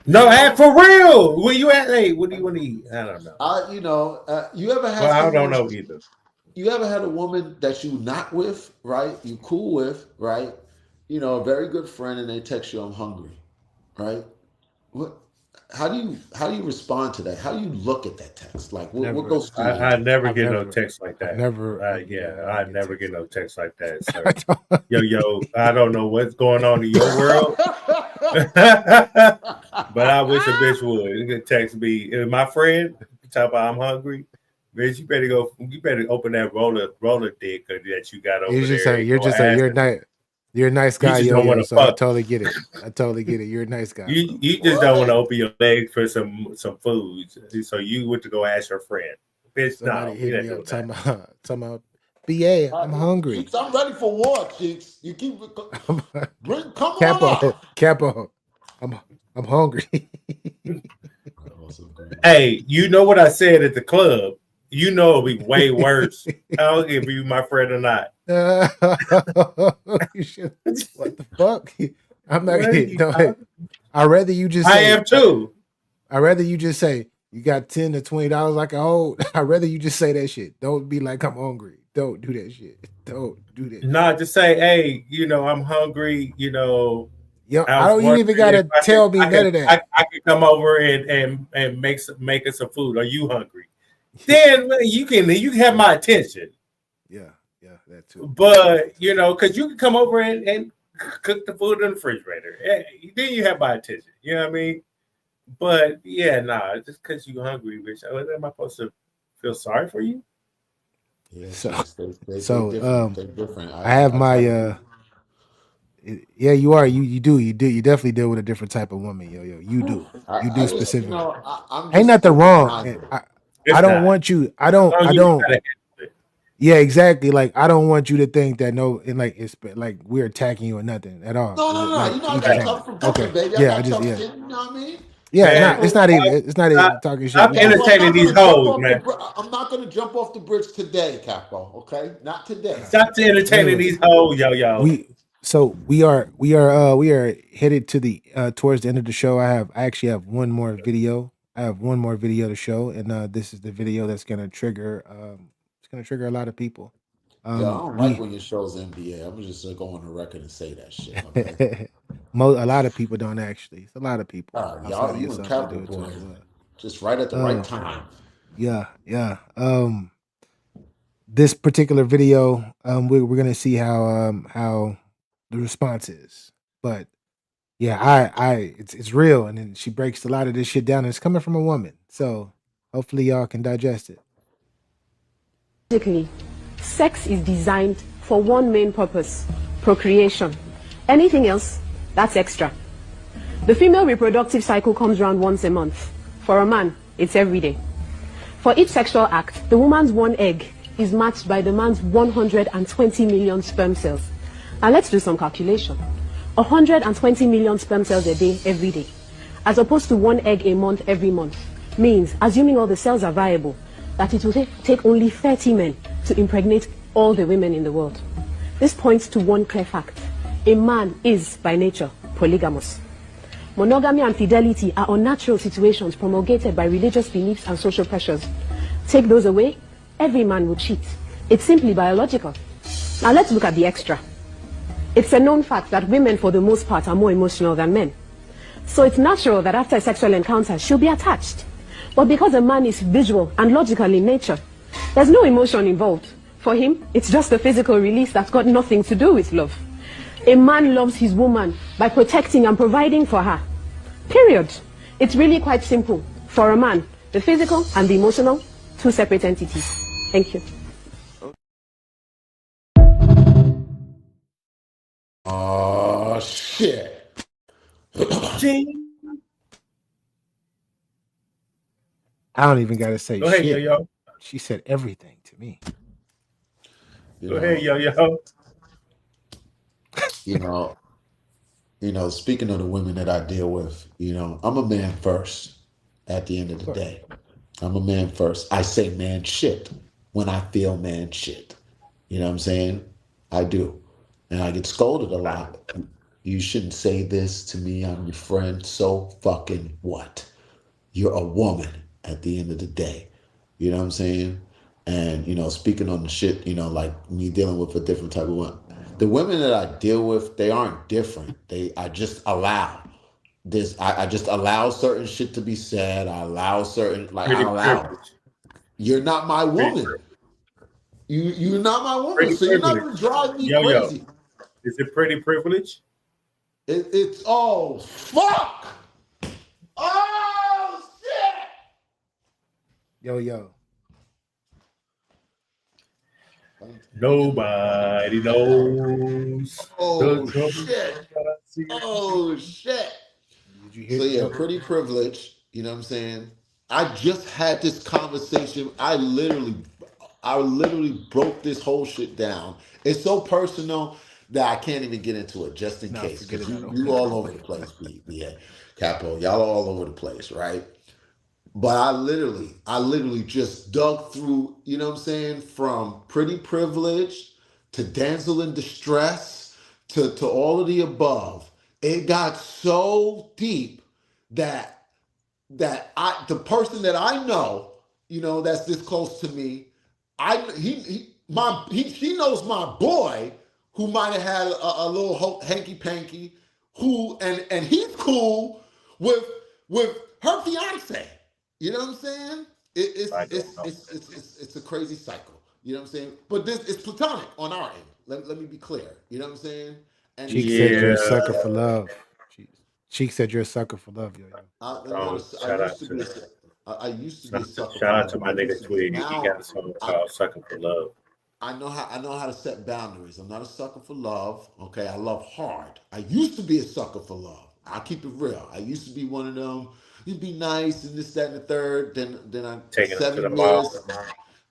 No, for real. Where you at? Hey, what do you want to eat? I don't know. You ever had Well, I don't someone? know either. You ever had a woman that you not with, right? You cool with, right? A very good friend, and they text you, "I'm hungry," right? What? How do you respond to that? How do you look at that text? Like, what goes through your I head? never get no text like that. I never get no text like that, sir. Yo, I don't know what's going on in your world, but I wish a bitch would. You could text me. And my friend, talk about I'm hungry. Bitch, you better go. You better open that roller dick that you got over there. You're a nice You guy, just don't want yo. to So I fuck. totally get it. You're a nice guy. You just don't want to open your legs for some food. So you went to go ask your friend. Bitch, Somebody no, hit me up talking about BA. I'm hungry. Cheeks, I'm ready for war, Cheeks. You keep come on up. Capo. I'm hungry. Hey, you know what I said at the club? You know it'll be way worse. I don't give you my friend or not. You should, what the fuck? I'm not no, I'd rather you just say I am too. I'd rather you just say you got $10 to $20 I can hold. I'd rather you just say that shit. Don't be like I'm hungry. Don't do that shit. Don't do that. Nah, just say, hey, I'm hungry, Yo, I don't you even gotta tell me none of that. I can come over and make us some food. Are you hungry? Then you can have my attention. Yeah, that too. But because you can come over and cook the food in the refrigerator. Then you have my attention. You know what I mean? But yeah, nah, just because you're hungry, bitch. Am I supposed to feel sorry for you? Yeah, they're different. I have my yeah, you are. You do. You definitely deal with a different type of woman, yo. You do. You do specifically. Ain't nothing wrong. I don't want you. I don't. Yeah, exactly. Like I don't want you to think that it's like we're attacking you or nothing at all. No. Like, You know I got tough from Brooklyn, baby. Yeah, I got tough skin. You know what I mean? Yeah, it's not even talking shit. I'm entertaining these hoes, man. I'm not gonna jump off the bridge today, Capo. Okay, not today. Stop entertaining these hoes, yo. We are headed to the towards the end of the show. I actually have one more video. I have one more video to show, and this is the video that's gonna trigger. It's gonna trigger a lot of people. I don't like when your show's NBA. I'm just gonna go on the record and say that shit. Okay? A lot of people don't actually. It's a lot of people. Y'all, you and Capo boy, just right at the right time. Yeah. This particular video, we're gonna see how the response is, but yeah, it's real, and then she breaks a lot of this shit down, and it's coming from a woman, so hopefully y'all can digest it. Basically, sex is designed for one main purpose: procreation. Anything else, that's extra. The female reproductive cycle comes around once a month. For a man, it's every day. For each sexual act, the woman's one egg is matched by the man's 120 million sperm cells. Now let's do some calculation. 120 million sperm cells a day, every day, as opposed to one egg a month, every month, means, assuming all the cells are viable, that it will take only 30 men to impregnate all the women in the world. This points to one clear fact. A man is, by nature, polygamous. Monogamy and fidelity are unnatural situations promulgated by religious beliefs and social pressures. Take those away, every man will cheat. It's simply biological. Now let's look at the extra. It's a known fact that women, for the most part, are more emotional than men. So it's natural that after a sexual encounter, she'll be attached. But because a man is visual and logical in nature, there's no emotion involved. For him, it's just a physical release that's got nothing to do with love. A man loves his woman by protecting and providing for her. Period. It's really quite simple. For a man, the physical and the emotional, two separate entities. Thank you. Oh, shit. I don't even got to say Go ahead, shit. yo. She said everything to me. Go ahead, yo. Speaking of the women that I deal with, I'm a man first at the end of the day. I'm a man first. I say man shit when I feel man shit. You know what I'm saying? I do. And I get scolded a lot. You shouldn't say this to me. I'm your friend. So fucking what? You're a woman at the end of the day. You know what I'm saying? And, speaking on the shit, like me dealing with a different type of woman. The women that I deal with, they aren't different. I just allow this. I just allow certain shit to be said. I allow certain, I allow. You're not my woman. You're not my woman. So you're not going to drive me crazy. Is it pretty privilege? It's, oh, fuck. Oh, shit. Yo. Nobody knows. Oh, shit. Oh, shit. So, yeah, pretty privileged. You know what I'm saying? I just had this conversation. I literally broke this whole shit down. It's so personal that I can't even get into it just in case. Because you all over the place, BA, Capo. Y'all all over the place, right? But I literally just dug through, you know what I'm saying, from pretty privileged to damsel in distress to all of the above. It got so deep that the person that I know, that's this close to me, she knows my boy who might have had a little hanky panky, and he's cool with her fiance. You know what I'm saying? It's a crazy cycle. You know what I'm saying? But this is platonic on our end. Let me be clear. You know what I'm saying? And Cheek said you're a sucker for love. Cheek said you're a sucker for love, yo. I used to be a sucker. Shout out to my nigga Twig. He got a song called "Sucker for Love." I know how to set boundaries. I'm not a sucker for love. Okay, I love hard. I used to be a sucker for love. I'll keep it real. I used to be one of them. You'd be nice and this, that, and the third. Then I Taking 7 years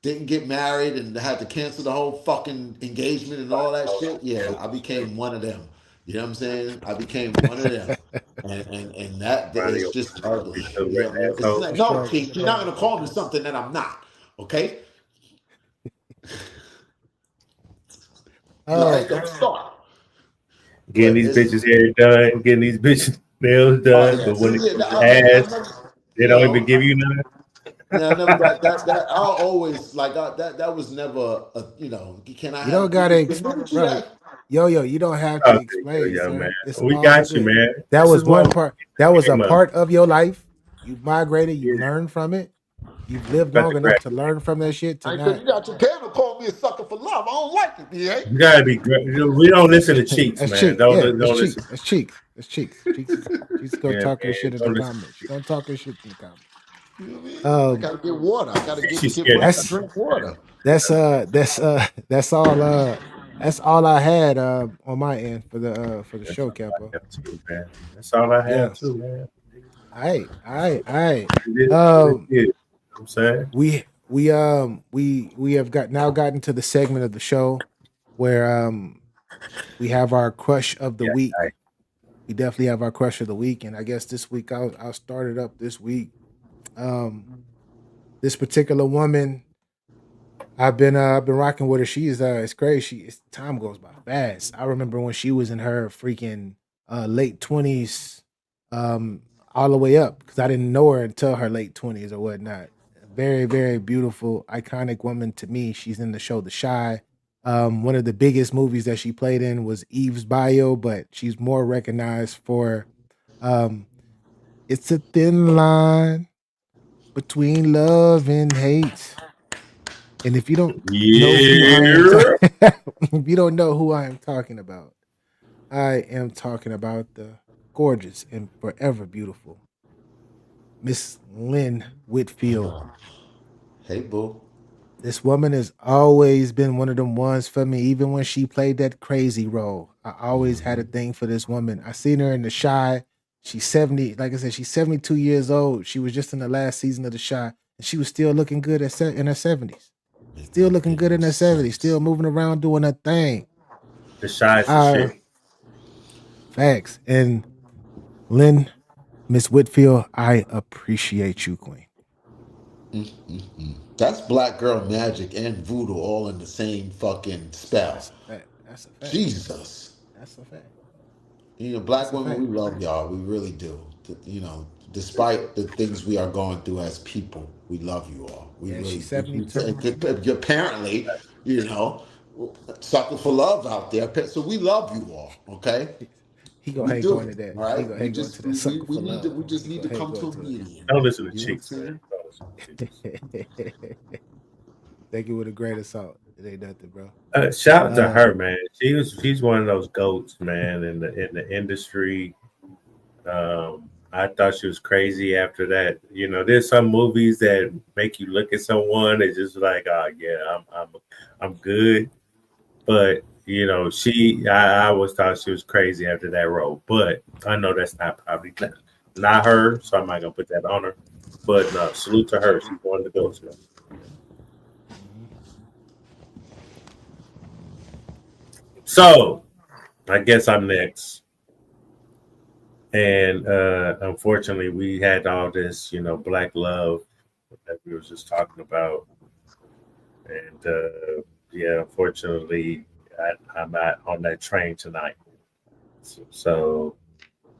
didn't get married and had to cancel the whole fucking engagement and all that shit. Yeah, I became one of them. You know what I'm saying? I became one of them. And that is just ugly. You know what I mean? It's like, no, Chief, you're not gonna call me something that I'm not. Okay? Don't start. Getting these bitches hair done, getting these bitches nails done, but when it comes to ass, they don't even give you none. Yeah, I never got that. I always like that was never a, can I? You don't gotta explain, right? Yo, you don't have to explain, sir. Man. It's We all got good. you, man. That was one part. That was a up. part of your life. You migrated. You learned from it. You've lived long enough to learn from that shit. To not. You got your camera call me a sucker for love. I don't like it, BA. You gotta be great. We don't listen to cheeks, That's man. cheek. Don't That's listen. cheeks. That's cheeks. That's cheeks. She's gonna talk her shit in the comments. She's gonna talk her shit in the comments. I gotta get water. I gotta drink water. That's all I had on my end for the show, Capo. That's all I have too, man. All right. I'm saying We have gotten to the segment of the show where we have our crush of the week. right. We definitely have our crush of the week, and I guess this week I'll start it up this week. This particular woman, I've been rocking with her. She's it's crazy. Time goes by fast. I remember when she was in her freaking late 20s, all the way up because I didn't know her until her late 20s or whatnot. Very, very beautiful, iconic woman to me. She's in the show The Shy. One of the biggest movies that she played in was Eve's Bio, but she's more recognized for um, It's a Thin Line Between Love and Hate. And if you don't know who I am, if you don't know who I am talking about, I am talking about the gorgeous and forever beautiful Miss Lynn Whitfield. Hey, boo. This woman has always been one of them ones for me. Even when she played that crazy role, I always had a thing for this woman. I seen her in The Shy. She's 70. Like I said, she's 72 years old. She was just in the last season of The Shy, and she was still looking good in her 70s. Still looking good in her 70s. Still moving around doing her thing. The Shy's the shit. Facts. And Lynn, Miss Whitfield, I appreciate you, Queen. That's black girl magic and voodoo all in the same fucking spell. That's a fact. That's a fact. Jesus. That's a fact. You know, black women, we love y'all. We really do. You know, despite the things we are going through as people, we love you all. We really. She's 72. Apparently, you know, sucker for love out there. So we love you all. Okay. He gonna hang on to that. All right. He gonna hang on to that sucker for love. We just need to come to a medium. Don't listen to cheeks, man. Take it with a grain of salt. It ain't nothing, bro. Shout out to her, man. She's one of those goats, man, in the industry. I thought she was crazy after that. You know, there's some movies that make you look at someone and just like, oh yeah, I'm good. But you know, I always thought she was crazy after that role. But I know that's probably not her, so I'm not gonna put that on her. But no, salute to her. She's one of the goats, man. So, I guess I'm next. And unfortunately, we had all this, you know, black love that we were just talking about. And yeah, unfortunately, I'm not on that train tonight. So,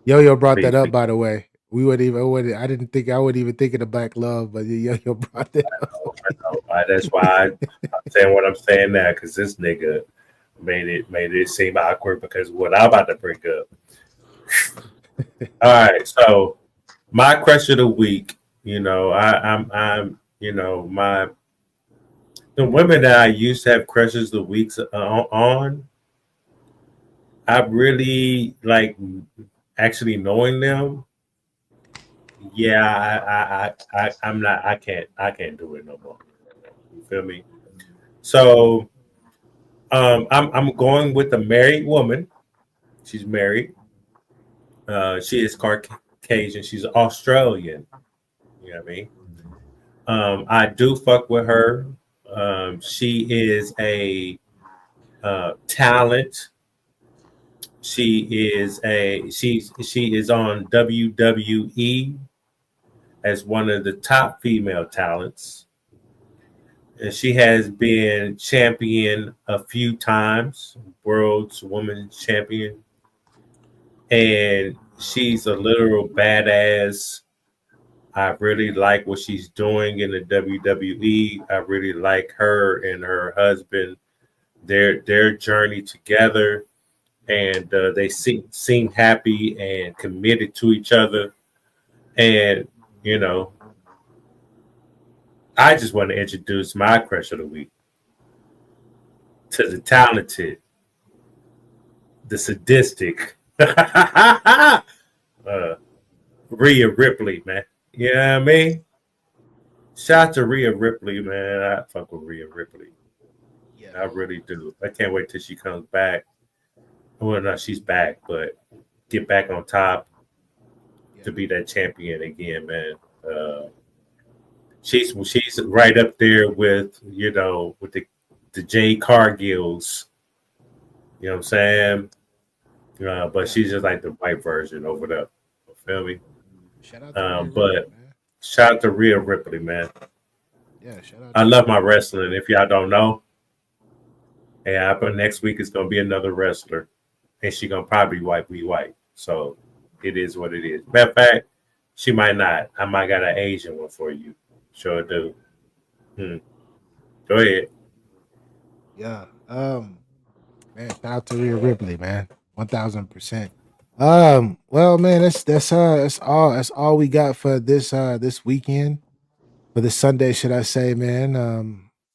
Yo brought that up, by the way. I didn't think I would even think of the black love, but Yo brought that up. I know. That's why I'm saying what I'm saying now, because this nigga made it seem awkward because of what I'm about to bring up. All right, so my crush of the week, you know, I'm you know, the women that I used to have crushes of the weeks on, I really like actually knowing them. Yeah, I can't do it no more. You feel me? So I'm going with a married woman. She's married. She is Caucasian. She's Australian. You know what I mean? I do fuck with her. She is a talent. She is on WWE as one of the top female talents. And she has been champion a few times, world's women's champion. And she's a literal badass. I really like what she's doing in the WWE. I really like her and her husband, their journey together. And they seem happy and committed to each other. And, you know, I just want to introduce my crush of the week to the talented, the sadistic, Rhea Ripley, man. You know what I mean? Shout out to Rhea Ripley, man. I fuck with Rhea Ripley. Yeah, I really do. I can't wait till she comes back. Well, no, she's back, but get back on top. to be that champion again, man. She's right up there with with the Jade Cargills. You know what I'm saying? But she's just like the white version over there. You feel me? Shout out to Rhea But Ripley, man. shout out to Rhea Ripley, man. Yeah, shout out. I love my wrestling. If y'all don't know, but next week is gonna be another wrestler, and she gonna probably be white. So it is what it is. Matter of fact, she might not. I might got an Asian one for you. Sure do. Go ahead. Yeah. Man, shout out to Rhea Ripley, man. 1000%. Well, man, that's all we got for this weekend. For this Sunday, should I say, man.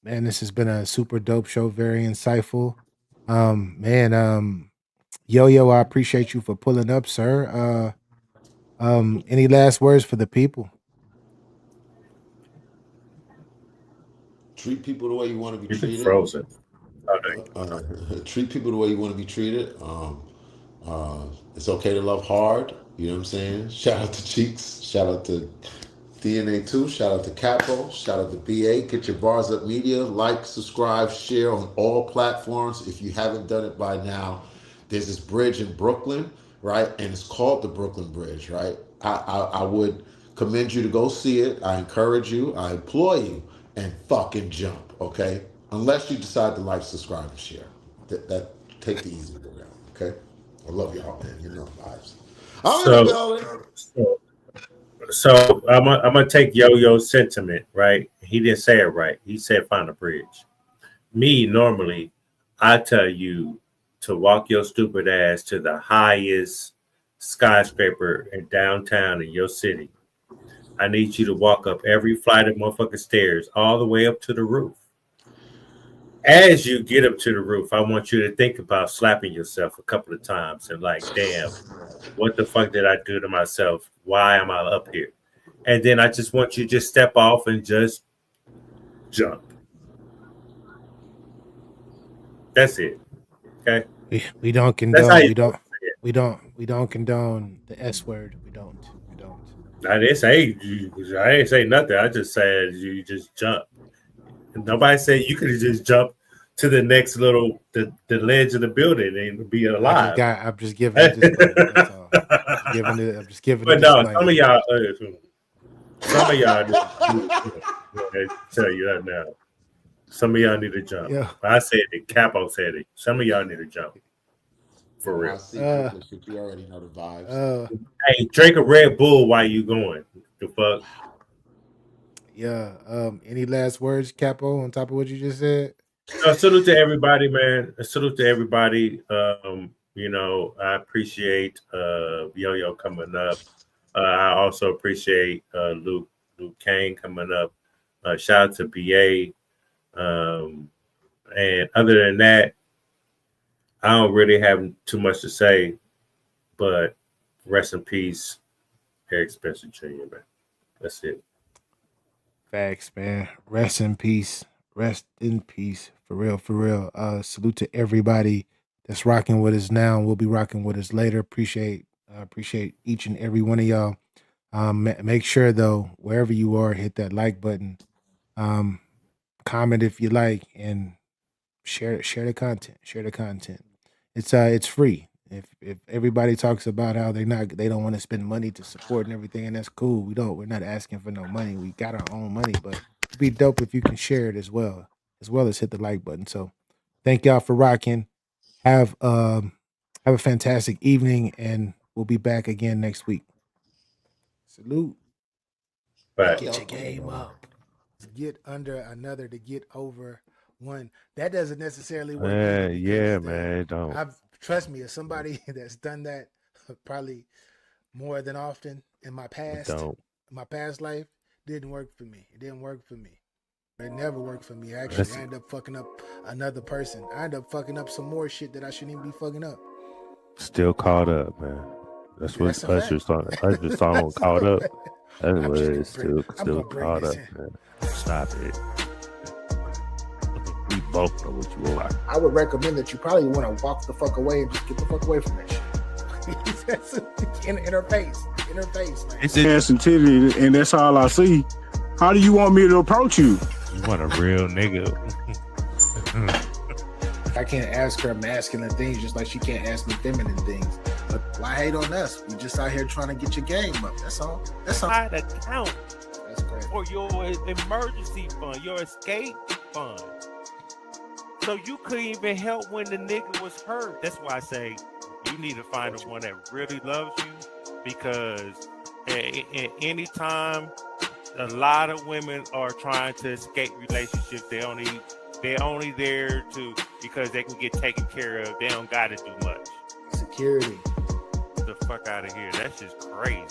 Man, this has been a super dope show, very insightful. Man, Yo, I appreciate you for pulling up, sir. Any last words for the people? Treat people the way you want to be treated. Frozen. Treat people the way you want to be treated. It's okay to love hard. You know what I'm saying? Shout out to Cheeks. Shout out to DNA2. Shout out to Capo. Shout out to BA. Get your Bars Up Media. Like, subscribe, share on all platforms. If you haven't done it by now, there's this bridge in Brooklyn, right? And it's called the Brooklyn Bridge, right? I would commend you to go see it. I encourage you. I implore you. And fucking jump, okay? Unless you decide to like, subscribe, and share. That take the easy way around, okay? I love y'all, man. You know vibes. So I'm gonna take Yo-Yo's sentiment, right? He didn't say it right. He said find a bridge. Me, normally, I tell you to walk your stupid ass to the highest skyscraper in downtown in your city. I need you to walk up every flight of motherfucking stairs all the way up to the roof. As you get up to the roof, I want you to think about slapping yourself a couple of times and like, damn, what the fuck did I do to myself? Why am I up here? And then I just want you to just step off and just jump. That's it. Okay. We don't condone we don't condone the S word. We don't. I didn't say nothing. I just said you just jump. Nobody said you could have just jumped to the next the ledge of the building and be alive. I'm just giving it disclaimer. That's all. I'm just giving But it no, disclaimer. some of y'all tell you that now. Some of y'all need to jump. Yeah. I said it. Capo said it. Some of y'all need to jump. For real. I see you already know the vibes. Hey, drink a Red Bull while you going. The fuck? Yeah. Any last words, Capo, on top of what you just said? Salute to everybody, man. Salute to everybody. I appreciate Yo-Yo coming up. I also appreciate Luke Kane coming up. Shout out to BA. And other than that, I don't really have too much to say, but rest in peace, Eric Spencer Jr., man. That's it. Facts, man. Rest in peace. Rest in peace. For real. Salute to everybody that's rocking with us now and will be rocking with us later. Appreciate each and every one of y'all. Make sure though, wherever you are, hit that like button. Comment if you like, and share the content. It's free. If everybody talks about how they don't want to spend money to support and everything, and that's cool. We're not asking for no money. We got our own money, but it'd be dope if you can share it as well as hit the like button. So thank y'all for rocking. Have a fantastic evening, and we'll be back again next week. Salute. Right. Get your game up. Get under another to get over one. That doesn't necessarily work. Yeah, man. Don't. Trust me, as somebody that's done that probably more than often in my past life, didn't work for me. It didn't work for me. It never worked for me. Actually, I ended up fucking up another person. I ended up fucking up some more shit that I shouldn't even be fucking up. Still caught up, man. That's what Usher's song caught up. That's what it is. Still caught up, man. Stop it. We both know what you want. I would recommend that you probably want to walk the fuck away and just get the fuck away from that shit. In her face. in her face. Like, It's ass and titty, and that's all I see. How do you want me to approach you? You want a real nigga. I can't ask her masculine things just like she can't ask me feminine things. But why hate on us? We just out here trying to get your game up. That's all. That's all. Try to count That's great. for your emergency fund, your escape fund. So you couldn't even help when the nigga was hurt. That's why I say you need to find the one that really loves you, because at any time, a lot of women are trying to escape relationships. They're only there because they can get taken care of. They don't got to do much. Security. Get the fuck out of here. That's just crazy.